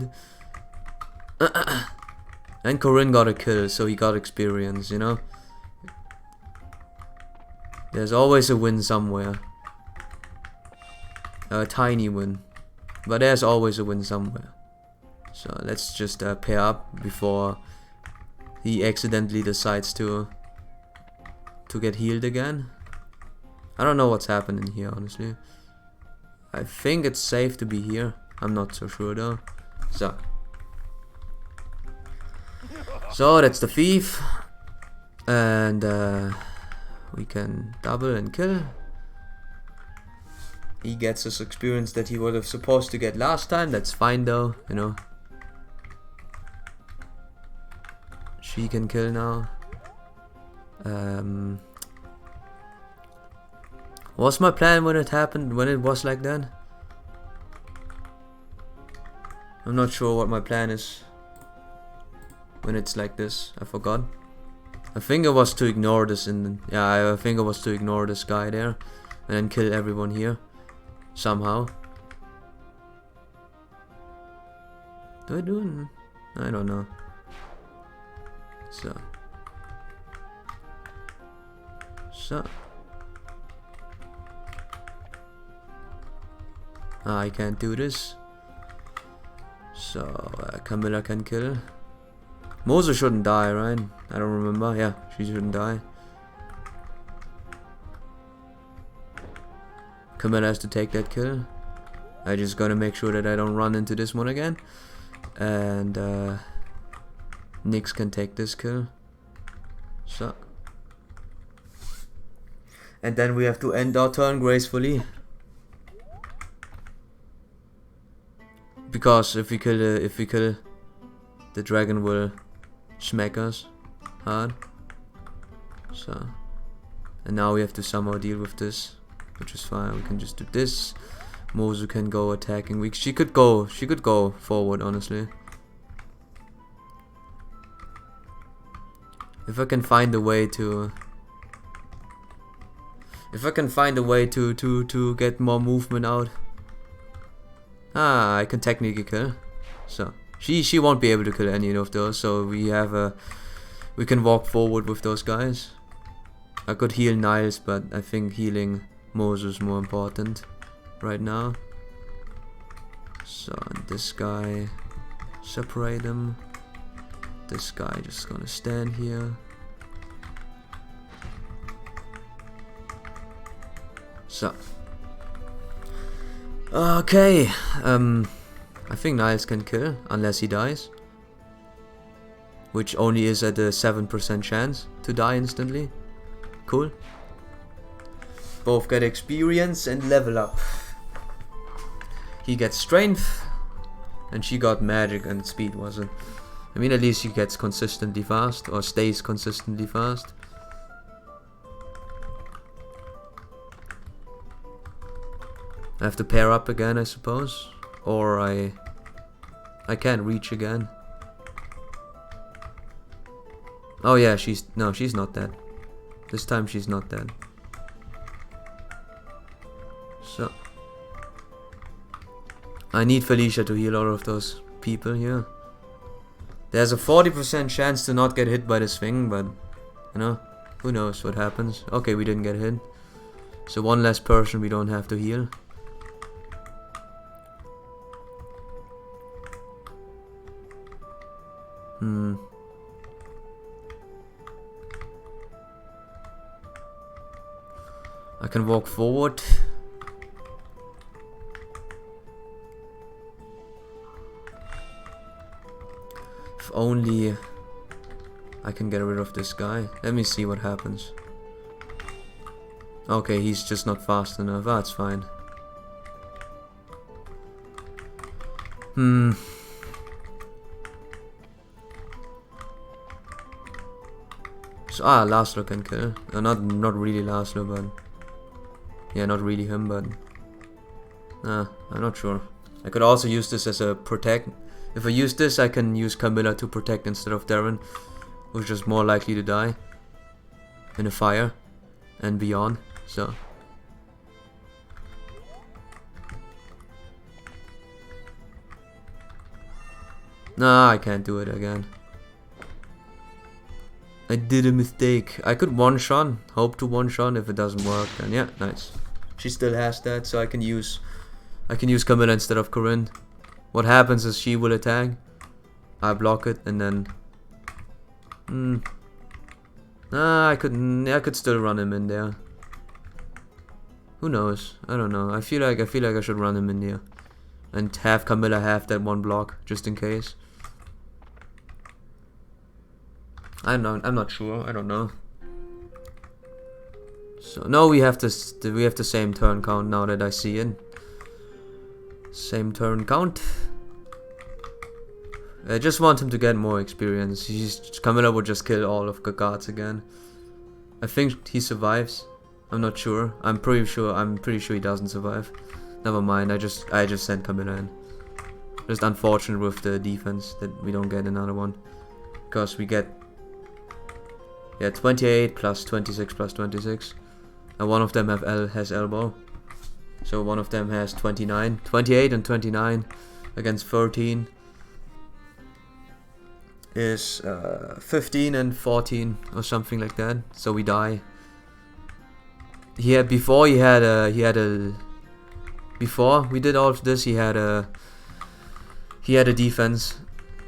And Corinne got a kill, so he got experience, you know. There's always a win somewhere. A tiny win. But there's always a win somewhere. So let's just pair up before he accidentally decides to get healed again. I don't know what's happening here, honestly. I think it's safe to be here. I'm not so sure though. So that's the thief. And we can double and kill. He gets his experience that he would have supposed to get last time. That's fine though, you know. She can kill now. What's my plan when it happened, when it was like that? I'm not sure what my plan is when it's like this. I forgot. I think it was to ignore this I think it was to ignore this guy there and then kill everyone here somehow. Do I do it? I don't know. So I can't do this. So Camilla can kill. Moser shouldn't die, right? I don't remember. Yeah, she shouldn't die. Camilla has to take that kill. I just gotta make sure that I don't run into this one again. And Nyx can take this kill. So. And then we have to end our turn gracefully. Because if we kill the dragon will smack us hard. So, and now we have to somehow deal with this, which is fine. We can just do this. Mozu can go attacking. She could go forward, honestly. If I can find a way to get more movement out. I can technically kill. So she won't be able to kill any of those. So we can walk forward with those guys. I could heal Niles, but I think healing Mozu is more important right now. So this guy, separate him. This guy just gonna stand here. So okay, I think Niles can kill unless he dies, which only is at a 7% chance to die instantly. Cool. Both get experience and level up. He gets strength and she got magic and speed, was it? I mean, at least he gets consistently fast, or stays consistently fast. I have to pair up again, I suppose, or I can't reach again. Oh yeah, she's not dead. This time she's not dead. So I need Felicia to heal all of those people here. There's a 40% chance to not get hit by this thing, but you know, who knows what happens. Okay, we didn't get hit. So one less person we don't have to heal. I can walk forward. If only I can get rid of this guy. Let me see what happens. Okay, he's just not fast enough. That's fine. So, Laszlo can kill. Not really Laszlo, but yeah, not really him, but I'm not sure. I could also use this as a protect. If I use this, I can use Camilla to protect instead of Darren, who's just more likely to die in a fire and beyond. So nah, I can't do it again. I did a mistake. I could one-shot, hope to one-shot. If it doesn't work, then yeah, nice. She still has that, so I can use Camilla instead of Corinne. What happens is she will attack, I block it and then I could still run him in there. Who knows? I don't know. I feel like I should run him in there and have Camilla have that one block just in case. I'm not sure. I don't know. So no, we have the same turn count now that I see it. Same turn count. I just want him to get more experience. Camilla would just kill all of the guards again. I think he survives. I'm not sure. I'm pretty sure he doesn't survive. Never mind. I just sent Camilla in. Just unfortunate with the defense that we don't get another one, because we get 28 plus 26 plus 26, and one of them has elbow. So one of them has 29, 28 and 29 against 13 is 15 and 14 or something like that. So we die. Before we did all of this, he had a defense.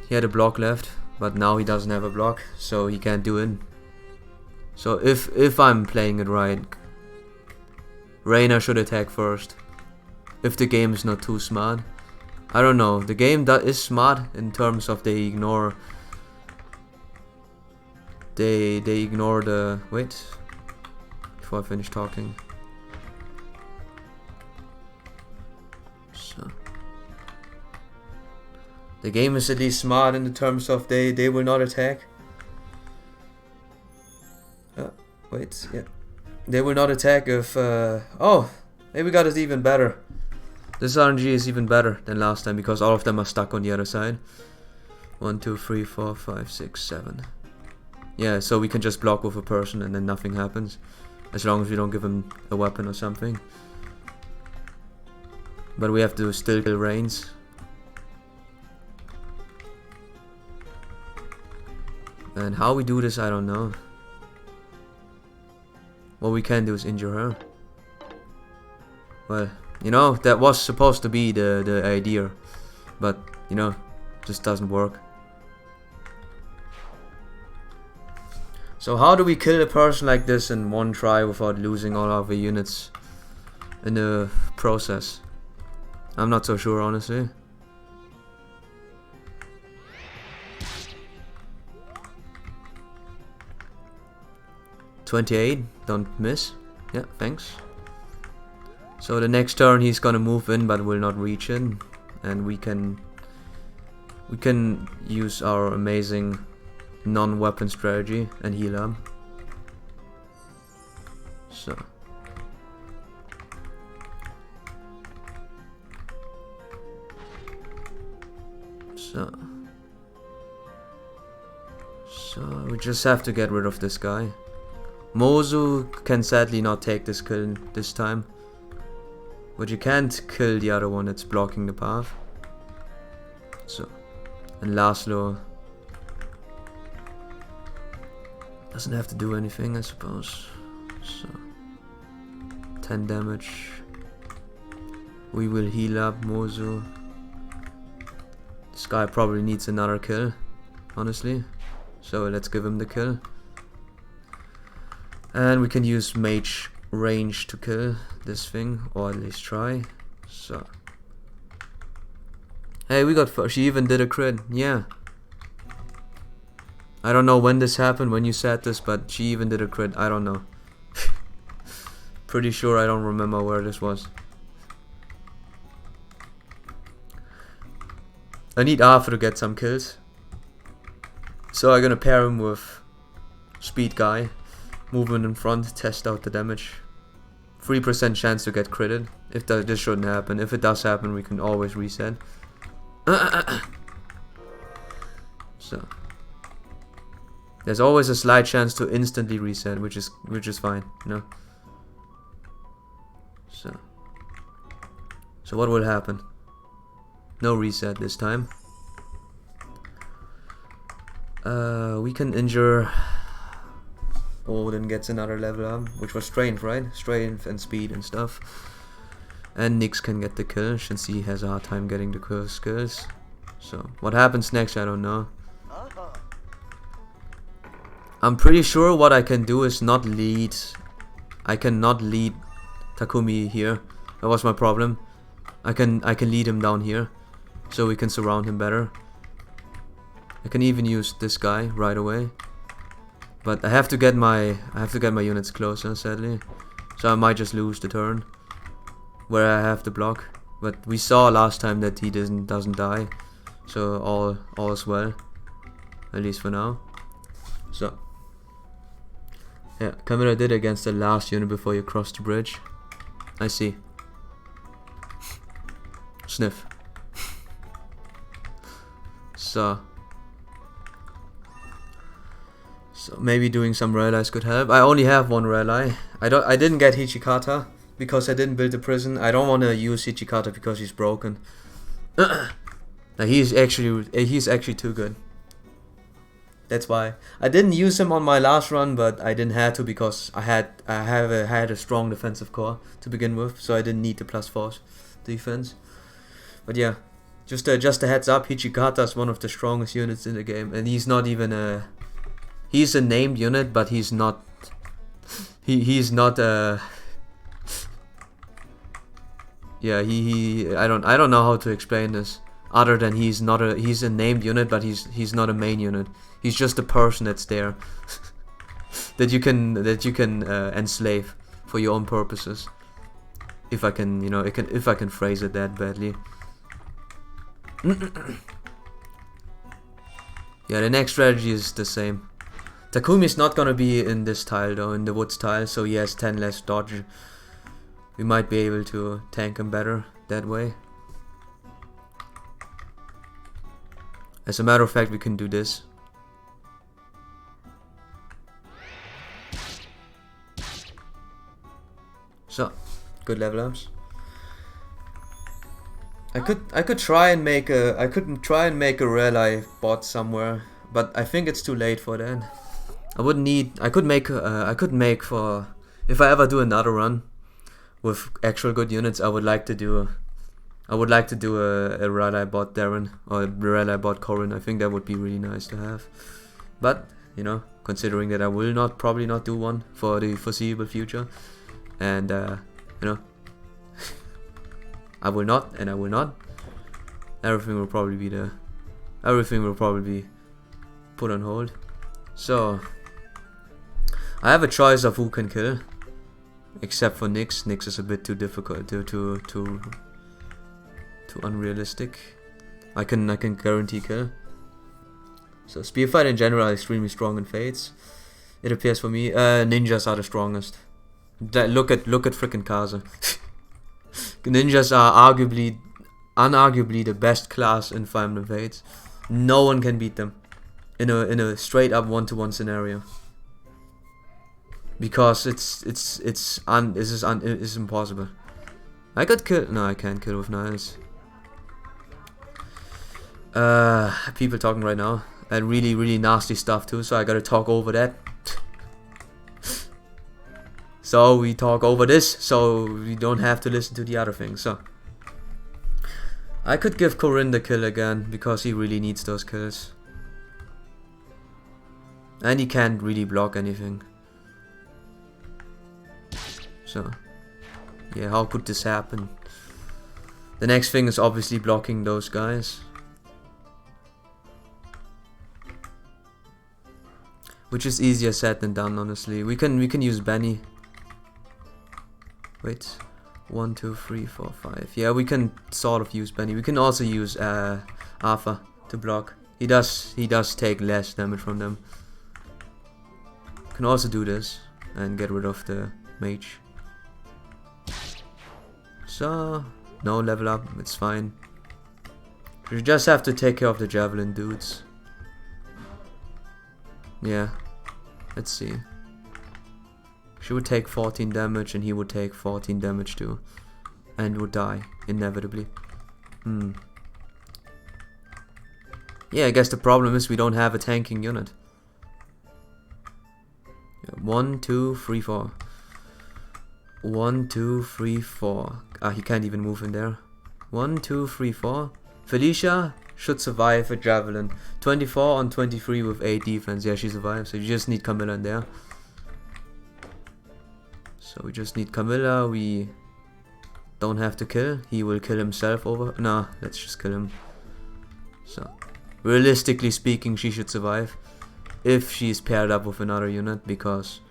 He had a block left, but now he doesn't have a block, so he can't do it. So if I'm playing it right, Reina should attack first. If the game is not too smart. I don't know. The game that is smart in terms of they ignore the wait. Before I finish talking. So the game is at least smart in the terms of they will not attack. Wait, yeah. They will not attack if oh, maybe we got it even better. This RNG is even better than last time because all of them are stuck on the other side. 1, 2, 3, 4, 5, 6, 7. Yeah, so we can just block with a person and then nothing happens. As long as we don't give him a weapon or something. But we have to still kill Reigns. And how we do this, I don't know. What we can do is injure her. Well, you know, that was supposed to be the idea. But, you know, just doesn't work. So how do we kill a person like this in one try without losing all of our units in the process? I'm not so sure, honestly. $28, don't miss. Yeah, thanks. So the next turn he's gonna move in but will not reach in, and we can use our amazing non-weapon strategy and heal up. So we just have to get rid of this guy. Mozu can sadly not take this kill this time, but you can't kill the other one that's blocking the path. So, and Laszlo doesn't have to do anything, I suppose. So 10 damage. We will heal up Mozu. This guy probably needs another kill, honestly. So let's give him the kill. And we can use mage range to kill this thing, or at least try. So hey, we got she even did a crit. Yeah. I don't know when this happened, when you said this, but she even did a crit. I don't know. Pretty sure I don't remember where this was. I need Arthur to get some kills. So I'm gonna pair him with Speed Guy. Movement in front, test out the damage. 3% chance to get critted. If this shouldn't happen. If it does happen, we can always reset. So there's always a slight chance to instantly reset, which is fine, you know. So what will happen? No reset this time. We can injure. Odin gets another level up, which was strength, right? Strength and speed and stuff. And Nyx can get the kill since he has a hard time getting the skills. So what happens next, I don't know. I'm pretty sure what I can do is not lead. I cannot lead Takumi here. That was my problem. I can lead him down here, so we can surround him better. I can even use this guy right away, but I have to get my units closer, sadly. So I might just lose the turn where I have the block. But we saw last time that he doesn't die, so all is well, at least for now. So yeah, Camera did against the last unit before you crossed the bridge. I see. Sniff. So maybe doing some rallies could help. I only have one rally. I didn't get Hichikata because I didn't build the prison. I don't want to use Hichikata because he's broken. Now he's actually too good. That's why I didn't use him on my last run, but I didn't have to because I had a strong defensive core to begin with, so I didn't need the +4 defense. But yeah, just a heads up, Hichikata is one of the strongest units in the game, and he's not even a. He's a named unit, but he's not. He's not a. Yeah, I don't know how to explain this. Other than he's a named unit, but he's not a main unit. He's just a person that's there that you can enslave for your own purposes. If I can, if I can phrase it that badly. Yeah, the next strategy is the same. Takumi is not gonna be in this tile though, in the woods tile, so he has 10 less dodge. We might be able to tank him better that way. As a matter of fact, we can do this. So, good level ups. I could try and make a rally bot somewhere, but I think it's too late for that. I could make for if I ever do another run with actual good units. I would like to do a rally bot Darren or a rally bot Corin. I think that would be really nice to have. But considering that I will probably not do one for the foreseeable future, and I will not, and I will not. Everything will probably be put on hold. So I have a choice of who can kill, except for Nyx. Nyx is a bit too difficult, too unrealistic. I can guarantee kill. So Spearfight in general are extremely strong in Fates. It appears for me. Ninjas are the strongest. Look at frickin' Kaze. Ninjas are unarguably the best class in Fire Emblem Fates. No one can beat them in a straight up 1-to-1 scenario. Because it's impossible. I could kill. No, I can't kill with knives. People talking right now, and really nasty stuff too. So I gotta talk over that. So we talk over this, so we don't have to listen to the other things. So I could give Corin the kill again because he really needs those kills, and he can't really block anything. So yeah, how could this happen? The next thing is obviously blocking those guys, which is easier said than done, honestly. We can use Benny. Wait, 1, 2, 3, 4, 5. Yeah, we can sort of use Benny. We can also use Arthur to block. He does take less damage from them. Can also do this and get rid of the mage. So no level up, it's fine. You just have to take care of the javelin dudes. Yeah, let's see. She would take 14 damage and he would take 14 damage too, and would die inevitably. Yeah, I guess the problem is we don't have a tanking unit. 1, 2, 3, 4. 1, 2, 3, 4. Ah, he can't even move in there. 1, 2, 3, 4. Felicia, should survive a Javelin. 24 on 23 with 8 defense. Yeah, she survives. So you just need Camilla in there. So we just need Camilla. We don't have to kill. He will kill himself over. Nah, let's just kill him. So, realistically speaking, she should survive if she's paired up with another unit, because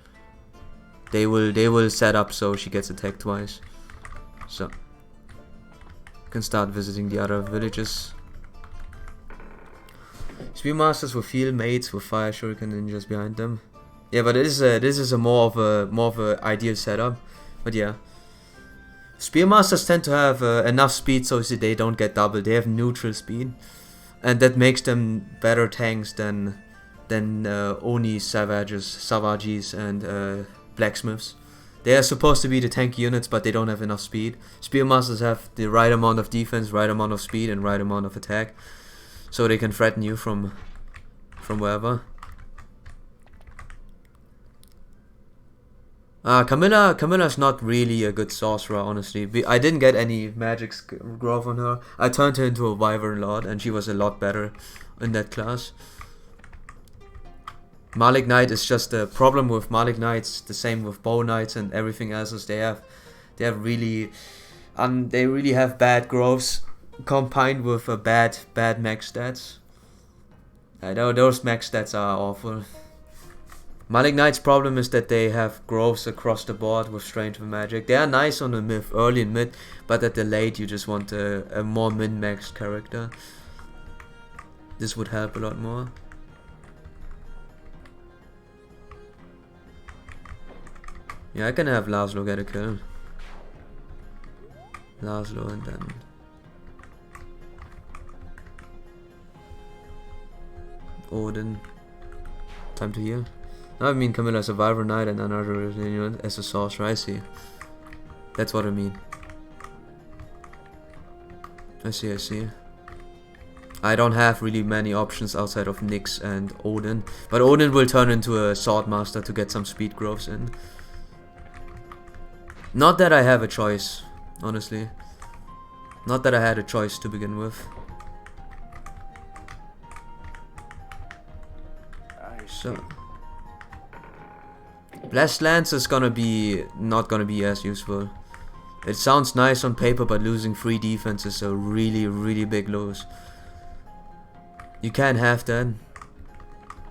they will set up so she gets attacked twice. So, you can start visiting the other villages. Spearmasters with field mates with fire shuriken ninjas behind them. Yeah, but this is a more of a ideal setup. But yeah, Spearmasters tend to have enough speed so they don't get doubled. They have neutral speed, and that makes them better tanks than Oni Savages and blacksmiths. They are supposed to be the tanky units, but they don't have enough speed. Spearmasters have the right amount of defense, right amount of speed, and right amount of attack, so they can threaten you from wherever. Camilla's not really a good sorcerer, honestly. I didn't get any magic growth on her. I turned her into a Wyvern Lord, and she was a lot better in that class. Malik Knight is just a problem with Malik Knights. The same with Bow Knights and everything else. Is they really have bad growths combined with bad max stats. I know those max stats are awful. Malik Knight's problem is that they have growths across the board with strength and magic. They are nice on the early and mid, but at the late you just want a more min-maxed character. This would help a lot more. Yeah, I can have Laszlo get a kill. Laszlo and then Odin. Time to heal. I mean Camilla as a Wyvern Knight and another unit as a sorcerer, I see. That's what I mean. I see. I don't have really many options outside of Nyx and Odin. But Odin will turn into a Swordmaster to get some speed growths in. Not that I have a choice, honestly. Not that I had a choice to begin with. So Blessed Lance is not gonna be as useful. It sounds nice on paper, but losing 3 defense is a really big loss. You can't have that.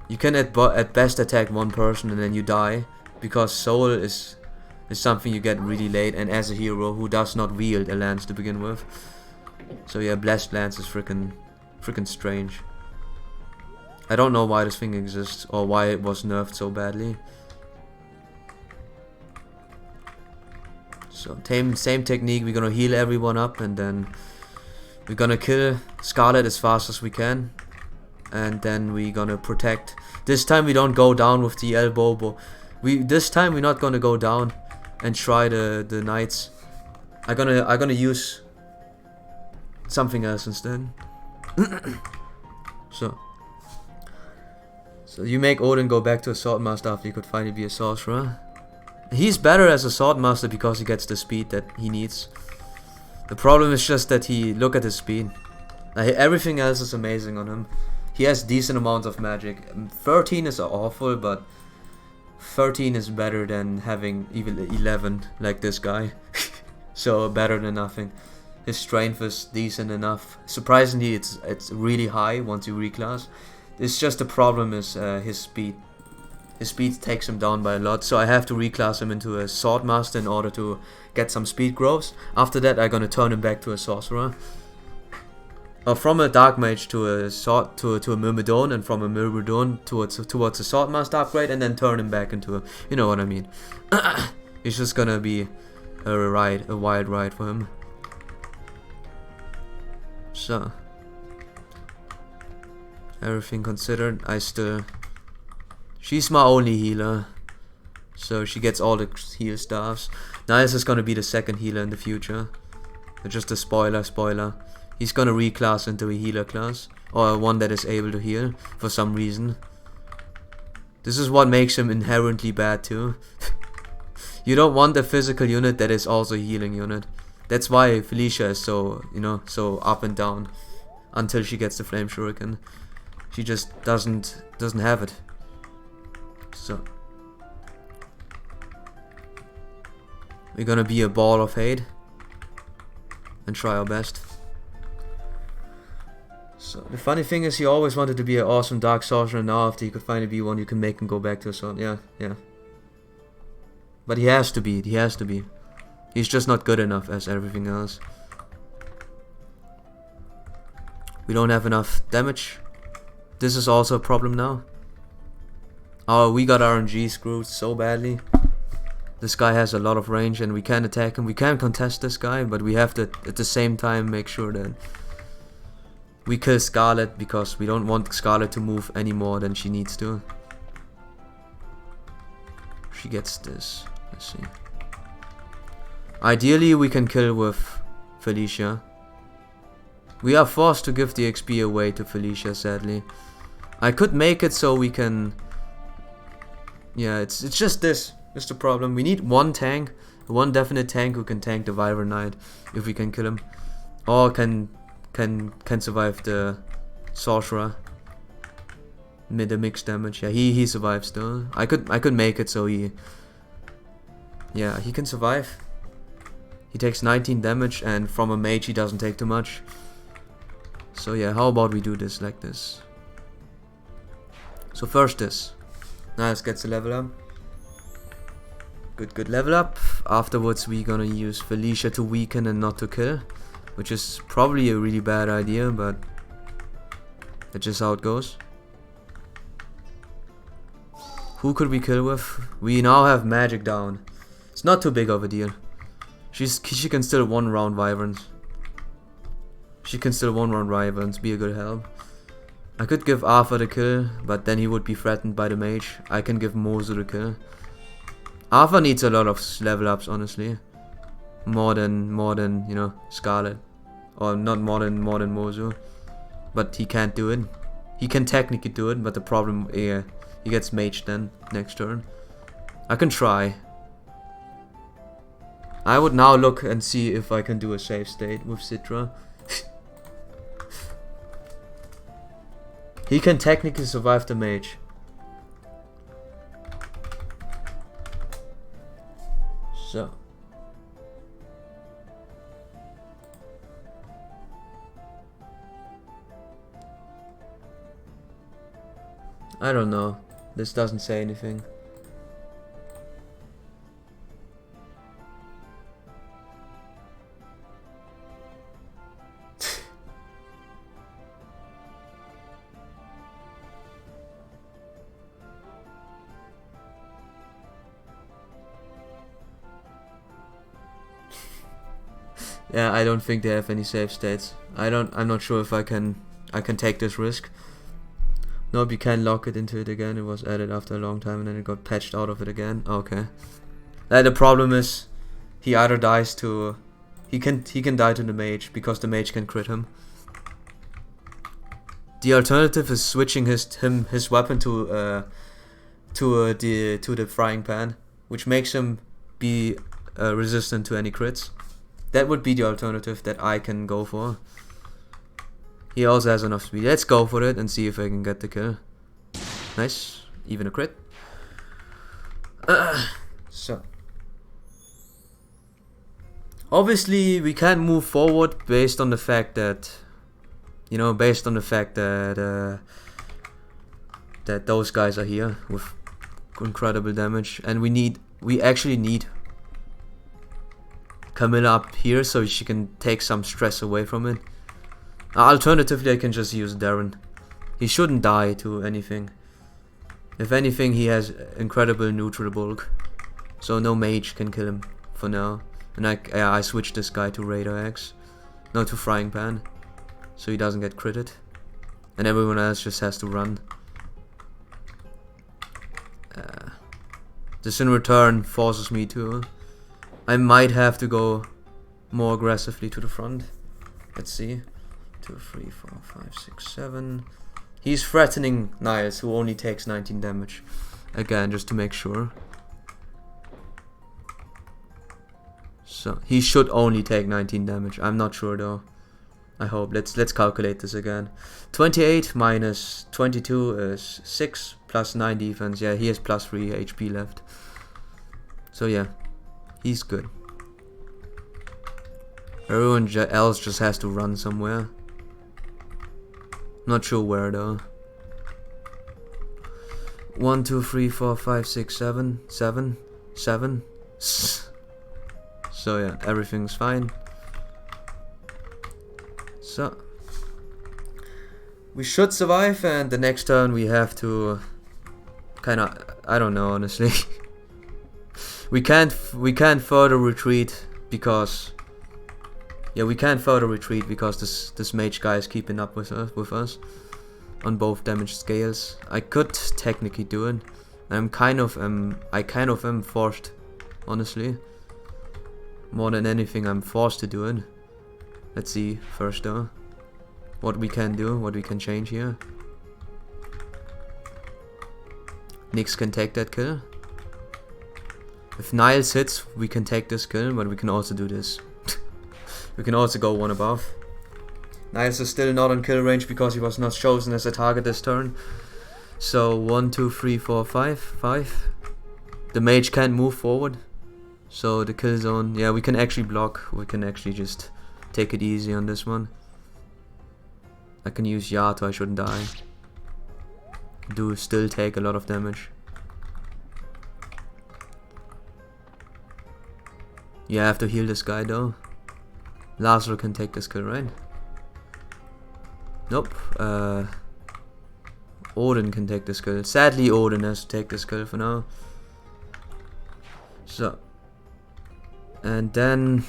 You can at best attack one person and then you die, because soul is something you get really late, and as a hero who does not wield a lance to begin with. So yeah, Blessed Lance is freaking strange. I don't know why this thing exists or why it was nerfed so badly. So same technique, we're gonna heal everyone up and then we're gonna kill Scarlet as fast as we can. And then we're gonna protect. This time we don't go down with the elbow, but this time we're not gonna go down and try the knights. I'm gonna use something else instead. So you make Odin go back to a Swordmaster after he could finally be a sorcerer. He's better as a Swordmaster because he gets the speed that he needs. The problem is just that look at his speed. Everything else is amazing on him. He has decent amounts of magic. 13 is awful, but 13 is better than having even 11 like this guy. So better than nothing. His strength is decent enough. Surprisingly, it's really high once you reclass. It's just the problem is his speed. His speed takes him down by a lot, so I have to reclass him into a Swordmaster in order to get some speed growths. After that, I'm gonna turn him back to a sorcerer. Or from a Dark Mage to a Myrmidon, and from a Myrmidon towards a Swordmaster upgrade, and then turn him back into a, you know what I mean. It's just gonna be a wild ride for him. So everything considered, she's my only healer, so she gets all the heal staffs. Niles is gonna be the second healer in the future. Just a spoiler. He's gonna reclass into a healer class, or one that is able to heal for some reason. This is what makes him inherently bad too. You don't want a physical unit that is also a healing unit. That's why Felicia is so, so up and down. until she gets the flame shuriken. She just doesn't have it. So we're gonna be a ball of hate and try our best. So the funny thing is, he always wanted to be an awesome dark sorcerer, and now after he could finally be one, you can make him go back to a sword. Yeah. But he has to be. He's just not good enough as everything else. We don't have enough damage. This is also a problem now. Oh, we got RNG screwed so badly. This guy has a lot of range and we can attack him. We can contest this guy, but we have to at the same time make sure that we kill Scarlet, because we don't want Scarlet to move any more than she needs to. She gets this. Let's see. Ideally we can kill with Felicia. We are forced to give the XP away to Felicia, sadly. I could make it so we can... Yeah, it's just this. That's the problem. We need one tank. One definite tank who can tank the Wyvern Knight if we can kill him. Or can survive the Sorcerer. The mixed damage. Yeah, he survives still. I could make it so he... Yeah, he can survive. He takes 19 damage, and from a mage he doesn't take too much. So yeah, how about we do this like this? So first this. Now let's get the level up. Good level up. Afterwards we're gonna use Felicia to weaken and not to kill, which is probably a really bad idea, but that's just how it goes. Who could we kill with? We now have magic down. It's not too big of a deal. She can still one round Wyverns. She can still one round Wyverns, be a good help. I could give Arthur the kill, but then he would be threatened by the mage. I can give Mozu the kill. Arthur needs a lot of level ups, honestly. More than you know, Scarlet. Or not more than Mozu. But he can't do it. He can technically do it, but the problem, yeah, he gets maged then next turn. I can try. I would now look and see if I can do a save state with Citra. He can technically survive the mage. So. I don't know. This doesn't say anything. Yeah, I don't think they have any save states. I'm not sure if I can take this risk. Nope, you can lock it into it again. It was added after a long time and then it got patched out of it again. Okay. The problem is he either dies to he can die to the mage because the mage can crit him. The alternative is switching his weapon to the frying pan, which makes him be resistant to any crits. That would be the alternative that I can go for. He also has enough speed. Let's go for it and see if I can get the kill. Nice. Even a crit. So. Obviously, we can't move forward based on the fact that... You know, based on the fact that... that those guys are here with incredible damage. And we actually need... Camilla up here so she can take some stress away from it. Alternatively, I can just use Darren. He shouldn't die to anything. If anything, he has incredible neutral bulk, so no mage can kill him for now. And I switched this guy to Radar X, not to Frying Pan, so he doesn't get critted. And everyone else just has to run. This in return forces me to... I might have to go more aggressively to the front. Let's see. 2, 3, 4, 5, 6, 7. He's threatening Niles, who only takes 19 damage. Again, just to make sure. So, he should only take 19 damage. I'm not sure though. I hope. Let's calculate this again. 28 minus 22 is 6 plus 9 defense. Yeah, he has plus 3 HP left. So yeah, he's good. Everyone else just has to run somewhere. Not sure where though. 1, 2, 3, 4, 5, 6, 7. So yeah, everything's fine. So we should survive, and the next turn we have to kinda, I don't know honestly. we can't further retreat because this mage guy is keeping up with us on both damage scales. I could technically do it. I kind of am forced, honestly. More than anything, I'm forced to do it. Let's see first though what we can do, what we can change here. Nyx can take that kill. If Niles hits, we can take this kill, but we can also do this. We can also go one above. Niles is still not on kill range because he was not chosen as a target this turn. So 1, 2, 3, 4, 5. The mage can't move forward. So the kill zone, yeah, we can actually block. We can actually just take it easy on this one. I can use Yato, I shouldn't die. Do still take a lot of damage. Yeah, I have to heal this guy though. Lazlo can take this kill, right? Nope. Odin can take this kill. Sadly, Odin has to take this kill for now. So. And then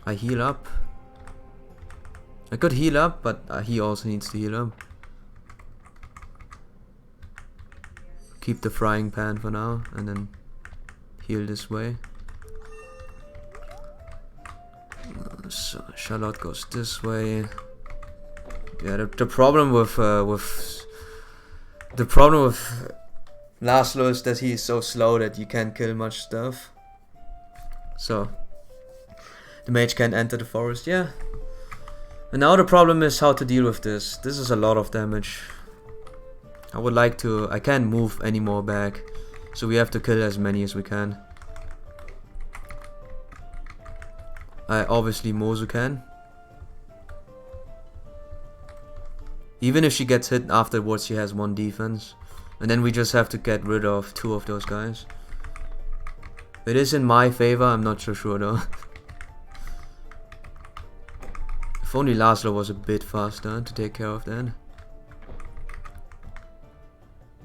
I heal up. I could heal up, but he also needs to heal up. Keep the frying pan for now, and then heal this way. So Charlotte goes this way. Yeah, the problem with Lazlo is that he is so slow that you can't kill much stuff. So the mage can't enter the forest, yeah. And now the problem is how to deal with this. This is a lot of damage. I can't move any more back, so we have to kill as many as we can. Obviously Mozu can. Even if she gets hit afterwards, she has 1 defense. And then we just have to get rid of 2 of those guys. It is in my favor, I'm not so sure though. If only Lazlo was a bit faster to take care of that.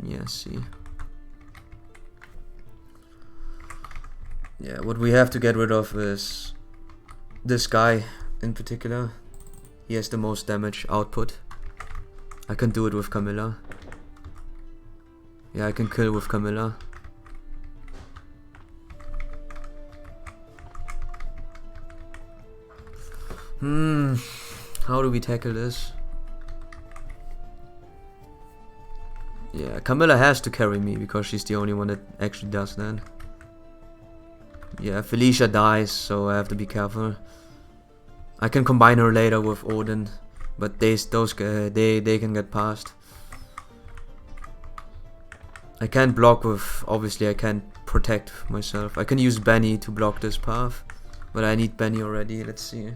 Yeah, see. Yeah, what we have to get rid of is this guy in particular. He has the most damage output. I can do it with Camilla. Yeah, I can kill with Camilla. How do we tackle this? Yeah, Camilla has to carry me because she's the only one that actually does that. Yeah, Felicia dies, so I have to be careful. I can combine her later with Odin, but they can get past. I can't block with, obviously I can't protect myself. I can use Benny to block this path, but I need Benny already. Let's see.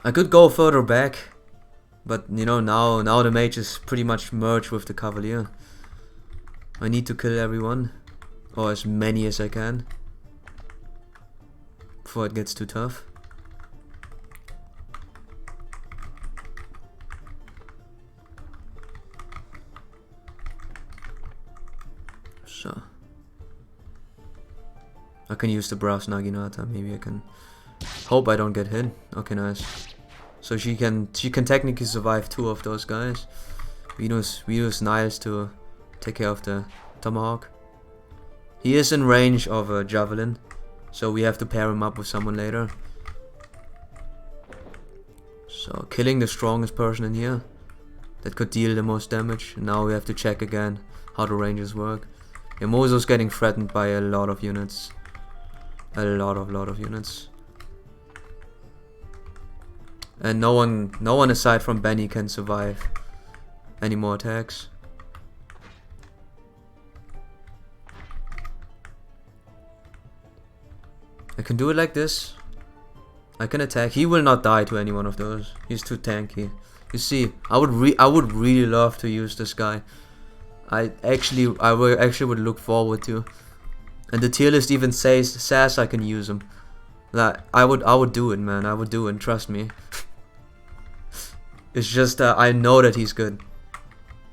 I could go further back, but you know, now the mage is pretty much merged with the cavalier. I need to kill everyone, or as many as I can, before it gets too tough. So I can use the brass Naginata. Maybe I can. Hope I don't get hit. Okay, nice. So she can technically survive 2 of those guys. We use Niles to take care of the Tomahawk. He is in range of a Javelin, so we have to pair him up with someone later. So killing the strongest person in here that could deal the most damage. Now we have to check again how the ranges work. Yeah, Mozo's getting threatened by a lot of units. A lot of units. And no one aside from Benny can survive any more attacks. I can do it like this. I can attack. He will not die to any one of those. He's too tanky. You see, I would really love to use this guy. I actually would look forward to. And the tier list even says I can use him. Like I would do it, man. I would do it. Trust me. It's just that I know that he's good,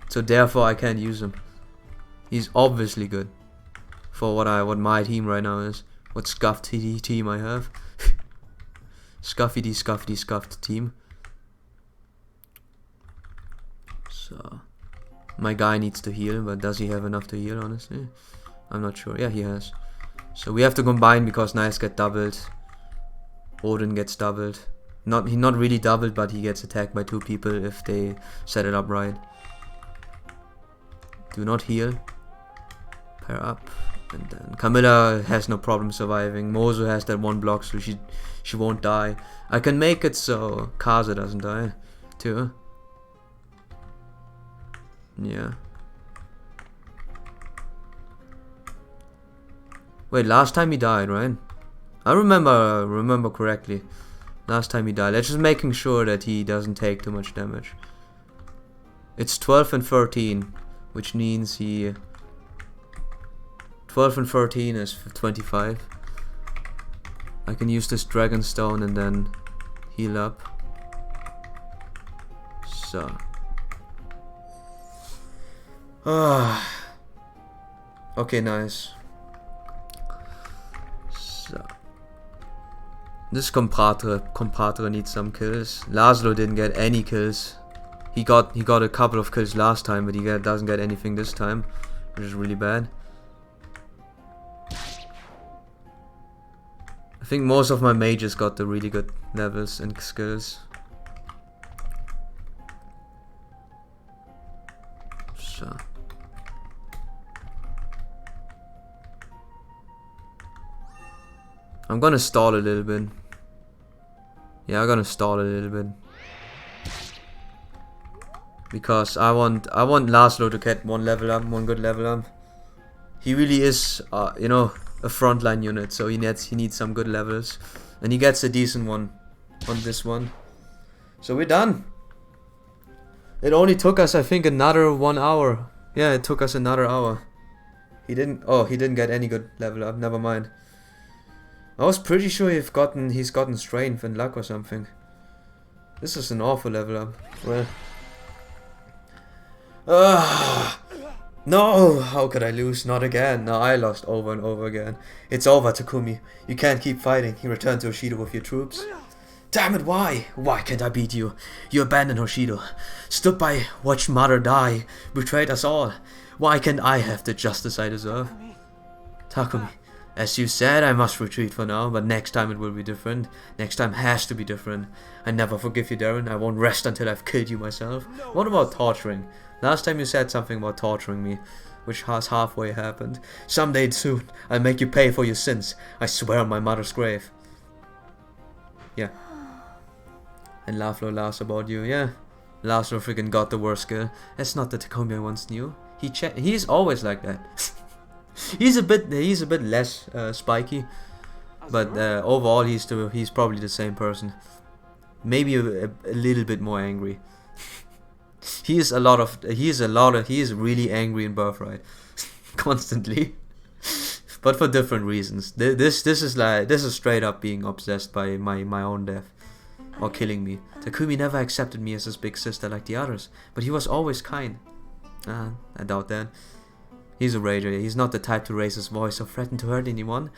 so therefore I can't use him. He's obviously good for what my team right now is. What scuffed team I have. Scuffed team. So my guy needs to heal, but does he have enough to heal? Honestly, I'm not sure. Yeah, he has. So we have to combine because knights get doubled. Odin gets doubled. Not really doubled, but he gets attacked by 2 people if they set it up right. Do not heal. Pair up. And then Camilla has no problem surviving. Mozu has that 1 block, so she won't die. I can make it so Kaza doesn't die too. Yeah. Wait, last time he died, right? I remember correctly. Last time he died. Let's just making sure that he doesn't take too much damage. It's 12 and 13, which means he 12 and 13 is 25. I can use this Dragon Stone and then heal up. So. Okay, nice. So. This compadre needs some kills. Laszlo didn't get any kills. He got a couple of kills last time, but he doesn't get anything this time, which is really bad. I think most of my mages got the really good levels and skills. So. I'm gonna stall a little bit. Yeah, I'm gonna stall a little bit. Because I want Laszlo to get 1 level up, 1 good level up. He really is, you know, a frontline unit, so he needs some good levels, and he gets a decent one on this one. So we're done. It only took us, I think, another 1 hour. Yeah, it took us another hour. He didn't get any good level up. Never mind. I was pretty sure he's gotten strength and luck or something. This is an awful level up. Well. No! How could I lose? Not again. No, I lost over and over again. It's over, Takumi. You can't keep fighting. He returned to Hoshido with your troops. Damn it, why? Why can't I beat you? You abandoned Hoshido. Stood by, watched mother die. Betrayed us all. Why can't I have the justice I deserve? Takumi. As you said, I must retreat for now, but next time it will be different. Next time has to be different. I never forgive you, Darren. I won't rest until I've killed you myself. What about torturing? Last time you said something about torturing me, which has halfway happened. Someday soon, I'll make you pay for your sins. I swear on my mother's grave. Yeah. And Laszlo laughs about you, yeah. Laszlo freaking got the worst skill. That's not the Takumi I once knew. He's always like that. He's a bit less spiky, but overall he's probably the same person. Maybe a little bit more angry. He is really angry in Birthright, constantly, but for different reasons. This is straight up being obsessed by my own death, or killing me. Takumi never accepted me as his big sister like the others, but he was always kind. I doubt that. He's a rager. He's not the type to raise his voice or threaten to hurt anyone.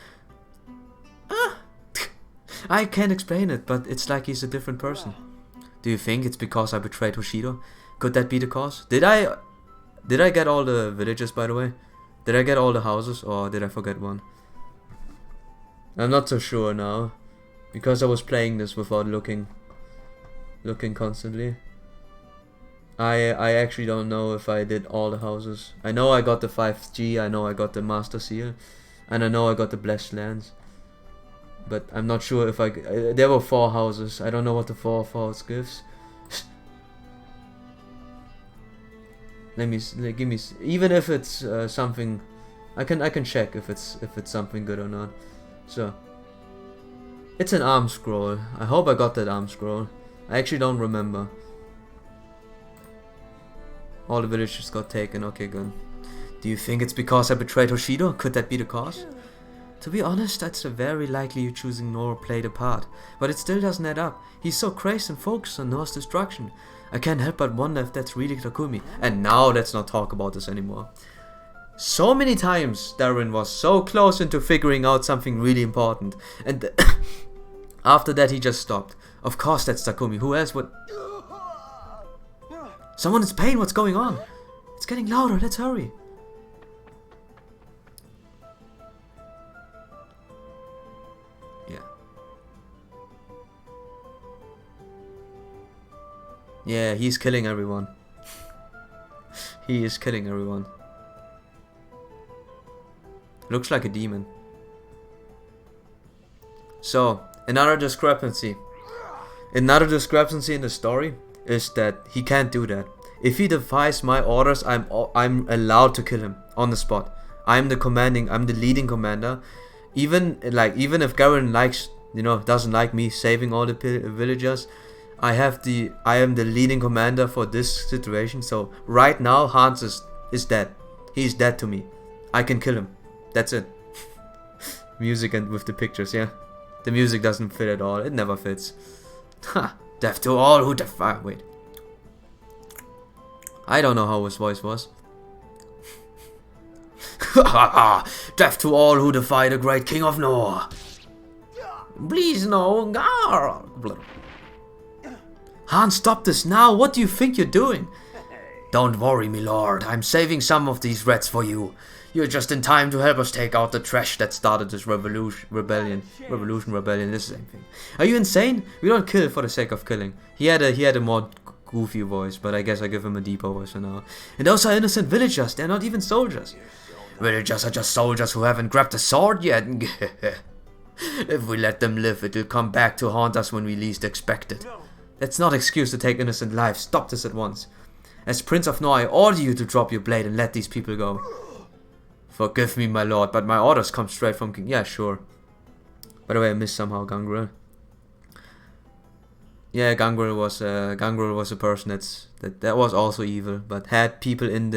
I can't explain it, but it's like he's a different person. Do you think it's because I betrayed Hoshido? Could that be the cause? Did I get all the villages, by the way? Did I get all the houses, or did I forget one? I'm not so sure now, because I was playing this without looking constantly. I actually don't know if I did all the houses. I know I got the 5G, I know I got the Master Seal, and I know I got the Blessed Lands. but I'm not sure if there were 4 houses. I don't know what the 4th house gives. Give me even if it's something. I can check if it's something good or not. So it's an arm scroll. I hope I got that arm scroll. I actually don't remember. All the villagers got taken. Okay, good. Do you think it's because I betrayed Hoshido? Could that be the cause? To be honest, that's very likely you choosing Nora played a part, but it still doesn't add up. He's so crazed and focused on Nora's destruction. I can't help but wonder if that's really Takumi. And now let's not talk about this anymore. So many times Darren was so close into figuring out something really important, and after that he just stopped. Of course that's Takumi. Who else would? Someone is pain. What's going on? It's getting louder. Let's hurry. Yeah, he's killing everyone. He is killing everyone. Looks like a demon. So, another discrepancy. Another discrepancy in the story is that he can't do that. If he defies my orders, I'm allowed to kill him on the spot. I'm the leading commander. Even if Garen doesn't like me saving all the villagers, I am the leading commander for this situation. So right now Hans is dead. He's dead to me. I can kill him. That's it. Music and with the pictures, yeah. The music doesn't fit at all. It never fits. Ha! Death to all who defy. Wait. I don't know how his voice was. Death to all who defy the great king of Nor. Please no. Hans, stop this now. What do you think you're doing? Don't worry, my lord. I'm saving some of these rats for you. You're just in time to help us take out the trash that started this rebellion. This same thing. Are you insane? We don't kill for the sake of killing. He had a more goofy voice, but I guess I give him a deeper voice for now. And those are innocent villagers. They're not even soldiers. Villagers are just soldiers who haven't grabbed a sword yet. If we let them live, it'll come back to haunt us when we least expect it. That's not excuse to take innocent lives. Stop this at once. As Prince of Nor, I order you to drop your blade and let these people go. Forgive me, my lord, but my orders come straight from King. Yeah, sure. By the way, I missed somehow Gangrel. Yeah, Gangrel was a person that was also evil, but had people in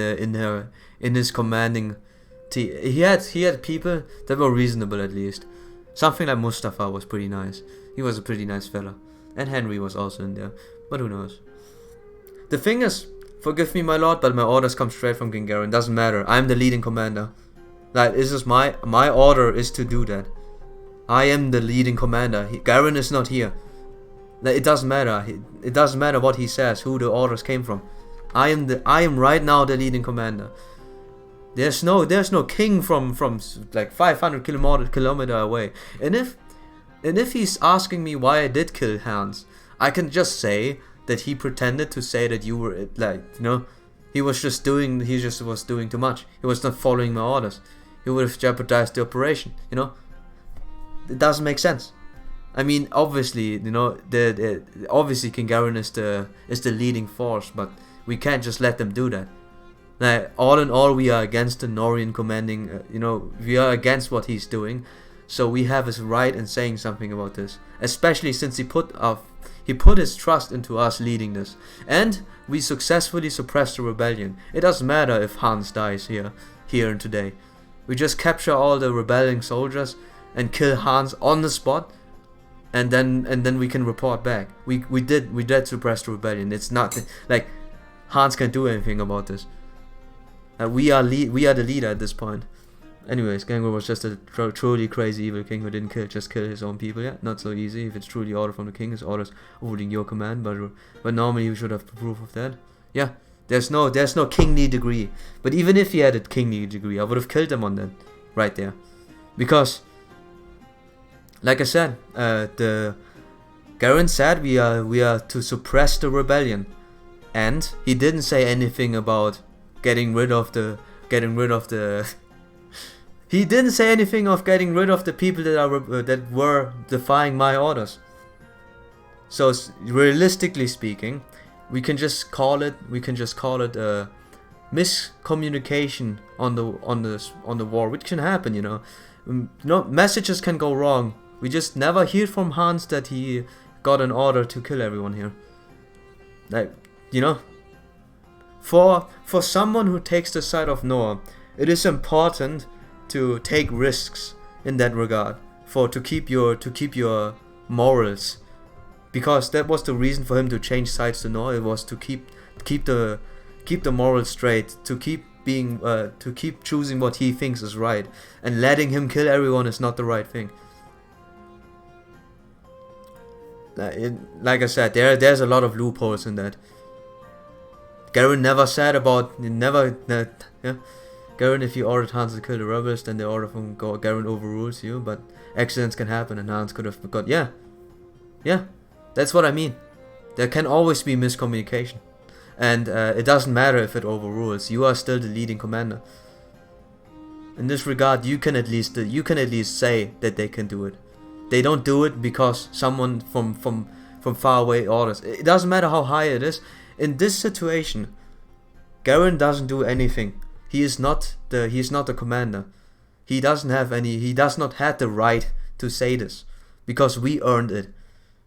his commanding. He had people that were reasonable at least. Something like Mustafa was pretty nice. He was a pretty nice fella. And Henry was also in there, but who knows. The thing is, forgive me, my lord, but my orders come straight from King Garen. Doesn't matter. I'm the leading commander. Like, this is my order is to do that. I am the leading commander. Garen is not here. Like, it doesn't matter. It doesn't matter what he says, who the orders came from. I am right now the leading commander. There's no king from like 500 kilometer away. And if he's asking me why I did kill Hans, I can just say that he pretended to say that you were he was just doing too much. He was not following my orders. He would have jeopardized the operation. It doesn't make sense. I mean, obviously, obviously King Garen is the leading force, but we can't just let them do that. Like, all in all, we are against the Norian commanding. We are against what he's doing. So we have his right in saying something about this, especially since he put his trust into us leading this, and we successfully suppressed the rebellion. It doesn't matter if Hans dies here and today. We just capture all the rebelling soldiers and kill Hans on the spot, and then we can report back. We did suppress the rebellion. It's not like Hans can't do anything about this. We are the leader at this point. Anyways, Gangrel was just a truly crazy evil king who didn't just kill his own people. Yeah, not so easy. If it's truly order from the king, his orders holding your command. But normally you should have proof of that. Yeah, there's no kingly degree. But even if he had a kingly degree, I would have killed him on that right there, because, like I said, the Garen said we are to suppress the rebellion, and he didn't say anything about getting rid of the He didn't say anything of getting rid of the people that were defying my orders. So realistically speaking, we can just call it miscommunication on the war, which can happen, you know. Messages can go wrong. We just never hear from Hans that he got an order to kill everyone here. Like, you know, for someone who takes the side of Noah, it is important to take risks in that regard, to keep your morals, because that was the reason for him to change sides to Noah. It was to keep the morals straight, to keep choosing what he thinks is right, and letting him kill everyone is not the right thing. Like I said, there's a lot of loopholes in that. Garen never said about Garen, if you ordered Hans to kill the rebels, then the order from Garen overrules you. But accidents can happen, and Hans could have got yeah. That's what I mean. There can always be miscommunication, and it doesn't matter if it overrules. You are still the leading commander. In this regard, you can at least say that they can do it. They don't do it because someone from far away orders. It doesn't matter how high it is. In this situation, Garen doesn't do anything. He is not the commander. He does not have the right to say this, because we earned it,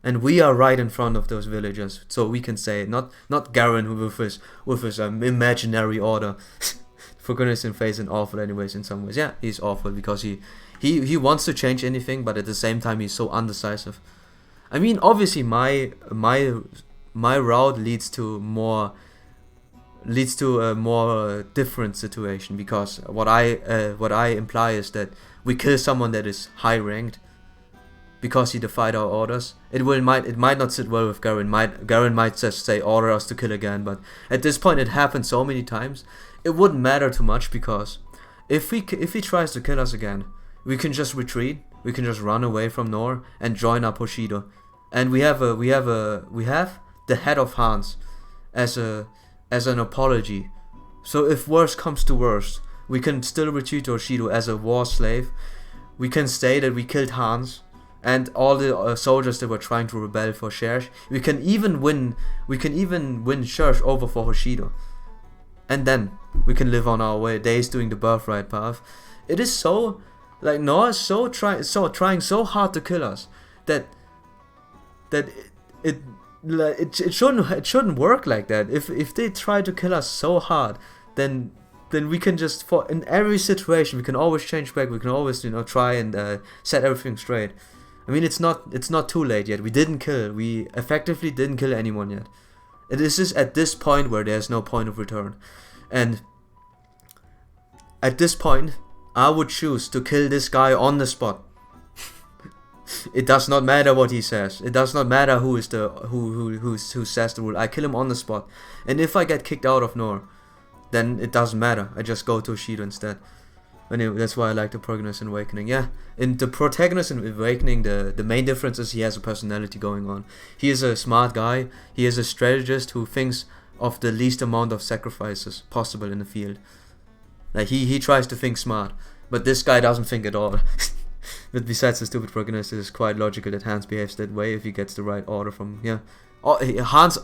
and we are right in front of those villagers, so we can say it. Not Garen with his imaginary order. For goodness sake, face and awful anyways in some ways. Yeah, he's awful because he wants to change anything, but at the same time he's so undecisive. I mean, obviously my route leads to a more different situation, because what I imply is that we kill someone that is high ranked because he defied our orders. It might not sit well with Garen. Garen might just say order us to kill again, but at this point it happened so many times, it wouldn't matter too much, because if he tries to kill us again, we can just retreat. We can just run away from Nor and join up Hoshido, and we have the head of Hans as an apology. So if worse comes to worst, we can still retreat to Hoshido as a war slave. We can say that we killed Hans and all the soldiers that were trying to rebel for Shersh. We can even win Shersh over for Hoshido, and then we can live on our days doing the birthright path. It is so, like, Noah is trying so hard to kill us that it shouldn't work like that. If they try to kill us so hard, then we can just, in every situation we can always change back. We can always, you know, try and set everything straight. I mean, it's not too late yet. We effectively didn't kill anyone yet. It is just at this point where there's no point of return, and at this point I would choose to kill this guy on the spot. It does not matter what he says. It does not matter who says the rule. I kill him on the spot. And if I get kicked out of Nor, then it doesn't matter. I just go to Hoshido instead. Anyway, that's why I like the Protagonist in Awakening. Yeah, in the Protagonist in Awakening, the main difference is he has a personality going on. He is a smart guy. He is a strategist who thinks of the least amount of sacrifices possible in the field. Like, he tries to think smart, but this guy doesn't think at all. But besides the stupid Protagonist, it is quite logical that Hans behaves that way if he gets the right order from, yeah. Hans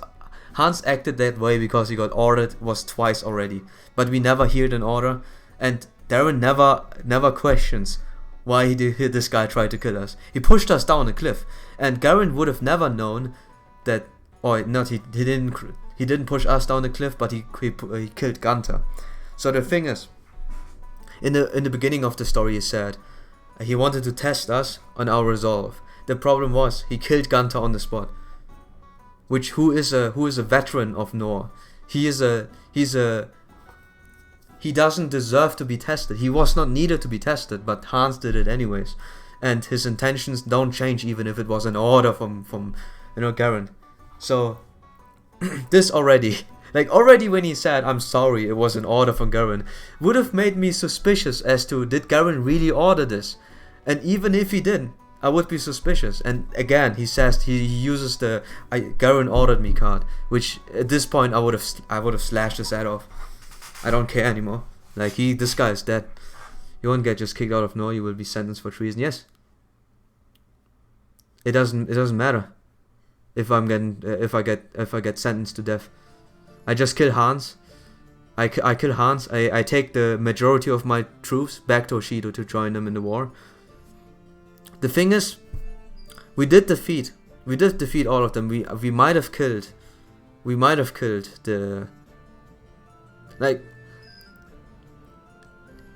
acted that way because he got ordered was twice already, but we never heard an order, and Darren never questions why this guy tried to kill us. He pushed us down a cliff, and Garen would have never known that, or not, he didn't push us down the cliff, but he killed Gunther. So the thing is, in the beginning of the story, he said he wanted to test us on our resolve. The problem was he killed Gunther on the spot, who is a veteran of Nor. He doesn't deserve to be tested. He was not needed to be tested, but Hans did it anyways, and his intentions don't change even if it was an order from Garen. So this already when he said I'm sorry, it was an order from Garen, would have made me suspicious as to, did Garen really order this? And even if he didn't, I would be suspicious. And again, he says he uses the Garen ordered me card, which at this point I would have slashed his head off. I don't care anymore. Like, this guy is dead. You won't get just kicked out of Nor. You will be sentenced for treason. Yes. It doesn't matter if I'm getting if I get sentenced to death. I just kill Hans. I kill Hans. I take the majority of my troops back to Oshido to join them in the war. The thing is, we did defeat all of them. We might have killed the, like,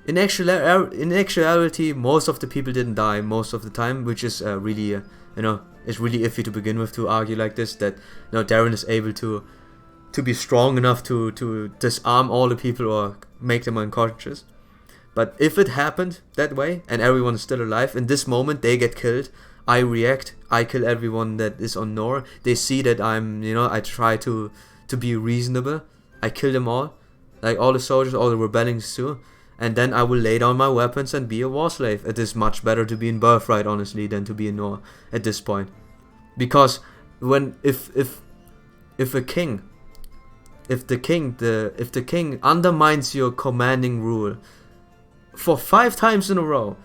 in actuality most of the people didn't die most of the time, which is really it's really iffy to begin with, to argue like this, that Darren is able to be strong enough to disarm all the people or make them unconscious. But if it happened that way and everyone is still alive, in this moment they get killed, I react, I kill everyone that is on Nor. They see that I try to be reasonable. I kill them all, like all the soldiers, all the rebellions too, and then I will lay down my weapons and be a war slave. It is much better to be in Birthright, honestly, than to be in Nor at this point, because if the king undermines your commanding rule for 5 times in a row,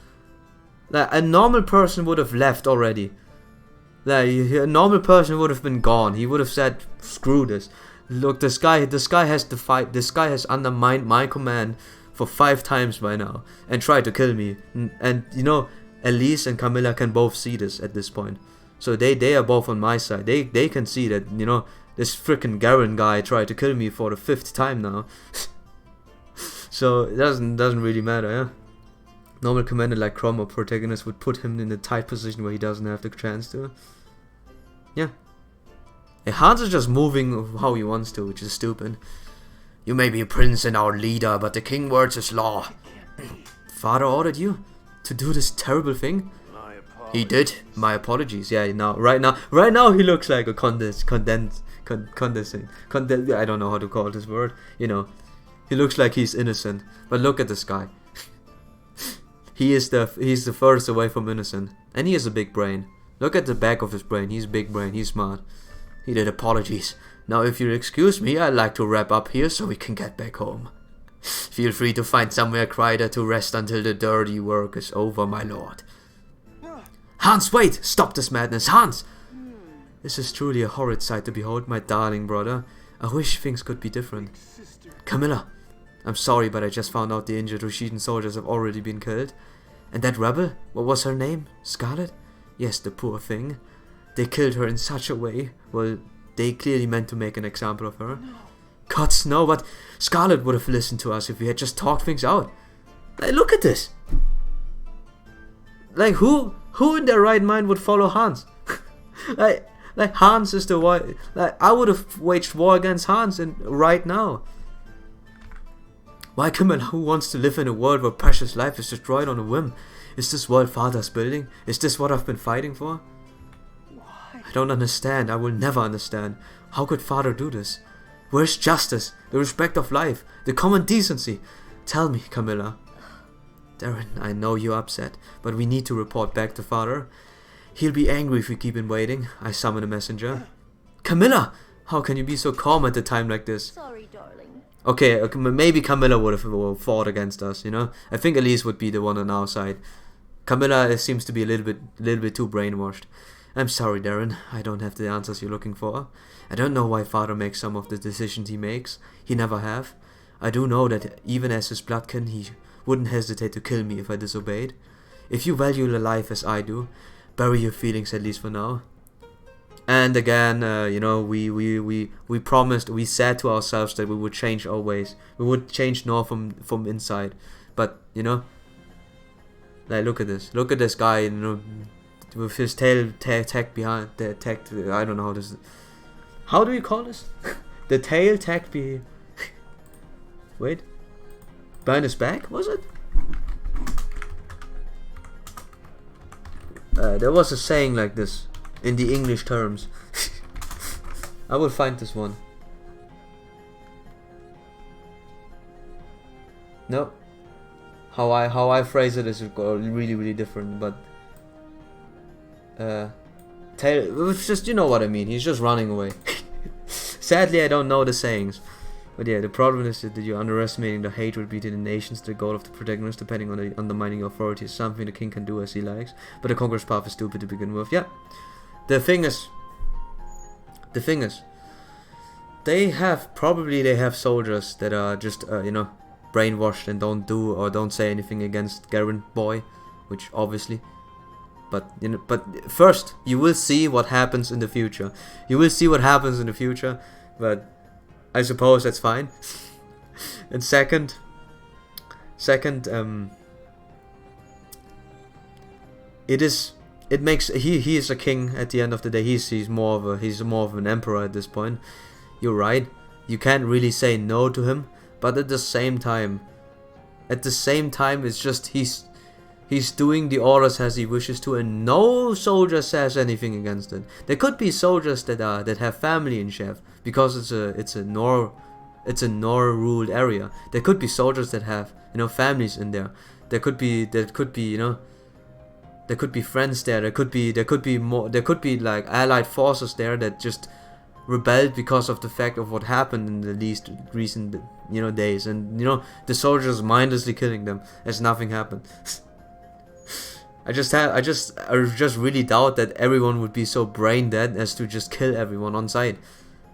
like, a normal person would have left already. Like, a normal person would have been gone. He would have said, "Screw this. Look, this guy has defied. This guy has undermined my command for 5 times by now and tried to kill me." And Elise and Camilla can both see this at this point. So they are both on my side. They can see that this freaking Garen guy tried to kill me for the 5th time now. So it doesn't really matter, yeah. Normal commander like Crom or Protagonist would put him in a tight position where he doesn't have the chance to. Yeah. Hans is just moving how he wants to, which is stupid. You may be a prince and our leader, but the king words is law. Father ordered you to do this terrible thing? He did. My apologies. Yeah, right now he looks like a condensing. I don't know how to call this word. He looks like he's innocent. But look at this guy. He's the furthest away from innocent, and he has a big brain. Look at the back of his brain. He's big brain. He's smart. He did apologies. Now, if you'll excuse me, I'd like to wrap up here so we can get back home. Feel free to find somewhere quieter to rest until the dirty work is over, my lord. Hans, wait! Stop this madness, Hans! This is truly a horrid sight to behold, my darling brother. I wish things could be different. Camilla, I'm sorry, but I just found out the injured Roshidan soldiers have already been killed. And that rebel? What was her name? Scarlet? Yes, the poor thing. They killed her in such a way. Well, they clearly meant to make an example of her. Gods, no, but Scarlet would have listened to us if we had just talked things out. Like, look at this. Like, who in their right mind would follow Hans? like Hans is the one. Like, I would have waged war against Hans right now. Why Camilla, who wants to live in a world where precious life is destroyed on a whim? Is this world Father's building? Is this what I've been fighting for? I don't understand. I will never understand. How could Father do this? Where's justice? The respect of life? The common decency? Tell me, Camilla. Darren, I know you're upset, but we need to report back to Father. He'll be angry if we keep him waiting. I summon a messenger. Camilla! How can you be so calm at a time like this? Sorry, darling. Okay, maybe Camilla would have fought against us, I think Elise would be the one on our side. Camilla seems to be a little bit too brainwashed. I'm sorry, Darren. I don't have the answers you're looking for. I don't know why Father makes some of the decisions he makes. He never have. I do know that even as his bloodkin, he wouldn't hesitate to kill me if I disobeyed. If you value your life as I do, bury your feelings at least for now. And again, we promised, we said to ourselves that we would change our ways. We would change Nor from inside. But, like, look at this. Look at this guy, with his tail tacked behind, I don't know how this. How do you call this? The tail tacked wait. Behind his back, was it? There was a saying like this in the English terms. I will find this one. No. How I phrase it is really different, but tail, it's just, you know what I mean. He's just running away. Sadly, I don't know the sayings. But yeah, the problem is that you're underestimating the hatred between the nations. The goal of the protagonist, depending on the undermining authority, is something the king can do as he likes. But the conqueror's path is stupid to begin with. Yeah. The thing is, they have soldiers that are just brainwashed and don't do or don't say anything against Garen boy, which obviously. But first you will see what happens in the future. But I suppose that's fine. And second, he is a king at the end of the day. He's more of an emperor at this point. You're right. You can't really say no to him, but at the same time, it's just he's doing the orders as he wishes to, and no soldier says anything against it. There could be soldiers that have family in Shev because it's a Nor ruled area. There could be soldiers that have families in there. There could be friends there. There could be like allied forces there that just rebelled because of the fact of what happened in the least recent days, and the soldiers mindlessly killing them as nothing happened. I just really doubt that everyone would be so brain dead as to just kill everyone on sight.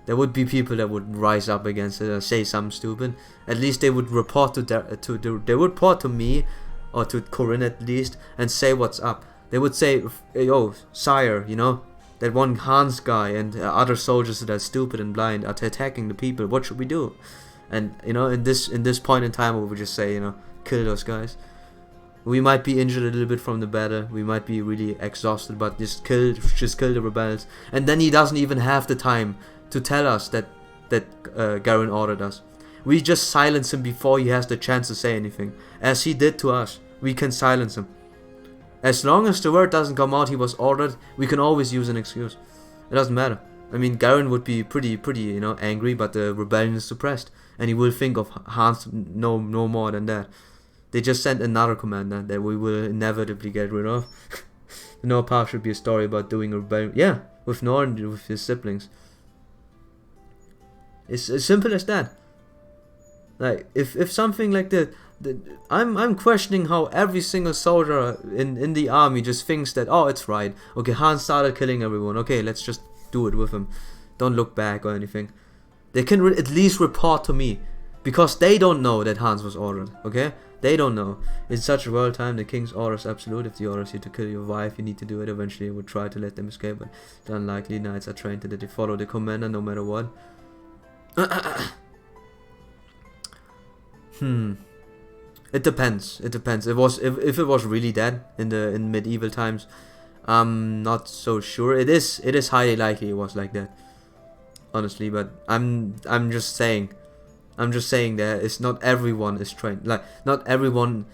There would be people that would rise up against it or say something stupid. At least they would report to me or to Corinne at least and say what's up. They would say, "Yo, sire, that one Hans guy and other soldiers that are stupid and blind are attacking the people. What should we do?" And in this point in time, we would just say, kill those guys. We might be injured a little bit from the battle. We might be really exhausted, but just kill the rebels. And then he doesn't even have the time to tell us that Garen ordered us. We just silence him before he has the chance to say anything, as he did to us. We can silence him. As long as the word doesn't come out he was ordered, we can always use an excuse. It doesn't matter. I mean, Garen would be pretty angry, but the rebellion is suppressed, and he will think of Hans no more than that. They just sent another commander that we will inevitably get rid of. The Nord path should be a story about doing a rebellion. Yeah, with Nord and with his siblings. It's as simple as that. Like, if something like that, I'm questioning how every single soldier in the army just thinks that, oh, it's right. Okay, Hans started killing everyone. Okay, let's just do it with him. Don't look back or anything. They can at least report to me, because they don't know that Hans was ordered. Okay, they don't know. In such a world time, the king's order is absolute. If the orders you to kill your wife, you need to do it. Eventually, you would try to let them escape, but it's unlikely. Knights are trained that they follow the commander no matter what. It depends. If it was really that in medieval times, I'm not so sure. It is highly likely it was like that, honestly. But I'm just saying that it's not everyone is trained. Like, not everyone.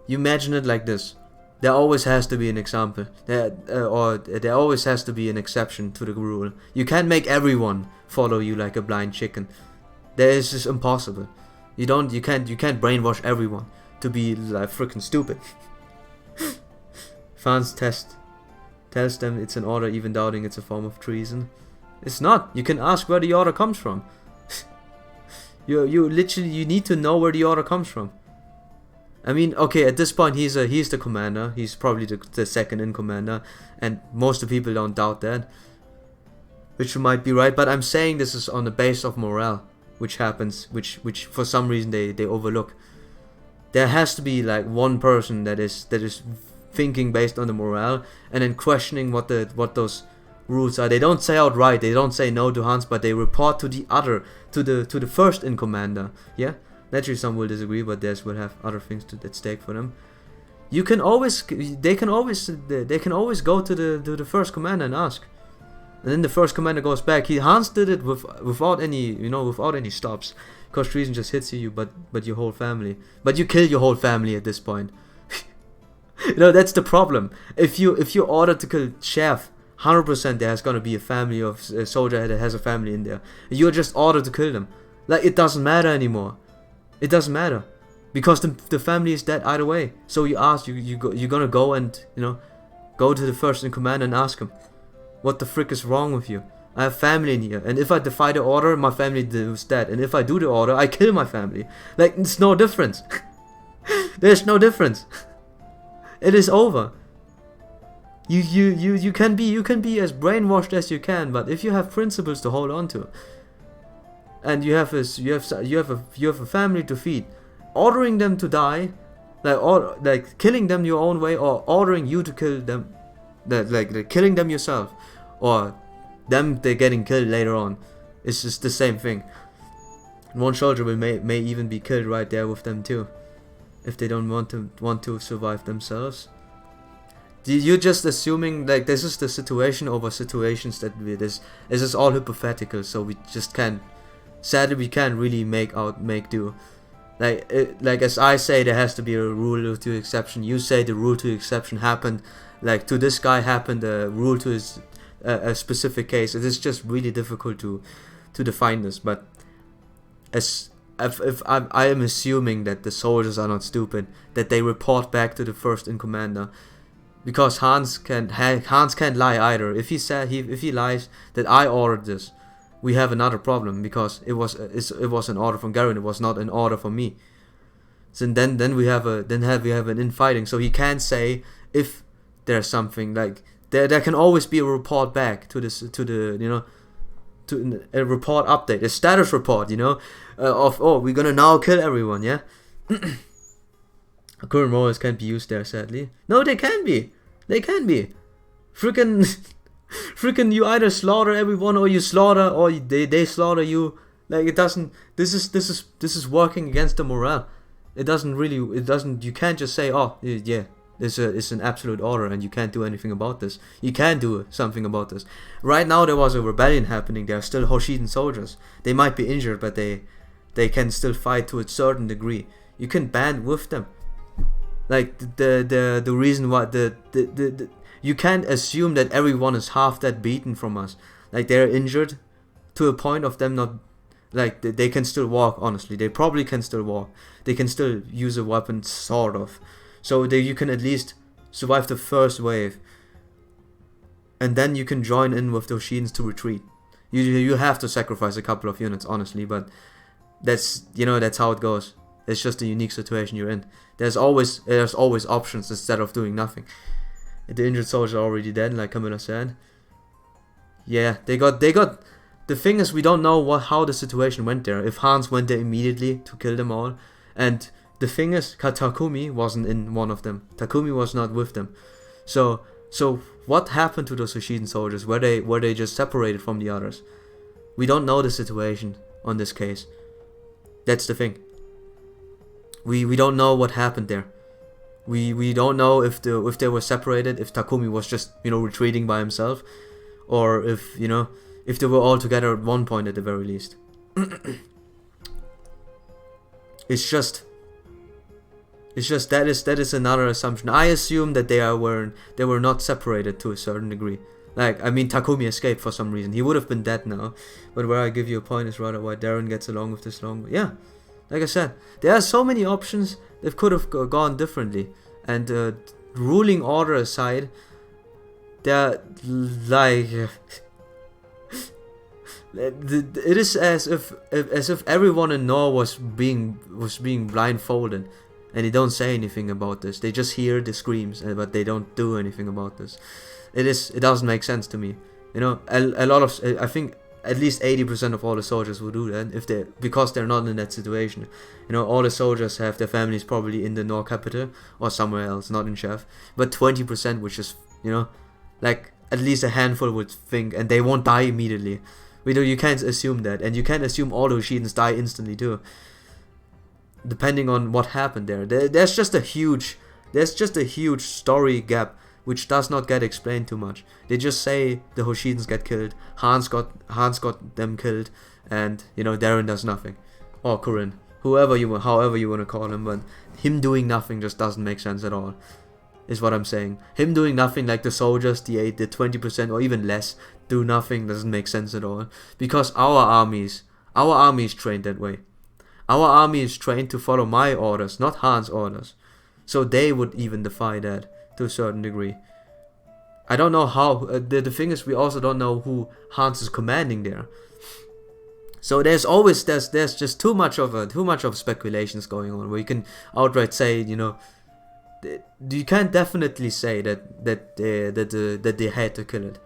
You imagine it like this: there always has to be an example. There always has to be an exception to the rule. You can't make everyone follow you like a blind chicken. That is just impossible. You can't brainwash everyone to be like freaking stupid. Fans tells them it's an order, even doubting it's a form of treason. It's not. You can ask where the order comes from. You literally need to know where the order comes from. I mean, okay, at this point he's the commander. He's probably the second in commander, and most of the people don't doubt that, which might be right. But I'm saying this is on the base of morale, which happens, which for some reason they overlook. There has to be like one person that is thinking based on the morale and then questioning what those rules are. They don't say outright, they don't say no to Hans, but they report to the first in commander. Yeah, naturally some will disagree, but theirs will have other things at stake for them. They can always go to the first commander and ask. And then the first commander goes back. Hans did it without any stops. Because treason just hits you, but your whole family. But you kill your whole family at this point. That's the problem. If you're ordered to kill Chef, 100% there's gonna be a family of a soldier that has a family in there. You're just ordered to kill them. Like, it doesn't matter anymore. It doesn't matter, because the family is dead either way. So you're gonna go and go to the first in command and ask him, what the frick is wrong with you? I have family in here, and if I defy the order, my family is dead. And if I do the order, I kill my family. Like, it's no difference. There's no difference. It is over. You can be as brainwashed as you can, but if you have principles to hold on to, and you have a family to feed, ordering them to die, like killing them your own way, or ordering you to kill them, like killing them yourself, or them they're getting killed later on, it's just the same thing. One soldier may even be killed right there with them too, if they don't want to survive themselves. You're just assuming like this is the situation over situations that this is all hypothetical, so we just can't. Sadly, we can't really make do. Like as I say, there has to be a rule to exception. You say the rule to exception happened, like to this guy happened. The rule to his a specific case. It is just really difficult to define this. But if I am assuming that the soldiers are not stupid, that they report back to the first in commander, because Hans can't lie either. If he lies that I ordered this, we have another problem, because it was an order from Garen. It was not an order from me. So then we have an infighting. So he can't say if there's something like there can always be a report back to a report update, a status report, of we're gonna now kill everyone, yeah. Current rollers can't be used there, sadly. No, they can be. They can be. Freaking you either slaughter everyone or you slaughter or they slaughter you. Like, it doesn't. This is working against the morale. It doesn't. You can't just say, oh yeah, it's an absolute order and you can't do anything about this. You can do something about this. Right now there was a rebellion happening. There are still Hoshiden soldiers. They might be injured, but they can still fight to a certain degree. You can band with them. Like the reason why you can't assume that everyone is half that beaten from us. Like, they're injured to a point of them not, like, they can still walk. Honestly, they probably can still walk. They can still use a weapon, sort of. So you can at least survive the first wave, and then you can join in with the Hoshidans to retreat. You have to sacrifice a couple of units, honestly, but that's how it goes. It's just a unique situation you're in. There's always options instead of doing nothing. The injured soldiers are already dead, like Camilla said. Yeah, they got. The thing is, we don't know how the situation went there. If Hans went there immediately to kill them all, and the thing is, Takumi wasn't in one of them. Takumi was not with them. So what happened to those Hoshiden soldiers? Were they just separated from the others? We don't know the situation on this case. That's the thing. We don't know what happened there. We don't know if they were separated, if Takumi was just retreating by himself, or if they were all together at one point at the very least. It's just that is another assumption. I assume that they were not separated to a certain degree. Like, I mean, Takumi escaped for some reason. He would have been dead now. But where I give you a point is rather why Darren gets along with this longer. Yeah. Like I said, there are so many options that could have gone differently, and ruling order aside, they're like it is as if everyone in Nor was being blindfolded, and they don't say anything about this. They just hear the screams, but they don't do anything about this. It doesn't make sense to me. A lot of, I think, at least 80% of all the soldiers will do that because they're not in that situation. All the soldiers have their families probably in the Nor capital or somewhere else, not in Chef. But 20%, which is like at least a handful, would think, and they won't die immediately. You can't assume that, and you can't assume all the Hoshidans die instantly too. Depending on what happened there, there's just a huge story gap which does not get explained too much. They just say the Hoshidans get killed, Hans got them killed, and Darren does nothing, or Kurin, however you want to call him, but him doing nothing just doesn't make sense at all. Is what I'm saying. Him doing nothing, like the soldiers, the 20% or even less, do nothing, doesn't make sense at all. Because our army is trained that way. Our army is trained to follow my orders, not Hans' orders. So they would even defy that to a certain degree. I don't know how. The thing is, we also don't know who Hans is commanding there. So there's just too much of speculations going on where you can outright say, you know, you can't definitely say that they had to kill it.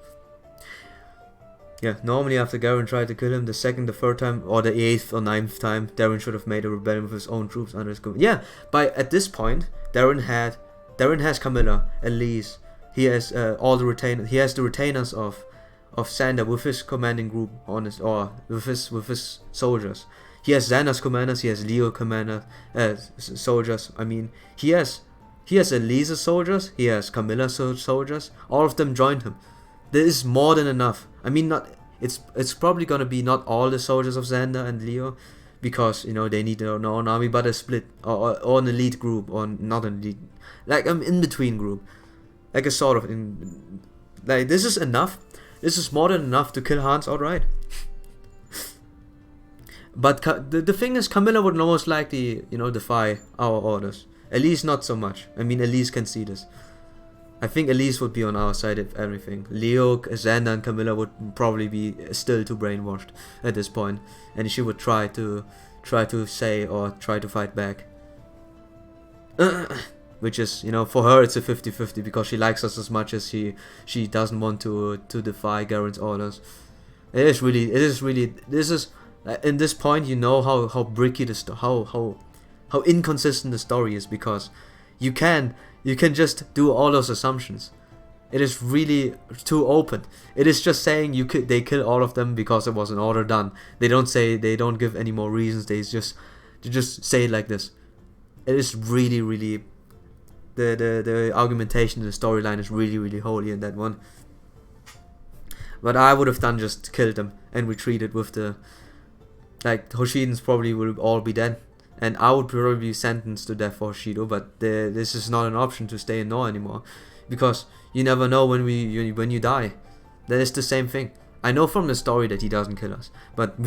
Yeah, normally after Garen tried to kill him the second, the third time, or the 8th or 9th time, Darren should have made a rebellion with his own troops under his command. Yeah, at this point, Darren has Camilla, Elise. He has all the retainers. He has the retainers of Xander with his commanding group on his, or with his soldiers. He has Xander's commanders. He has Leo soldiers. I mean, he has Elise's soldiers. He has Camilla's soldiers. All of them joined him. There is more than enough. I mean, it's probably gonna be not all the soldiers of Xander and Leo, because you know they need their own army, but a split or an elite group, or not an elite, like an in between group, like a sort of like this is enough. This is more than enough to kill Hans outright. But the thing is, Camilla would most likely, you know, defy our orders. Elise not so much. I mean, Elise can see this. I think Elise would be on our side if everything. Leo, Xander and Camilla would probably be still too brainwashed at this point, and she would try to say or try to fight back. Which is, you know, for her it's a 50-50 because she likes us as much as she doesn't want to defy Garen's orders. It is really this is in this point, you know how bricky how inconsistent the story is, because you can just do all those assumptions. It is really too open. It is just saying they kill all of them because it was an order done. They don't give any more reasons. They just say it like this. It is really the argumentation in the storyline is really holy in that one. But I would have done just killed them and retreated with the, like, Hoshidans probably will all be dead. And I would probably be sentenced to death for Shido, but this is not an option to stay in Noah anymore, because you never know when you die. That is the same thing. I know from the story that he doesn't kill us, but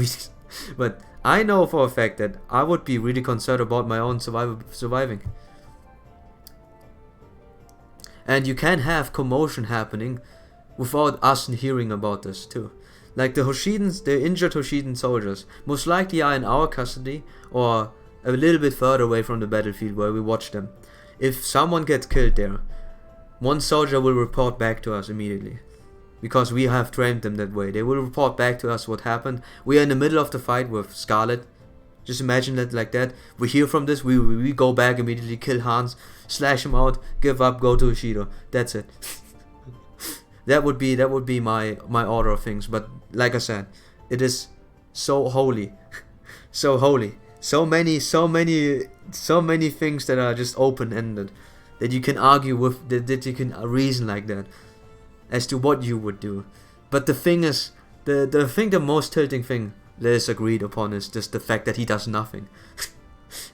I know for a fact that I would be really concerned about my own surviving. And you can have commotion happening without us hearing about this too. Like the Hoshidans, the injured Hoshidan soldiers, most likely are in our custody or a little bit further away from the battlefield where we watch them. If someone gets killed there, one soldier will report back to us immediately, because we have trained them that way. They will report back to us what happened. We are in the middle of the fight with Scarlet. Just imagine that like that. We hear from this, we go back immediately, kill Hans, slash him out, give up, go to Ishido. That's it. That would be my order of things. But like I said, it is so holy. So holy. So many things that are just open-ended, that you can argue with, that you can reason like that as to what you would do. But the thing is, the most tilting thing that is agreed upon is just the fact that he does nothing.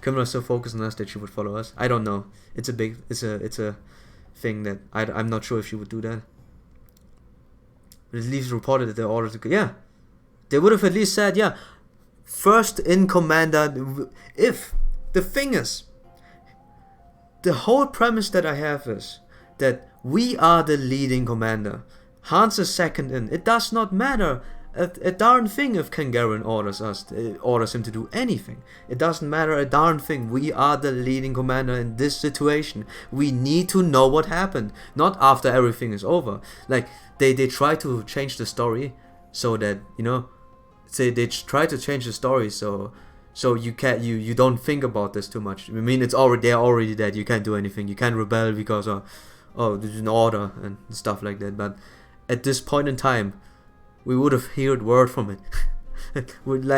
Camilla is so focused on us that she would follow us. I don't know. It's a thing that I'm not sure if she would do that. But at least reported that they ordered to go. Yeah, they would have at least said, yeah, first in commander. If the thing is, the whole premise that I have is that we are the leading commander. Hans is second in. It does not matter a darn thing if King Garen orders him to do anything. It doesn't matter a darn thing. We are the leading commander in this situation. We need to know what happened, not after everything is over. Like they try to change the story so that, you know, they try to change the story so you don't think about this too much. I mean, they're already dead. You can't do anything. You can't rebel because there's an order and stuff like that. But at this point in time, we would have heard word from it. We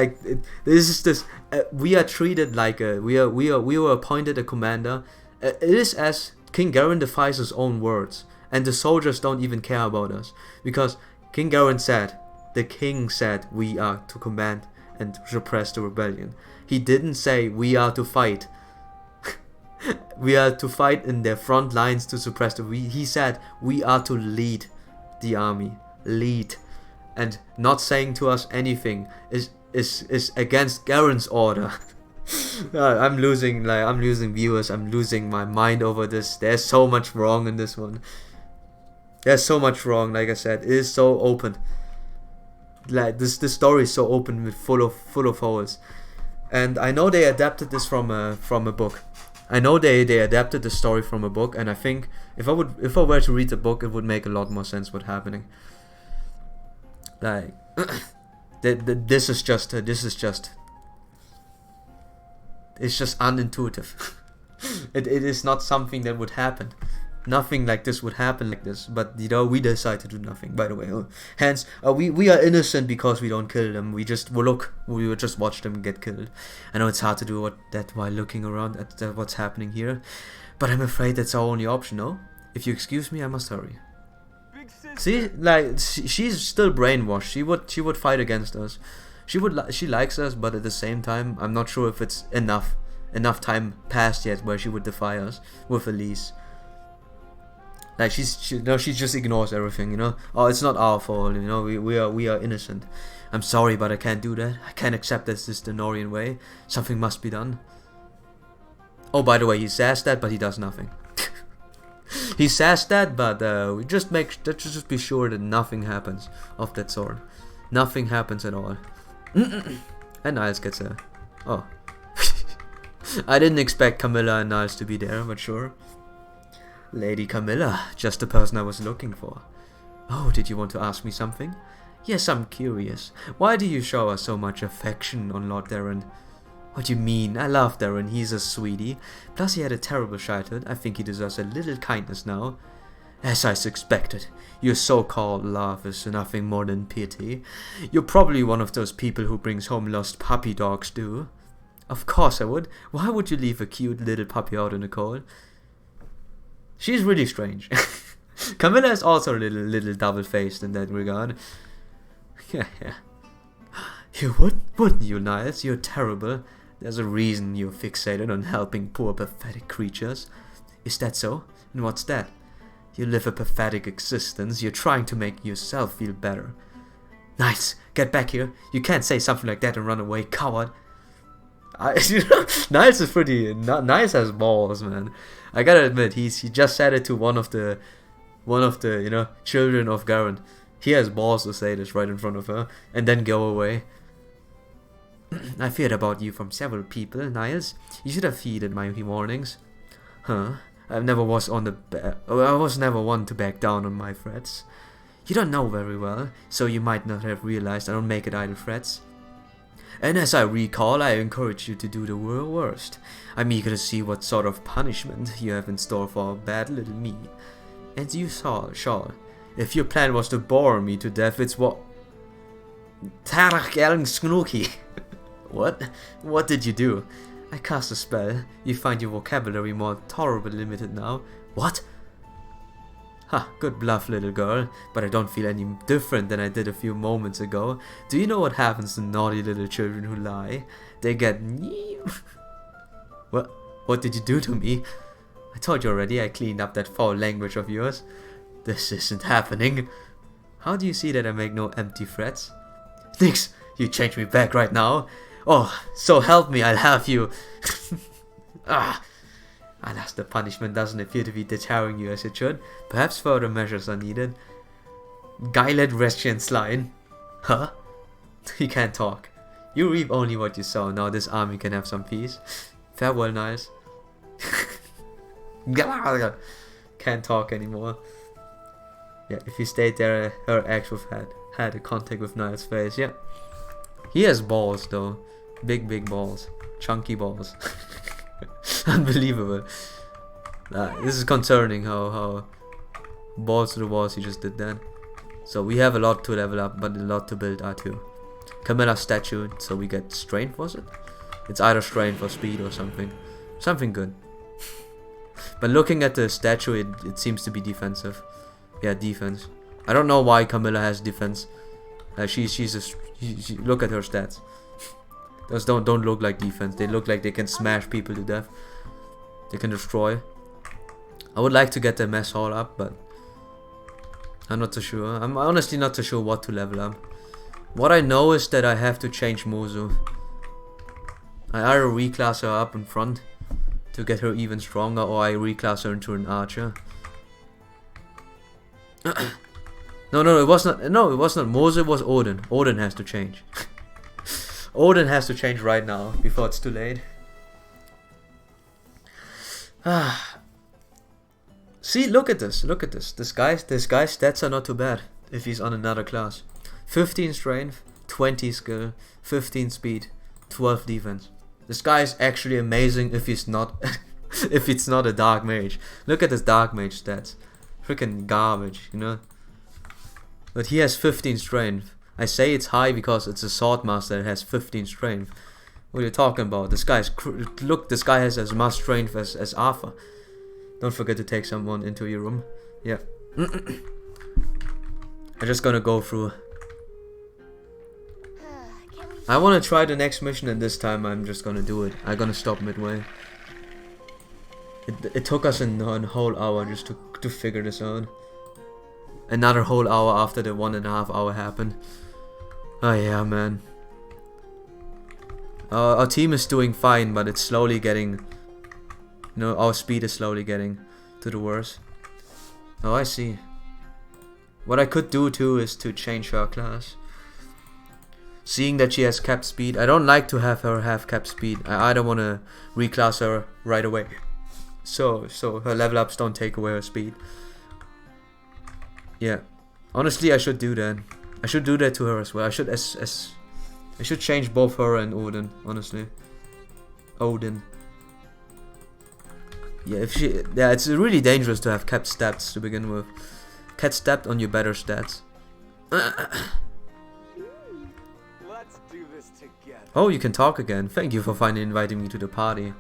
are treated like we were appointed a commander. It is as King Garen defies his own words, and the soldiers don't even care about us, because King Garen said, the king said, we are to command and suppress the rebellion. He didn't say we are to fight. We are to fight in their front lines to suppress he said we are to lead the army. Lead. And not saying to us anything is against Garen's order. I'm losing viewers. I'm losing my mind over this. There's so much wrong in this one. There's so much wrong. Like I said, it is so open. Like this story is so open with full of holes. And I know they adapted this from a book. I know they adapted the story from a book, and I think if I were to read the book, it would make a lot more sense what's happening. Like this is just it's just unintuitive. it is not something that would happen. Nothing like this would happen like this, but you know, we decide to do nothing, by the way. Hence, we are innocent because we don't kill them. We will just watch them get killed. I know it's hard to do that while looking around at what's happening here, but I'm afraid that's our only option, no? If you excuse me, I must hurry. See, like, she's still brainwashed. She would fight against us. She likes us, but at the same time, I'm not sure if it's enough time passed yet where she would defy us with Elise. Like she just ignores everything, you know. Oh, it's not our fault, you know. We are innocent. I'm sorry, but I can't do that. I can't accept this is the Norian way. Something must be done. Oh, by the way, he says that, but he does nothing. He says that, but we just be sure that nothing happens of that sort. Nothing happens at all. And Niles gets a... Oh. I didn't expect Camilla and Niles to be there, but sure. Lady Camilla, just the person I was looking for. Oh, did you want to ask me something? Yes, I'm curious. Why do you show us so much affection on Lord Darren? What do you mean? I love Darren, he's a sweetie. Plus he had a terrible childhood. I think he deserves a little kindness now. As I suspected, your so-called love is nothing more than pity. You're probably one of those people who brings home lost puppy dogs, do? Of course I would. Why would you leave a cute little puppy out in the cold? She's really strange. Camilla is also a little double-faced in that regard. Yeah. You wouldn't you, Niles? You're terrible. There's a reason you're fixated on helping poor pathetic creatures. Is that so? And what's that? You live a pathetic existence. You're trying to make yourself feel better. Niles, get back here. You can't say something like that and run away, coward. Niles is pretty... Niles has balls, man. I gotta admit, he just said it to one of the you know, children of Garen. He has balls to say this right in front of her and then go away. I've heard about you from several people, Niles. You should have heeded my warnings. Huh? I was never one to back down on my threats. You don't know very well, so you might not have realized I don't make it idle threats. And as I recall, I encourage you to do the worst. I'm eager to see what sort of punishment you have in store for bad little me. And you shall. If your plan was to bore me to death, it's what... Tarak Ellen Snooky. What? What did you do? I cast a spell. You find your vocabulary more tolerably limited now. What? Ha, good bluff, little girl, but I don't feel any different than I did a few moments ago. Do you know what happens to naughty little children who lie? They get... What did you do to me? I told you already, I cleaned up that foul language of yours. This isn't happening. How do you see that I make no empty threats? Nix, you change me back right now. Oh, so help me, I'll have you. Alas, the punishment doesn't appear to be deterring you as it should. Perhaps further measures are needed. Guylet Restian's line. Huh? He can't talk. You reap only what you sow. Now this army can have some peace. Farewell, Niles. Can't talk anymore. Yeah, if he stayed there, her ex would have had a contact with Niles' face. Yeah. He has balls though. Big balls. Chunky balls. Unbelievable. This is concerning how balls to the walls he just did that. So we have a lot to level up, but a lot to build R2. Camilla statue, so we get strength, was it? It's either strength or speed or something. Something good. But looking at the statue, it seems to be defensive. Yeah, defense. I don't know why Camilla has defense. Look at her stats. Those don't look like defense. They look like they can smash people to death. They can destroy. I would like to get the mess hall up, but I'm not too sure. I'm honestly not too sure what to level up. What I know is that I have to change Muzu. I either reclass her up in front to get her even stronger, or I reclass her into an archer. No, it was not. No, it was not Mose. It was Odin. Odin has to change. Odin has to change right now before it's too late. See, look at this. Look at this. This guy's stats are not too bad if he's on another class. 15 strength, 20 skill, 15 speed, 12 defense. This guy is actually amazing if he's not if it's not a dark mage. Look at his dark mage stats. Freaking garbage, you know. But he has 15 strength. I say it's high because it's a sword master that has 15 strength. What are you talking about? This guy's look. This guy has as much strength as Arthur. Don't forget to take someone into your room. Yeah. I'm just gonna go through. I wanna try the next mission, and this time I'm just gonna do it. I'm gonna stop midway. It took us a whole hour just to figure this out. Another whole hour after the 1.5 hour happened. Oh yeah, man. Our team is doing fine, but it's slowly getting... You know, our speed is slowly getting to the worst. Oh, I see. What I could do too is to change her class. Seeing that she has capped speed, I don't like to have her have capped speed. I don't want to reclass her right away. So her level ups don't take away her speed. Yeah, honestly, I should do that. I should do that to her as well. I should change both her and Odin. Honestly, Odin. Yeah, it's really dangerous to have capped stats to begin with. Get stabbed on your better stats. Let's do this together. Oh, you can talk again. Thank you for finally inviting me to the party.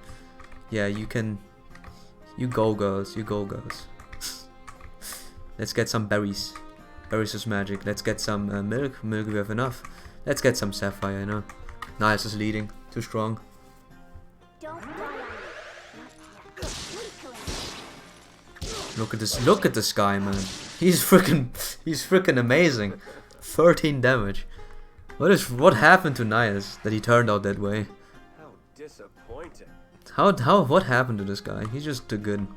Yeah, you can. You go, girls. You go, girls. Let's get some berries. Berries is magic. Let's get some milk. Milk we have enough. Let's get some sapphire, you know. Niles is leading. Too strong. Don't die on me. Look at this. Look at this guy, man. He's freaking amazing. 13 damage. What happened to Niles that he turned out that way? How disappointing. What happened to this guy? He's just too good.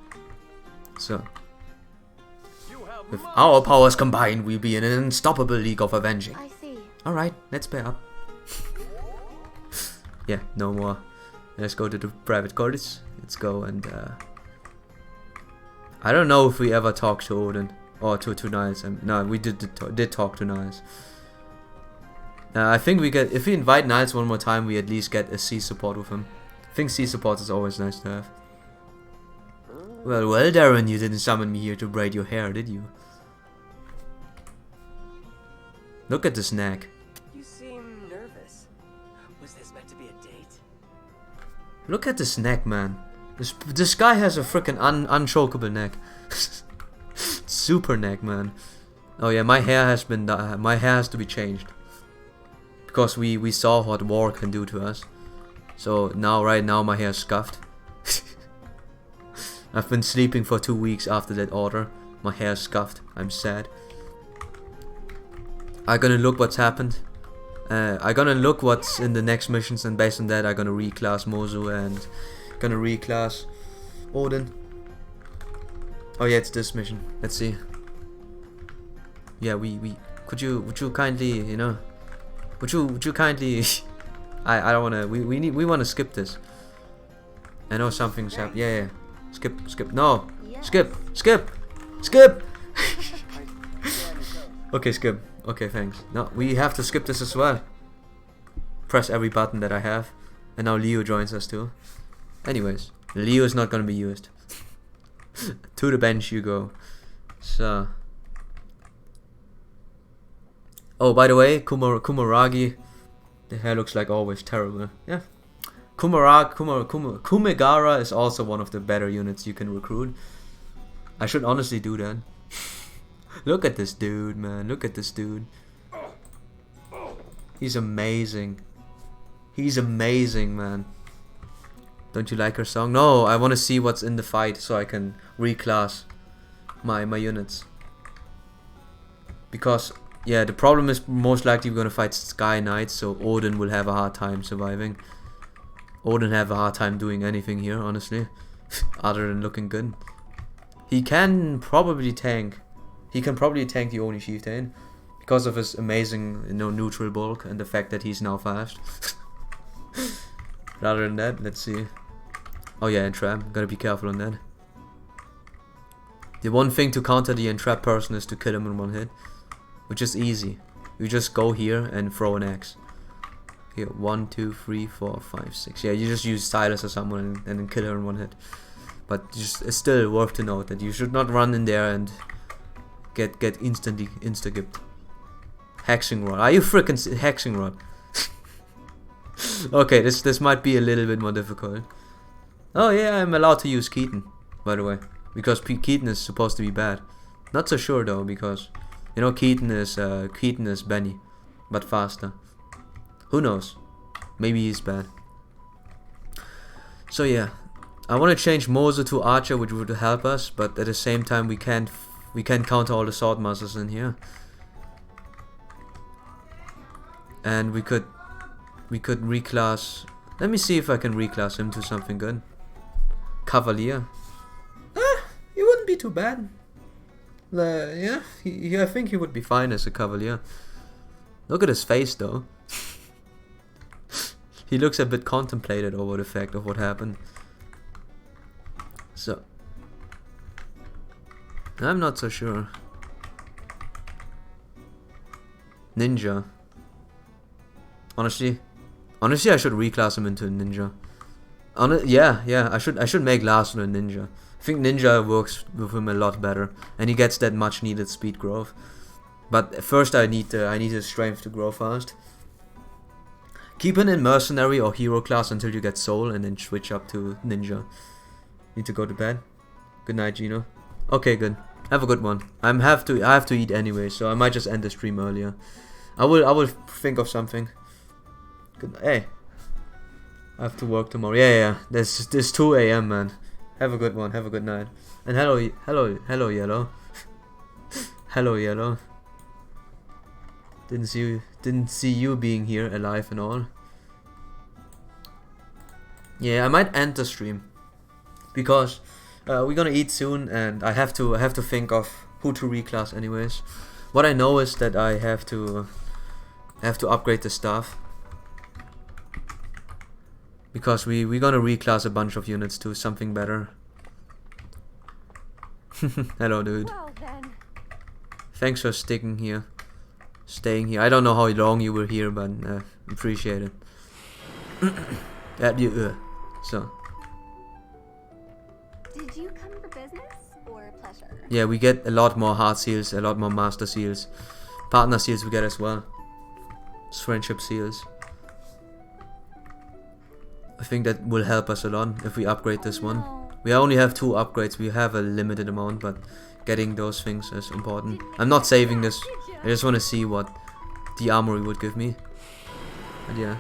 So, with our powers combined, we'll be in an unstoppable league of avenging. I see. Alright, let's pair up. Yeah, no more. Let's go to the private quarters. Let's go and I don't know if we ever talked to Odin or to Niles. No, we did talk to Niles. I think we get, if we invite Niles one more time, we at least get a C support with him. I think C support is always nice to have. Well, Darren, you didn't summon me here to braid your hair, did you? Look at this neck. You seem nervous. Was this meant to be a date? Look at this neck, man. This guy has a freaking unchokeable neck. Super neck, man. Oh yeah, my hair has to be changed. Because we saw what war can do to us. So right now my hair is scuffed. I've been sleeping for 2 weeks after that order. My hair is scuffed. I'm sad. I'm gonna look what's happened. I'm gonna look what's in the next missions, and based on that I'm gonna reclass Mozu and gonna reclass Odin. Oh yeah, it's this mission. Let's see. Yeah, would you kindly, you know, would you kindly I don't wanna, we wanna skip this. I know something's happened. Yeah. Skip. No. Skip. Okay, skip. Okay, thanks. No, we have to skip this as well. Press every button that I have. And now Leo joins us too. Anyways, Leo is not gonna be used. To the bench you go. So. Oh, by the way, Kumaragi. The hair looks like always terrible. Yeah. Kumegara is also one of the better units you can recruit. I should honestly do that. Look at this dude, man. Look at this dude. He's amazing. He's amazing, man. Don't you like her song? No, I want to see what's in the fight so I can reclass my units. Because, yeah, the problem is most likely we're going to fight Sky Knights, so Odin will have a hard time surviving. Odin have a hard time doing anything here, honestly. Other than looking good. He can probably tank. He can probably tank the Oni Chieftain because of his amazing, neutral bulk and the fact that he's now fast. Rather than that, let's see. Oh yeah, entrap. Gotta be careful on that. The one thing to counter the entrap person is to kill him in one hit, which is easy. You just go here and throw an axe. Here, 1, 2, 3, 4, 5, 6. Yeah, you just use Silas or someone and then kill her in one hit. But it's still worth to note that you should not run in there and get instantly insta-gipped. Hexing Rod. Are you freaking Hexing Rod? Okay, this might be a little bit more difficult. Oh yeah, I'm allowed to use Keaton, by the way. Because Keaton is supposed to be bad. Not so sure though, because Keaton is Benny, but faster. Who knows? Maybe he's bad. So yeah, I want to change Moser to Archer, which would help us, but at the same time we can't counter all the sword masters in here. And we could reclass. Let me see if I can reclass him to something good. Cavalier. He wouldn't be too bad. Yeah, I think he would be fine as a Cavalier. Look at his face though. He looks a bit contemplated over the fact of what happened. So I'm not so sure. Ninja. Honestly, I should reclass him into a ninja. Yeah, I should make Larson a ninja. I think ninja works with him a lot better, and he gets that much needed speed growth. But first, I need his strength to grow fast. Keep him in mercenary or hero class until you get soul, and then switch up to ninja. Need to go to bed. Good night, Gino. Okay, good. Have a good one. I have to eat anyway, so I might just end the stream earlier. I will think of something. Good. Hey, I have to work tomorrow. Yeah. There's 2 a.m. man. Have a good one. Have a good night. And hello, Yellow. Hello, Yellow. Didn't see you being here alive and all. Yeah, I might end the stream because we're gonna eat soon, and I have to think of who to reclass anyways. What I know is that I have to upgrade the staff because we're gonna reclass a bunch of units to something better. Hello, dude. Well then. Thanks for staying here. I don't know how long you were here, but appreciate it. So. Did you come for business or pleasure? Yeah, we get a lot more heart seals, a lot more master seals. Partner seals we get as well. Friendship seals. I think that will help us a lot if we upgrade this one. We only have 2 upgrades, we have a limited amount, but getting those things is important. I'm not saving this, I just want to see what the armory would give me. But yeah.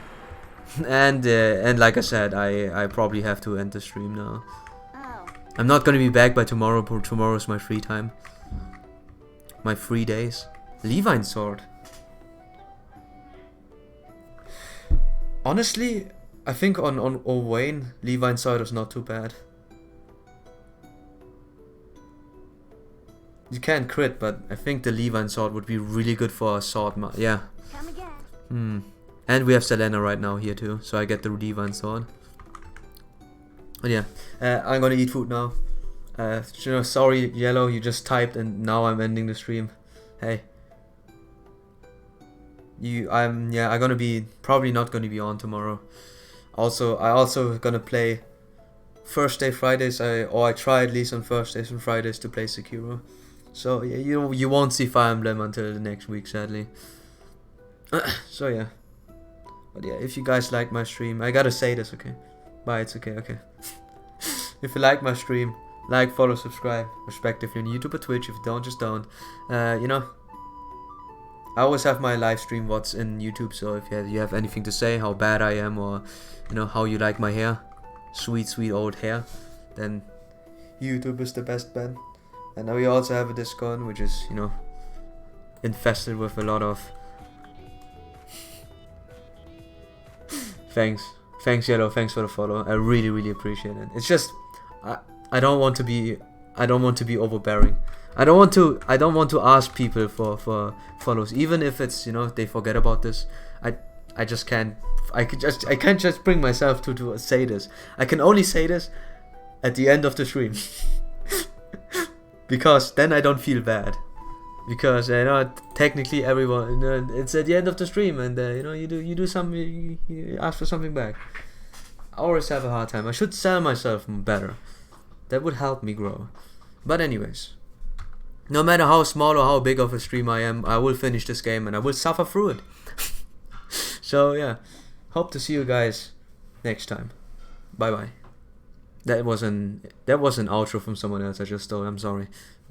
And like I said, I probably have to end the stream now. Oh. I'm not gonna be back by tomorrow, but tomorrow's my free time. My free days. Levine sword. Honestly, I think on Owain, Levine sword is not too bad. You can't crit, but I think the Levine sword would be really good for a sword. Yeah. Come again. And we have Selena right now here too, so I get the Levine sword. But yeah, I'm gonna eat food now. Sorry, Yellow, you just typed and now I'm ending the stream. Hey. I'm gonna be probably not gonna be on tomorrow. I also gonna play Thursday, Fridays. I try at least on Thursdays and Fridays to play Sekiro. So yeah, you won't see Fire Emblem until the next week, sadly. So yeah. But yeah, if you guys like my stream, I gotta say this, okay? Bye, it's okay. If you like my stream, like, follow, subscribe. Respect if you're on YouTube or Twitch. If you don't, just don't. I always have my live stream what's in YouTube, so if you have anything to say, how bad I am, or how you like my hair, sweet old hair, then YouTube is the best bet. And now we also have a Discord, which is infested with a lot of thanks Yellow, thanks for the follow. I really appreciate it. It's just I don't want to be overbearing. I don't want to ask people for follows, even if it's, you know, they forget about this. I just can't. I can't just bring myself to say this. I can only say this at the end of the stream. Because then I don't feel bad. Because you know, technically everyone, you know, it's at the end of the stream, and you know, you do something, you ask for something back. I always have a hard time. I should sell myself better. That would help me grow. But anyways, no matter how small or how big of a stream I am, I will finish this game and I will suffer through it. So yeah, hope to see you guys next time. Bye bye. That was an outro from someone else I just stole. I'm sorry.